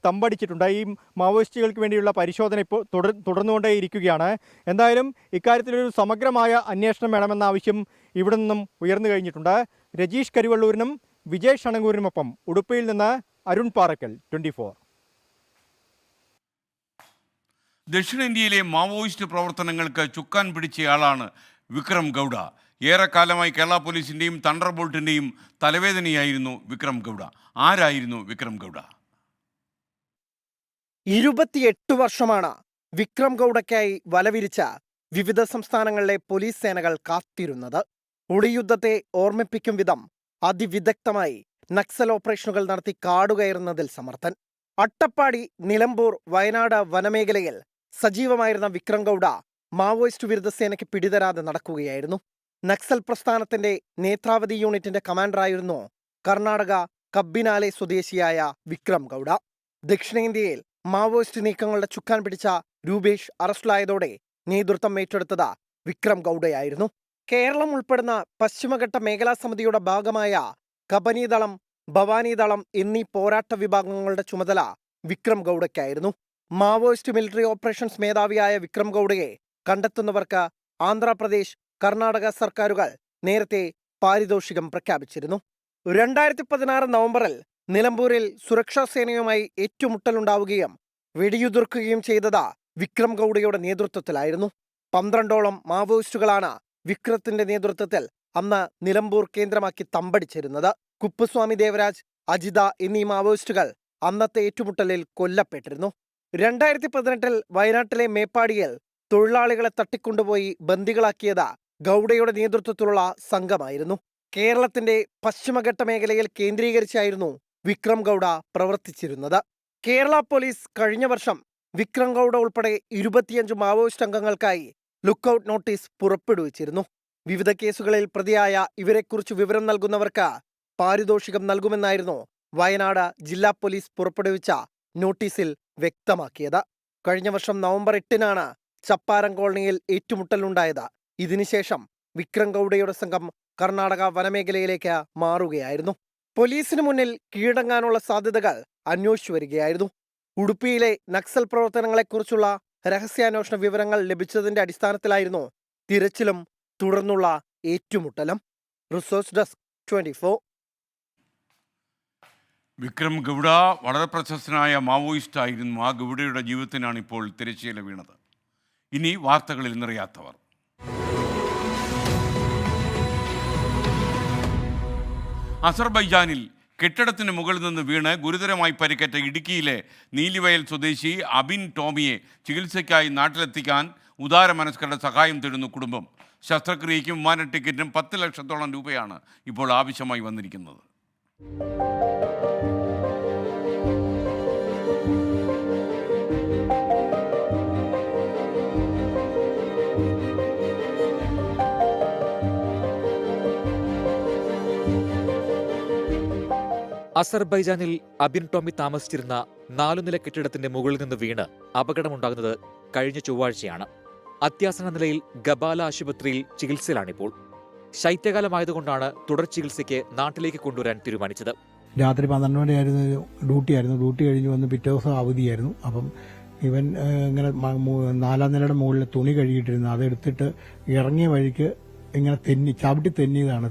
തമ്പടിച്ചിട്ടുണ്ട്. ഈ മാവോയിസ്റ്റുകൾക്ക് വേണ്ടിയുള്ള പരിശോധന ഇപ്പോൾ തുടർന്നുകൊണ്ടേയിരിക്കുകയാണ്. എന്തായാലും ഇക്കാര്യത്തിലൊരു സമഗ്രമായ അന്വേഷണം വേണമെന്ന ആവശ്യം ഇവിടെ നിന്നും ഉയർന്നു കഴിഞ്ഞിട്ടുണ്ട്. രജീഷ് കരിവള്ളൂരിനും വിജേഷ് അണങ്കൂരിനുമൊപ്പം ഉടുപ്പിയിൽ നിന്ന് അരുൺ പാറക്കൽ, 24. ദക്ഷിണേന്ത്യയിലെ മാവോയിസ്റ്റ് പ്രവർത്തനങ്ങൾക്ക് ചുക്കാൻ പിടിച്ചയാളാണ് വിക്രം ഗൗഡ. ഏറെക്കാലമായി കേരള പോലീസിൻ്റെയും തണ്ടർബോൾട്ടിൻ്റെയും തലവേദനയായിരുന്നു വിക്രം ഗൗഡ. ആരായിരുന്നു വിക്രം ഗൗഡ? 28 വർഷമാണ് വിക്രം ഗൗഡയ്ക്കായി വലവിരിച്ച വിവിധ സംസ്ഥാനങ്ങളിലെ പോലീസ് സേനകൾ കാത്തിരുന്നത്. ഒളിയുദ്ധത്തെ ഓർമ്മിപ്പിക്കും വിധം അതിവിദഗ്ധമായി നക്സൽ ഓപ്പറേഷനുകൾ നടത്തി കാടുകയറുന്നതിൽ സമർത്ഥൻ. അട്ടപ്പാടി, നിലമ്പൂർ, വയനാട് വനമേഖലയിൽ സജീവമായിരുന്ന വിക്രം ഗൗഡ മാവോയിസ്റ്റ് വിരുദ്ധ സേനയ്ക്ക് പിടിതരാതെ നടക്കുകയായിരുന്നു. നക്സൽ പ്രസ്ഥാനത്തിന്റെ നേത്രാവതി യൂണിറ്റിന്റെ കമാൻഡറായിരുന്നു കർണാടക കബ്ബിനാലെ സ്വദേശിയായ വിക്രം ഗൗഡ. ദക്ഷിണേന്ത്യയിൽ മാവോയിസ്റ്റ് നീക്കങ്ങളുടെ ചുക്കാൻ പിടിച്ച രൂപേഷ് അറസ്റ്റിലായതോടെ നേതൃത്വം ഏറ്റെടുത്തത് വിക്രം ഗൗഡയായിരുന്നു. കേരളം ഉൾപ്പെടുന്ന പശ്ചിമഘട്ട മേഖലാ സമിതിയുടെ ഭാഗമായ കബനിദളം, ഭവാനിദളം എന്നീ പോരാട്ട വിഭാഗങ്ങളുടെ ചുമതല വിക്രം ഗൗഡയ്ക്കായിരുന്നു. മാവോയിസ്റ്റ് മിലിറ്ററി ഓപ്പറേഷൻസ് മേധാവിയായ വിക്രം ഗൗഡയെ കണ്ടെത്തുന്നവർക്ക് ആന്ധ്രാപ്രദേശ്, കർണാടക സർക്കാരുകൾ നേരത്തെ പാരിതോഷികം പ്രഖ്യാപിച്ചിരുന്നു. 2016 നവംബറിൽ നിലമ്പൂരിൽ സുരക്ഷാ സേനയുമായി ഏറ്റുമുട്ടലുണ്ടാവുകയും വെടിയുതിർക്കുകയും ചെയ്തത് വിക്രം ഗൗഡയുടെ നേതൃത്വത്തിലായിരുന്നു. 12ഓളം മാവോയിസ്റ്റുകളാണ് വിക്രത്തിന്റെ നേതൃത്വത്തിൽ അന്ന് നിലമ്പൂർ കേന്ദ്രമാക്കി തമ്പടിച്ചിരുന്നത്. കുപ്പുസ്വാമി ദേവരാജ്, അജിത എന്നീ മാവോയിസ്റ്റുകൾ അന്നത്തെ ഏറ്റുമുട്ടലിൽ കൊല്ലപ്പെട്ടിരുന്നു. 2018 വയനാട്ടിലെ മേപ്പാടിയിൽ തൊഴിലാളികളെ തട്ടിക്കൊണ്ടുപോയി ബന്ദികളാക്കിയത് ഗൗഡയുടെ നേതൃത്വത്തിലുള്ള സംഘമായിരുന്നു. കേരളത്തിന്റെ പശ്ചിമഘട്ട മേഖലയിൽ കേന്ദ്രീകരിച്ചായിരുന്നു വിക്രം ഗൗഡ പ്രവർത്തിച്ചിരുന്നത്. കേരള പോലീസ് കഴിഞ്ഞ വർഷം വിക്രം ഗൗഡ ഉൾപ്പെടെ 25 മാവോയിസ്റ്റ് അംഗങ്ങൾക്കായി ലുക്കൌട്ട് നോട്ടീസ് പുറപ്പെടുവിച്ചിരുന്നു. വിവിധ കേസുകളിൽ പ്രതിയായ ഇവരെക്കുറിച്ച് വിവരം നൽകുന്നവർക്ക് പാരിതോഷികം നൽകുമെന്നായിരുന്നു വയനാട് ജില്ലാ പോലീസ് പുറപ്പെടുവിച്ച നോട്ടീസിൽ വ്യക്തമാക്കിയത്. കഴിഞ്ഞ വർഷം നവംബർ 8-നാണ് ചപ്പാരം കോളനിയിൽ ഏറ്റുമുട്ടലുണ്ടായത്. ഇതിനുശേഷം വിക്രം ഗൗഡയുടെ സംഘം കർണാടക വനമേഖലയിലേക്ക് മാറുകയായിരുന്നു. പോലീസിന് മുന്നിൽ കീഴടങ്ങാനുള്ള സാധ്യതകൾ അന്വേഷിച്ചു വരികയായിരുന്നു. ഉടുപ്പിയിലെ നക്സൽ പ്രവർത്തനങ്ങളെക്കുറിച്ചുള്ള രഹസ്യാന്വേഷണ വിവരങ്ങൾ ലഭിച്ചതിന്റെ അടിസ്ഥാനത്തിലായിരുന്നു തിരച്ചിലും തുടർന്നുള്ള ഏറ്റുമുട്ടലും. Resource desk 24. വിക്രം ഗൗഡ വളരെ പ്രശസ്തനായ മാവോയിസ്റ്റ് ആയിരുന്നു. ആ ഗൗഡയുടെ ജീവിതത്തിനാണ് ഇപ്പോൾ തിരശ്ശീല വീണത്. ഇനി വാർത്തകളിൽ നിറയാത്തവർ. അസർബൈജാനിൽ കെട്ടിടത്തിന് മുകളിൽ നിന്ന് വീണ് ഗുരുതരമായി പരിക്കേറ്റ ഇടുക്കിയിലെ നീലിവയൽ സ്വദേശി അബിൻ ടോമിയെ ചികിത്സയ്ക്കായി നാട്ടിലെത്തിക്കാൻ ഉദാരമനസ്കരുടെ സഹായം തേടുന്നു കുടുംബം. ശസ്ത്രക്രിയയ്ക്കും വിമാന ടിക്കറ്റിനും 10 ലക്ഷത്തോളം രൂപയാണ് ഇപ്പോൾ ആവശ്യമായി വന്നിരിക്കുന്നത്. അസർബൈജാനിൽ അബിൻ ടോമി താമസിച്ചിരുന്ന 4 നില കെട്ടിടത്തിന്റെ മുകളിൽ നിന്ന് വീണ് അപകടമുണ്ടാകുന്നത് കഴിഞ്ഞ ചൊവ്വാഴ്ചയാണ്. അത്യാസന്ന നിലയിൽ ഗബാല ആശുപത്രിയിൽ ചികിത്സയിലാണിപ്പോൾ. ശൈത്യകാലമായതുകൊണ്ടാണ് തുടർ ചികിത്സയ്ക്ക് നാട്ടിലേക്ക് കൊണ്ടുവരാൻ തീരുമാനിച്ചത്. രാത്രി 12 മണിയായിരുന്നു ഡ്യൂട്ടിയായിരുന്നു. ഡ്യൂട്ടി കഴിഞ്ഞ് വന്ന് പിറ്റേ ദിവസം അവധിയായിരുന്നു. അപ്പം ഇവൻ ഇങ്ങനെ 4-ാം നിലയുടെ മുകളിൽ തുണി കഴുകിയിട്ടിരുന്നു. അതെടുത്തിട്ട് ഇറങ്ങിയ വഴിക്ക് ഇങ്ങനെ ചവിട്ടി തെന്നിയതാണ്.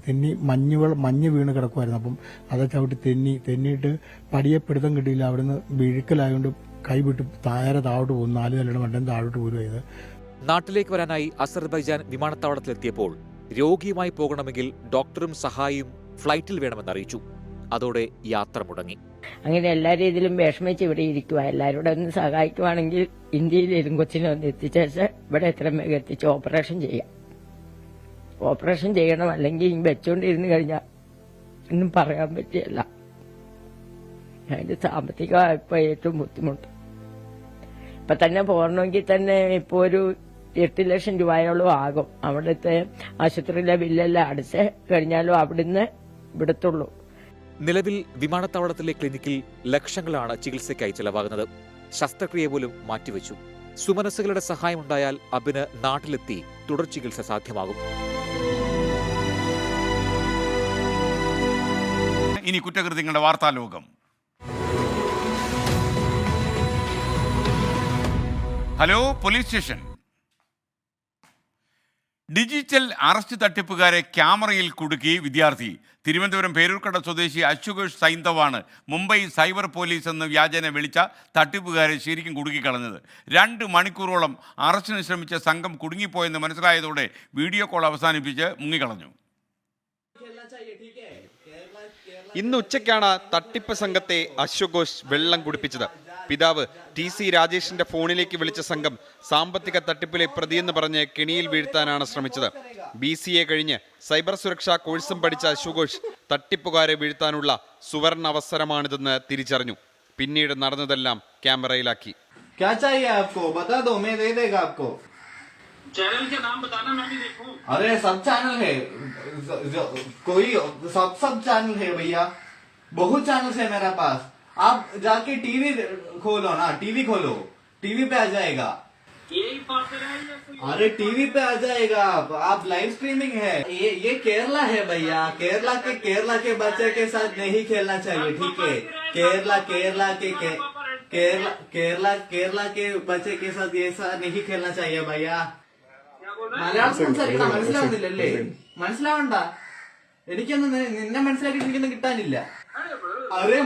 മഞ്ഞ് വീണ് കിടക്കുമായിരുന്നു. അപ്പം അത് ചവിട്ടി തെന്നിയിട്ട് പടിയെ പിടുത്തം കിട്ടിയില്ല. അവിടുന്ന് വീഴ്ക്കലായതുകൊണ്ട് കൈവിട്ട് താഴോട്ട് പോകും. 4 നിലയുടെ മണ്ടൻ താഴോട്ട് പോരുമായത്. നാട്ടിലേക്ക് വരാനായി അസർബൈജാൻ വിമാനത്താവളത്തിലെത്തിയപ്പോൾ രോഗിയുമായി പോകണമെങ്കിൽ ഡോക്ടറും സഹായിയും ഫ്ലൈറ്റിൽ വേണമെന്നറിയിച്ചു. അതോടെ യാത്ര മുടങ്ങി. അങ്ങനെ എല്ലാ രീതിയിലും വിഷമിച്ച് ഇവിടെ ഇരിക്കുക. എല്ലാവരോടും ഒന്ന് സഹായിക്കുവാണെങ്കിൽ ഇന്ത്യയിലേതും കൊച്ചിനെ ഒന്ന് എത്തിച്ചേച്ച് ഇവിടെ എത്രയും വേഗം എത്തിച്ച് ഓപ്പറേഷൻ ചെയ്യണം. അല്ലെങ്കിൽ വെച്ചുകൊണ്ടിരുന്ന് കഴിഞ്ഞാൽ ഒന്നും പറയാൻ പറ്റിയല്ല. അതിന്റെ സാമ്പത്തികമാണ് ഇപ്പൊ ഏറ്റവും ബുദ്ധിമുട്ട്. ഇപ്പൊ തന്നെ പോകണമെങ്കിൽ തന്നെ ഇപ്പൊ ഒരു 8 ലക്ഷം രൂപയോളം ആകും. അവിടുത്തെ ആശുപത്രിയിലെ ബില്ലെല്ലാം അടച്ച് കഴിഞ്ഞാലും അവിടുന്ന് വിടത്തുള്ളൂ. നിലവിൽ വിമാനത്താവളത്തിലെ ക്ലിനിക്കിൽ ലക്ഷങ്ങളാണ് ചികിത്സയ്ക്കായി ചെലവാകുന്നത്. ശസ്ത്രക്രിയ പോലും മാറ്റിവെച്ചു. സുമനസ്സുകളുടെ സഹായമുണ്ടായാൽ അബിന് നാട്ടിലെത്തി തുടർ ചികിത്സ സാധ്യമാകും. ഇനി കുറ്റകൃത്യങ്ങളുടെ വാർത്താലോകം. Hello police station. Digital arrest തട്ടിപ്പുകാരെ ക്യാമറയിൽ കുടുക്കി വിദ്യാർത്ഥി. തിരുവനന്തപുരം പേരൂർക്കട സ്വദേശി അശുഘോഷ് സൈന്ധവാണ് മുംബൈ സൈബർ പോലീസ് എന്ന് വ്യാജേന വിളിച്ച തട്ടിപ്പുകാരെ ശരിക്കും കുടുക്കിക്കളഞ്ഞത്. 2 മണിക്കൂറോളം അറസ്റ്റിന് ശ്രമിച്ച സംഘം കുടുങ്ങിപ്പോയെന്ന് മനസ്സിലായതോടെ വീഡിയോ കോൾ അവസാനിപ്പിച്ച് മുങ്ങിക്കളഞ്ഞു. ഇന്ന് ഉച്ചയ്ക്കാണ് തട്ടിപ്പ് സംഘത്തെ അശുഘോഷ് വെള്ളം കുടിപ്പിച്ചത്. പിതാവ് TC രാജേഷിന്റെ ഫോണിലേക്ക് വിളിച്ച സംഘം സാമ്പത്തിക തട്ടിപ്പിലെ പ്രതിയെന്ന് പറഞ്ഞ് കെണിയിൽ വീഴ്ത്താനാണ് ശ്രമിച്ചത്. BCA കഴിഞ്ഞ് സൈബർ സുരക്ഷാ കോഴ്സും പഠിച്ച അശുഘോഷ് തട്ടിപ്പുകാരെ വീഴ്ത്താനുള്ള സുവർണ അവസരമാണിതെന്ന് തിരിച്ചറിഞ്ഞു. പിന്നീട് നടന്നതെല്ലാം ക്യാമറയിലാക്കി. चैनल के नाम बताना, मैं भी देखूं। अरे सब चैनल है, कोई सब चैनल है भैया, बहुत चैनल है मेरे पास. आप जाके टीवी खोलो ना, टीवी खोलो, टीवी पे आ जाएगा. यही बात कर रहे हैं? अरे टीवी पे आ जाएगा. आप लाइव स्ट्रीमिंग है. ये केरला है भैया. केरला के बच्चे के साथ नहीं खेलना चाहिए, ठीक है? केरला के बच्चे के साथ ऐसा नहीं खेलना चाहिए भैया. മലയാളം സംസാരിക്കണം, മനസ്സിലാവുന്നില്ലല്ലേ? മനസ്സിലാവണ്ട, എനിക്കൊന്നും നിന്നെ മനസ്സിലാക്കിയിട്ട് എനിക്കൊന്നും കിട്ടാനില്ല. अरे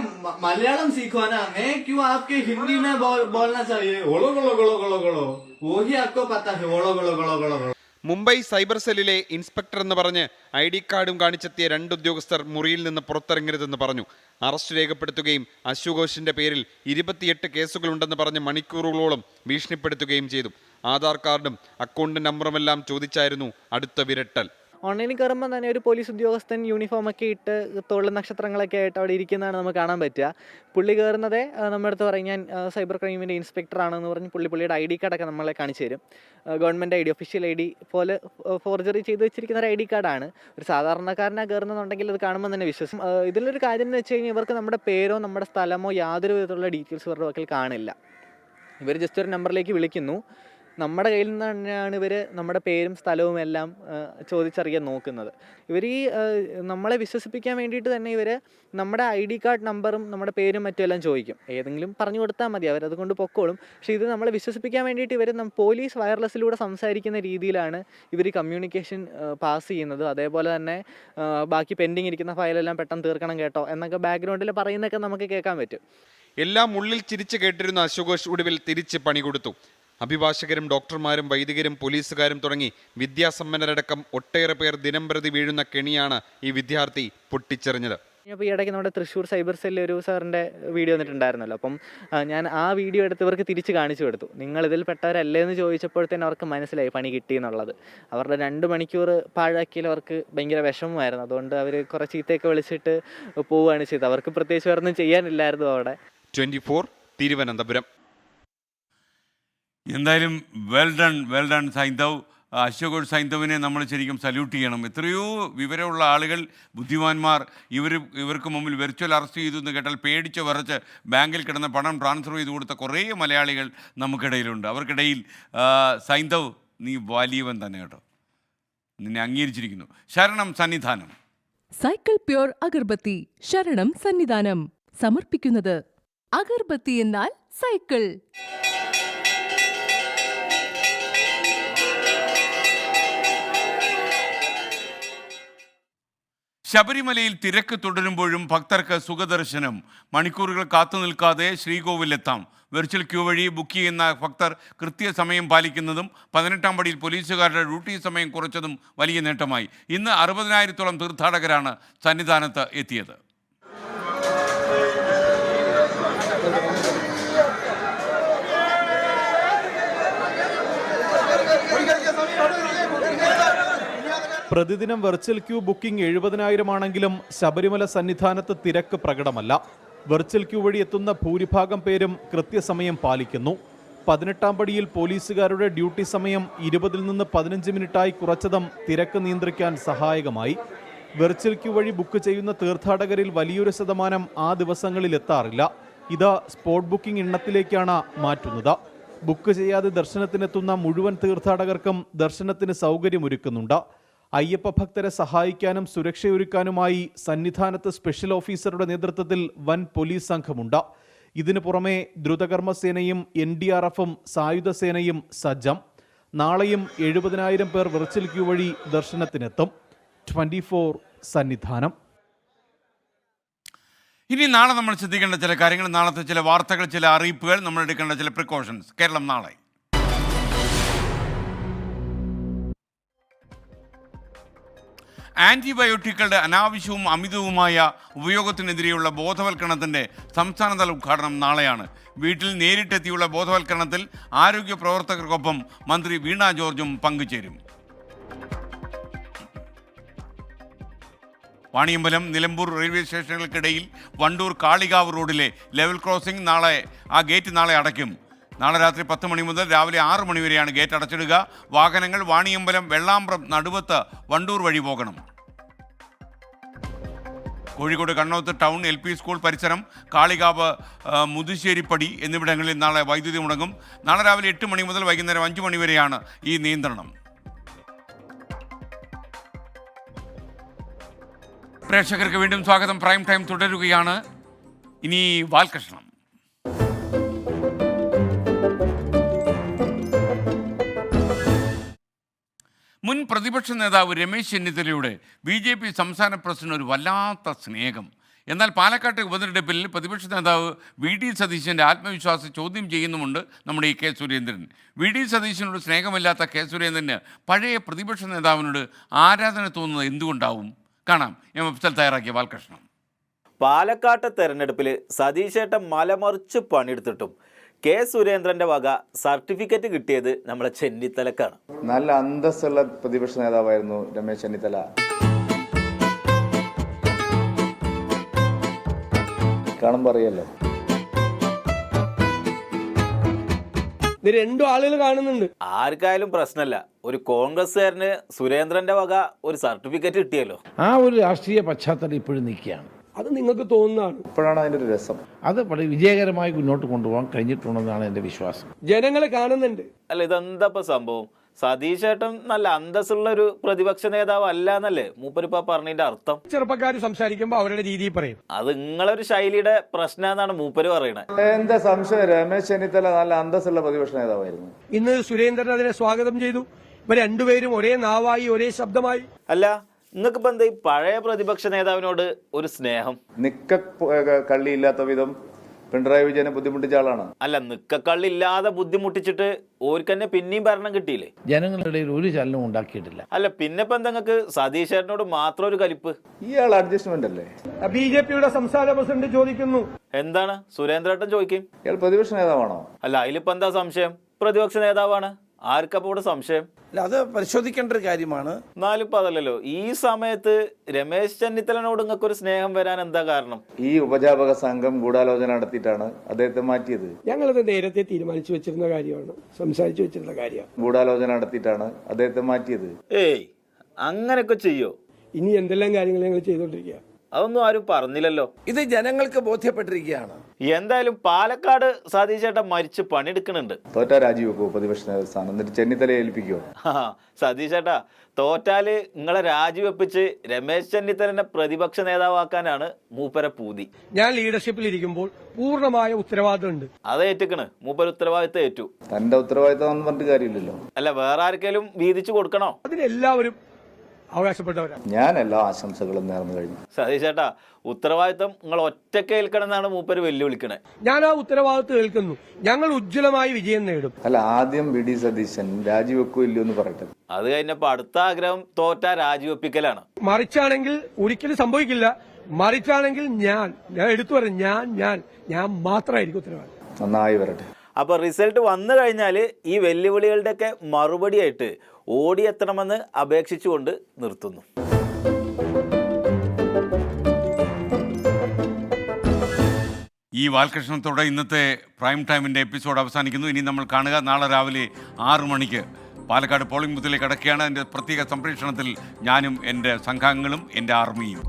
मलयालम सीखवाना मैं क्यों आपके हिंदी में बोलना चाहिए? ओलो गोलो गोलो गोलो गोलो, वही आपको पता है. ओलो गोलो गोलो गोलो गोलो. മുംബൈ സൈബർ സെല്ലിലെ ഇൻസ്പെക്ടർ എന്ന് പറഞ്ഞ് ID കാർഡും കാണിച്ചെത്തിയ 2 ഉദ്യോഗസ്ഥർ മുറിയിൽ നിന്ന് പുറത്തിറങ്ങരുതെന്ന് പറഞ്ഞു. അറസ്റ്റ് രേഖപ്പെടുത്തുകയും അശുഘോഷിന്റെ പേരിൽ 28 കേസുകളുണ്ടെന്ന് പറഞ്ഞ് മണിക്കൂറുകളോളം ഭീഷണിപ്പെടുത്തുകയും ചെയ്തു. ആധാർ കാർഡും അക്കൗണ്ട് നമ്പറുമെല്ലാം ചോദിച്ചായിരുന്നു അടുത്ത വിരട്ടൽ. ഓൺലൈനിൽ കയറുമ്പോൾ തന്നെ ഒരു പോലീസ് ഉദ്യോഗസ്ഥൻ യൂണിഫോമൊക്കെ ഇട്ട് തോളിൽ നക്ഷത്രങ്ങളൊക്കെ ആയിട്ട് അവിടെ ഇരിക്കുന്നതാണ് നമുക്ക് കാണാൻ പറ്റുക. പുള്ളി കയറുന്നതേ നമ്മുടെ അടുത്ത് പറയും ഞാൻ സൈബർ ക്രൈമിൻ്റെ ഇൻസ്പെക്ടറാണെന്ന് പറഞ്ഞ് പുള്ളിയുടെ ID കാർഡൊക്കെ നമ്മളെ കാണിച്ചു തരും. ഗവൺമെൻറ് ID, ഒഫീഷ്യൽ ID പോലെ ഫോർജറി ചെയ്ത് വെച്ചിരിക്കുന്ന ഒരു ID കാർഡാണ്. ഒരു സാധാരണക്കാരനാണ് കയറുന്നതെന്നുണ്ടെങ്കിൽ അത് കാണുമ്പോൾ തന്നെ വിശ്വസിക്കും. ഇതിലൊരു കാര്യം എന്ന് വെച്ച് കഴിഞ്ഞാൽ ഇവർക്ക് നമ്മുടെ പേരോ നമ്മുടെ സ്ഥലമോ യാതൊരു വിധത്തിലുള്ള ഡീറ്റെയിൽസ് ഇവരുടെ പക്കൽ കാണില്ല. ഇവർ ജസ്റ്റ് ഒരു നമ്പറിലേക്ക് വിളിക്കുന്നു. നമ്മുടെ കയ്യിൽ നിന്ന് തന്നെയാണ് ഇവർ നമ്മുടെ പേരും സ്ഥലവും എല്ലാം ചോദിച്ചറിയാൻ നോക്കുന്നത്. ഇവർ ഈ നമ്മളെ വിശ്വസിപ്പിക്കാൻ വേണ്ടിയിട്ട് തന്നെ ഇവർ നമ്മുടെ ID കാർഡ് നമ്പറും നമ്മുടെ പേരും മറ്റും എല്ലാം ചോദിക്കും. ഏതെങ്കിലും പറഞ്ഞു കൊടുത്താൽ മതി, അവരതുകൊണ്ട് പൊക്കോളും. പക്ഷേ ഇത് നമ്മളെ വിശ്വസിപ്പിക്കാൻ വേണ്ടിയിട്ട് ഇവർ പോലീസ് വയർലെസ്സിലൂടെ സംസാരിക്കുന്ന രീതിയിലാണ് ഇവർ കമ്മ്യൂണിക്കേഷൻ പാസ് ചെയ്യുന്നത്. അതേപോലെ തന്നെ ബാക്കി പെൻഡിങ് ഇരിക്കുന്ന ഫയലെല്ലാം പെട്ടെന്ന് തീർക്കണം കേട്ടോ എന്നൊക്കെ ബാക്ക്ഗ്രൗണ്ടിൽ പറയുന്നതൊക്കെ നമുക്ക് കേൾക്കാൻ പറ്റും. എല്ലാം ഉള്ളിൽ ചിരിച്ചു കേട്ടിരുന്ന അശുഘോഷ് ഒടുവിൽ തിരിച്ച് പണി കൊടുത്തു. അഭിഭാഷകരും ഡോക്ടർമാരും വൈദികരും പോലീസുകാരും തുടങ്ങി വിദ്യാസമ്പന്നരടക്കം ഒട്ടേറെ പേർ ദിനംപ്രതി വീഴുന്ന കെണിയാണ് ഈ വിദ്യാർത്ഥി പൊട്ടിച്ചെറിഞ്ഞത്. അപ്പോൾ ഈ ഇടയ്ക്ക് നമ്മുടെ തൃശ്ശൂർ സൈബർ സെല്ലിൽ ഒരു സാറിൻ്റെ വീഡിയോ വന്നിട്ടുണ്ടായിരുന്നല്ലോ. അപ്പം ഞാൻ ആ വീഡിയോ എടുത്ത് ഇവർക്ക് തിരിച്ച് കാണിച്ചു കൊടുത്തു. നിങ്ങൾ ഇതിൽ പെട്ടവരല്ലേ എന്ന് ചോദിച്ചപ്പോഴത്തേനും അവർക്ക് മനസ്സിലായി പണി കിട്ടിയെന്നുള്ളത്. അവരുടെ 2 മണിക്കൂർ പാഴാക്കിയാൽ അവർക്ക് ഭയങ്കര വിഷമമായിരുന്നു. അതുകൊണ്ട് അവർ കുറേ ചീത്തയൊക്കെ വിളിച്ചിട്ട് പോവുകയാണ് ചെയ്തത്. അവർക്ക് പ്രത്യേകിച്ച് വേറൊന്നും ചെയ്യാനില്ലായിരുന്നു അവിടെ. 24 തിരുവനന്തപുരം. എന്തായാലും വെൽ ഡൺ സൈന്ധവ്. അശുഘോഷ് സൈന്ധവിനെ നമ്മൾ ശരിക്കും സല്യൂട്ട് ചെയ്യണം. എത്രയോ വിവരമുള്ള ആളുകൾ, ബുദ്ധിമാന്മാർ ഇവർക്ക് മുമ്പിൽ വെർച്വൽ അറസ്റ്റ് ചെയ്തു എന്ന് കേട്ടാൽ പേടിച്ച് വിറച്ച് ബാങ്കിൽ കിടന്ന പണം ട്രാൻസ്ഫർ ചെയ്ത് കൊടുത്ത കുറേ മലയാളികൾ നമുക്കിടയിലുണ്ട്. അവർക്കിടയിൽ സൈന്ധവ്, നീ വലിയവൻ തന്നെ കേട്ടോ, നിന്നെ അംഗീകരിച്ചിരിക്കുന്നു. ശരണം സന്നിധാനം. സൈക്കിൾ പ്യൂർ അഗർബത്തി ശരണം സന്നിധാനം സമർപ്പിക്കുന്നത് അഗർബത്തി എന്നാൽ സൈക്കിൾ. ശബരിമലയിൽ തിരക്ക് തുടരുമ്പോഴും ഭക്തർക്ക് സുഖദർശനം. മണിക്കൂറുകൾ കാത്തു നിൽക്കാതെ ശ്രീകോവിലെത്താം. വെർച്വൽ ക്യൂ വഴി ബുക്ക് ചെയ്യുന്ന ഭക്തർ കൃത്യസമയം പാലിക്കുന്നതും 18-ാം പടിയിൽ പോലീസുകാരുടെ ഡ്യൂട്ടി സമയം കുറച്ചതും വലിയ നേട്ടമായി. ഇന്ന് 60,000-ഓളം തീർത്ഥാടകരാണ് സന്നിധാനത്ത് എത്തിയത്. പ്രതിദിനം വെർച്വൽ ക്യൂ ബുക്കിംഗ് 70,000 ആണെങ്കിലും ശബരിമല സന്നിധാനത്ത് തിരക്ക് പ്രകടമല്ല. വെർച്വൽ ക്യൂ വഴി എത്തുന്ന ഭൂരിഭാഗം പേരും കൃത്യസമയം പാലിക്കുന്നു. 18-ാം പടിയിൽ പോലീസുകാരുടെ ഡ്യൂട്ടി സമയം 20 നിന്ന് 15 മിനിറ്റായി കുറച്ചതും തിരക്ക് നിയന്ത്രിക്കാൻ സഹായകമായി. വെർച്വൽ ക്യൂ വഴി ബുക്ക് ചെയ്യുന്ന തീർത്ഥാടകരിൽ വലിയൊരു ശതമാനം ആ ദിവസങ്ങളിൽ എത്താറില്ല. ഇത് സ്പോട്ട് ബുക്കിംഗ് എണ്ണത്തിലേക്കാണ് മാറ്റുന്നത്. ബുക്ക് ചെയ്യാതെ ദർശനത്തിനെത്തുന്ന മുഴുവൻ തീർത്ഥാടകർക്കും ദർശനത്തിന് സൗകര്യമൊരുക്കുന്നുണ്ട്. അയ്യപ്പ ഭക്തരെ സഹായിക്കാനും സുരക്ഷയൊരുക്കാനുമായി സന്നിധാനത്ത് സ്പെഷ്യൽ ഓഫീസറുടെ നേതൃത്വത്തിൽ വൻ പോലീസ് സംഘമുണ്ട്. ഇതിനു പുറമെ ദ്രുതകർമ്മസേനയും NDRFും സായുധ സേനയും സജ്ജം. നാളെയും 70,000 പേർ വെർച്വൽ ക്യൂ വഴി ദർശനത്തിനെത്തും. 24 സന്നിധാനം. ഇനി നാളെ നമ്മൾ ശ്രദ്ധിക്കേണ്ട ചില കാര്യങ്ങൾ, നാളത്തെ ചില വാർത്തകൾ, ചില അറിയിപ്പുകൾ, നമ്മൾ എടുക്കേണ്ട ചില പ്രിക്കോഷൻസ്. കേരളം നാളെ ആൻറ്റിബയോട്ടിക്കുകളുടെ അനാവശ്യവും അമിതവുമായ ഉപയോഗത്തിനെതിരെയുള്ള ബോധവൽക്കരണത്തിൻ്റെ സംസ്ഥാനതല ഉദ്ഘാടനം നാളെയാണ്. വീട്ടിൽ നേരിട്ടെത്തിയുള്ള ബോധവൽക്കരണത്തിൽ ആരോഗ്യ പ്രവർത്തകർക്കൊപ്പം മന്ത്രി വീണ ജോർജും പങ്കുചേരും. വാണിയമ്പലം, നിലമ്പൂർ റെയിൽവേ സ്റ്റേഷനുകൾക്കിടയിൽ വണ്ടൂർ കാളികാവ് റോഡിലെ ലെവൽ ക്രോസിംഗ് ഗേറ്റ് നാളെ അടയ്ക്കും. നാളെ രാത്രി 10 മണി മുതൽ രാവിലെ 6 മണി വരെയാണ് ഗേറ്റ് അടച്ചിടുക. വാഹനങ്ങൾ വാണിയമ്പലം, വെള്ളാമ്പ്രം, നടുവത്ത്, വണ്ടൂർ വഴി പോകണം. Kozhikode Kannoth town LP school പരിസരം, കാളികാവ്, മുതുശ്ശേരിപ്പടി എന്നിവിടങ്ങളിൽ നാളെ വൈദ്യുതി മുടങ്ങും. നാളെ രാവിലെ 8 മണി മുതൽ വൈകുന്നേരം 5 മണി വരെയാണ് ഈ നിയന്ത്രണം. പ്രേക്ഷകർക്ക് വീണ്ടും സ്വാഗതം. പ്രൈം ടൈം തുടരുകയാണ്. ഇനി വാൽകൃഷ്ണം. മുൻ പ്രതിപക്ഷ നേതാവ് രമേശ് ചെന്നിത്തലയുടെ BJP സംസ്ഥാന പ്രസിഡന്റ് ഒരു വല്ലാത്ത സ്നേഹം. എന്നാൽ പാലക്കാട്ടെ ഉപതെരഞ്ഞെടുപ്പിൽ പ്രതിപക്ഷ നേതാവ് VD സതീശൻ്റെ ആത്മവിശ്വാസം ചോദ്യം ചെയ്യുന്നുമുണ്ട് നമ്മുടെ കെ സുരേന്ദ്രൻ. VD സതീശനോട് സ്നേഹമില്ലാത്ത കെ സുരേന്ദ്രന് പഴയ പ്രതിപക്ഷ നേതാവിനോട് ആരാധന തോന്നുന്നത് എന്തുകൊണ്ടാവും? കാണാം. MFL തയ്യാറാക്കിയ വാൽകൃഷ്ണം. പാലക്കാട്ടെ തെരഞ്ഞെടുപ്പിൽ സതീശേട്ടൻ മലമറിച്ച് പണിയെടുത്തിട്ടും കെ സുരേന്ദ്രന്റെ വക സർട്ടിഫിക്കറ്റ് കിട്ടിയത് നമ്മളെ ചെന്നിത്തലക്കാണ്. നല്ല അന്തസ്സുള്ള പ്രതിപക്ഷ നേതാവായിരുന്നു രമേശ് ചെന്നിത്തല. കാണുമ്പോൾ അറിയല്ലോ. ഇത് രണ്ടു ആളുകൾ കാണുന്നുണ്ട്. ആർക്കായാലും പ്രശ്നമല്ല. ഒരു കോൺഗ്രസ്സുകാരന് സുരേന്ദ്രന്റെ വക ഒരു സർട്ടിഫിക്കറ്റ് കിട്ടിയല്ലോ. ആ ഒരു രാഷ്ട്രീയ പശ്ചാത്തലം ഇപ്പോഴും നിൽക്കുകയാണ്. അത് നിങ്ങൾക്ക് തോന്നുന്നതാണ്. ഇപ്പോഴാണ് അതിന്റെ ഒരു രസം. അത് വളരെ വിജയകരമായി മുന്നോട്ട് കൊണ്ടുപോകാൻ കഴിഞ്ഞിട്ടുണ്ടെന്നാണ് എൻ്റെ വിശ്വാസം. ജനങ്ങൾ കാണുന്നുണ്ട്. അല്ല, ഇതെന്താ സംഭവം? സതീശേട്ടൻ നല്ല അന്തസ്സുള്ള ഒരു പ്രതിപക്ഷ നേതാവ് അല്ല എന്നല്ലേ മൂപ്പരിപ്പ പറഞ്ഞതിന്റെ അർത്ഥം? ചെറുപ്പക്കാർ സംസാരിക്കുമ്പോൾ അവരുടെ രീതിയിൽ പറയും. അത് നിങ്ങളൊരു ശൈലിയുടെ പ്രശ്നം എന്നാണ് മൂപ്പര് പറയണത്. എന്താ സംശയം? രമേശ് ചെന്നിത്തല നല്ല അന്തസ്സുള്ള പ്രതിപക്ഷ നേതാവായിരുന്നു. ഇന്ന് സുരേന്ദ്രൻ അതിനെ സ്വാഗതം ചെയ്തു. ഇവർ രണ്ടുപേരും ഒരേ നാവായി, ഒരേ ശബ്ദമായി. അല്ല, നിങ്ങൾക്കിപ്പോ എന്താ ഈ പഴയ പ്രതിപക്ഷ നേതാവിനോട് ഒരു സ്നേഹം? കള്ളിയില്ലാത്ത വിധം പിണറായി വിജയനെ ബുദ്ധിമുട്ടിച്ച ആളാണ്. അല്ല, നിക്കക്കള്ളില്ലാതെ ബുദ്ധിമുട്ടിച്ചിട്ട് ഓർക്ക് തന്നെ പിന്നെയും ഭരണം കിട്ടിയില്ലേ? ജനങ്ങളുടെ ഇടയിൽ ഒരു ചലനവും ഉണ്ടാക്കിയിട്ടില്ല. അല്ല, പിന്നെ ഇപ്പൊ നിങ്ങൾക്ക് സതീശേട്ടനോട് മാത്രം ഒരു കലിപ്പ്? ഇയാൾ അഡ്ജസ്റ്റ്മെന്റ് അല്ലേ? BJPയുടെ സംസ്ഥാന പ്രസിഡന്റ് ചോദിക്കുന്നു. എന്താണ് സുരേന്ദ്രേട്ടൻ ചോദിക്കും? ഇയാൾ പ്രതിപക്ഷ നേതാവാണോ? അല്ല, അതിലിപ്പോ എന്താ സംശയം? പ്രതിപക്ഷ നേതാവാണ്. ആർക്കപ്പോ ഇവിടെ സംശയം? അത് പരിശോധിക്കേണ്ട ഒരു കാര്യമാണ്. എന്നാലിപ്പോ അതല്ലല്ലോ. ഈ സമയത്ത് രമേശ് ചെന്നിത്തലനോട് നിങ്ങൾക്കൊരു സ്നേഹം വരാൻ എന്താ കാരണം? ഈ ഉപജാപക സംഘം ഗൂഢാലോചന നടത്തിയിട്ടാണ് അദ്ദേഹത്തെ മാറ്റിയത്. ഞങ്ങളത് നേരത്തെ തീരുമാനിച്ചു വെച്ചിരുന്ന കാര്യമാണ്, സംസാരിച്ചു വെച്ചിരുന്ന കാര്യമാണ്. ഗൂഢാലോചന നടത്തിയിട്ടാണ് അദ്ദേഹത്തെ മാറ്റിയത്. ഏയ്, അങ്ങനെയൊക്കെ ചെയ്യോ? ഇനി എന്തെല്ലാം കാര്യങ്ങൾ ഞങ്ങൾ ചെയ്തോണ്ടിരിക്കുക. അതൊന്നും ആരും പറഞ്ഞില്ലല്ലോ. ഇത് ജനങ്ങൾക്ക് ബോധ്യപ്പെട്ടിരിക്കുകയാണ്. എന്തായാലും പാലക്കാട് സതീശേട്ടൻ മരിച്ച് പണിയെടുക്കുന്നുണ്ട്. തോറ്റാ രാജിവെക്കോ പ്രതിപക്ഷ നേതൃസ്ഥാനം? എന്നിട്ട് ചെന്നിത്തലയെ ഏൽപ്പിക്കോ? സതീശേട്ടാ, തോറ്റാല് നിങ്ങളെ രാജിവെപ്പിച്ച് രമേശ് ചെന്നിത്തലനെ പ്രതിപക്ഷ നേതാവാക്കാനാണ് മൂപ്പര പൂതി. ഞാൻ ലീഡർഷിപ്പിൽ ഇരിക്കുമ്പോൾ പൂർണ്ണമായ ഉത്തരവാദിത്വം ഉണ്ട്. അത് ഏറ്റിക്കണ്. മൂപ്പര ഉത്തരവാദിത്വം ഏറ്റു. തന്റെ ഉത്തരവാദിത്വം പറഞ്ഞിട്ട് കാര്യമില്ലല്ലോ. അല്ല, വേറെ ആർക്കെങ്കിലും വീതിച്ചു കൊടുക്കണോ? അതിനെല്ലാവരും അവകാശപ്പെട്ടവരാണ്. ഞാൻ എല്ലാ ആശംസകളും നേർന്നു കഴിഞ്ഞു. സതീഷ് ചേട്ടാ, ഉത്തരവാദിത്തം നിങ്ങൾ ഒറ്റയ്ക്ക് ഏൽക്കണം എന്നാണ് മൂപ്പര് വെല്ലുവിളിക്കണേ. ഞാൻ ആ ഉത്തരവാദിത്വം ഏൽക്കുന്നു. ഞങ്ങൾ ഉജ്ജ്വലമായി വിജയം നേടും. അല്ല, ആദ്യം വി ഡി സതീശൻ രാജിവെക്കോ ഇല്ലയോ എന്ന് പറയട്ടെ. അത് കഴിഞ്ഞപ്പോ അടുത്ത ആഗ്രഹം തോറ്റ രാജിവെപ്പിക്കലാണ്. മറിച്ചാണെങ്കിൽ ഒരിക്കലും സംഭവിക്കില്ല. മറിച്ചാണെങ്കിൽ ഞാൻ എടുത്തു പറയും, ഞാൻ മാത്രമായിരിക്കും ഉത്തരവാദി. നന്നായി വരട്ടെ. അപ്പൊ റിസൾട്ട് വന്നു കഴിഞ്ഞാൽ ഈ വെല്ലുവിളികളുടെയൊക്കെ മറുപടിയായിട്ട് ഓടിയെത്തണമെന്ന് അപേക്ഷിച്ചുകൊണ്ട് നിർത്തുന്നു. ഈ വാൽകൃഷ്ണത്തോടെ ഇന്നത്തെ പ്രൈം ടൈമിൻ്റെ എപ്പിസോഡ് അവസാനിക്കുന്നു. ഇനി നമ്മൾ കാണുക നാളെ രാവിലെ 6 മണിക്ക് പാലക്കാട് പോളിംഗ് ബൂത്തിലേക്ക് അടക്കുകയാണ്. അതിൻ്റെ പ്രത്യേക സംപ്രേഷണത്തിൽ ഞാനും എൻ്റെ സംഘാംഗങ്ങളും എൻ്റെ ആർമിയും.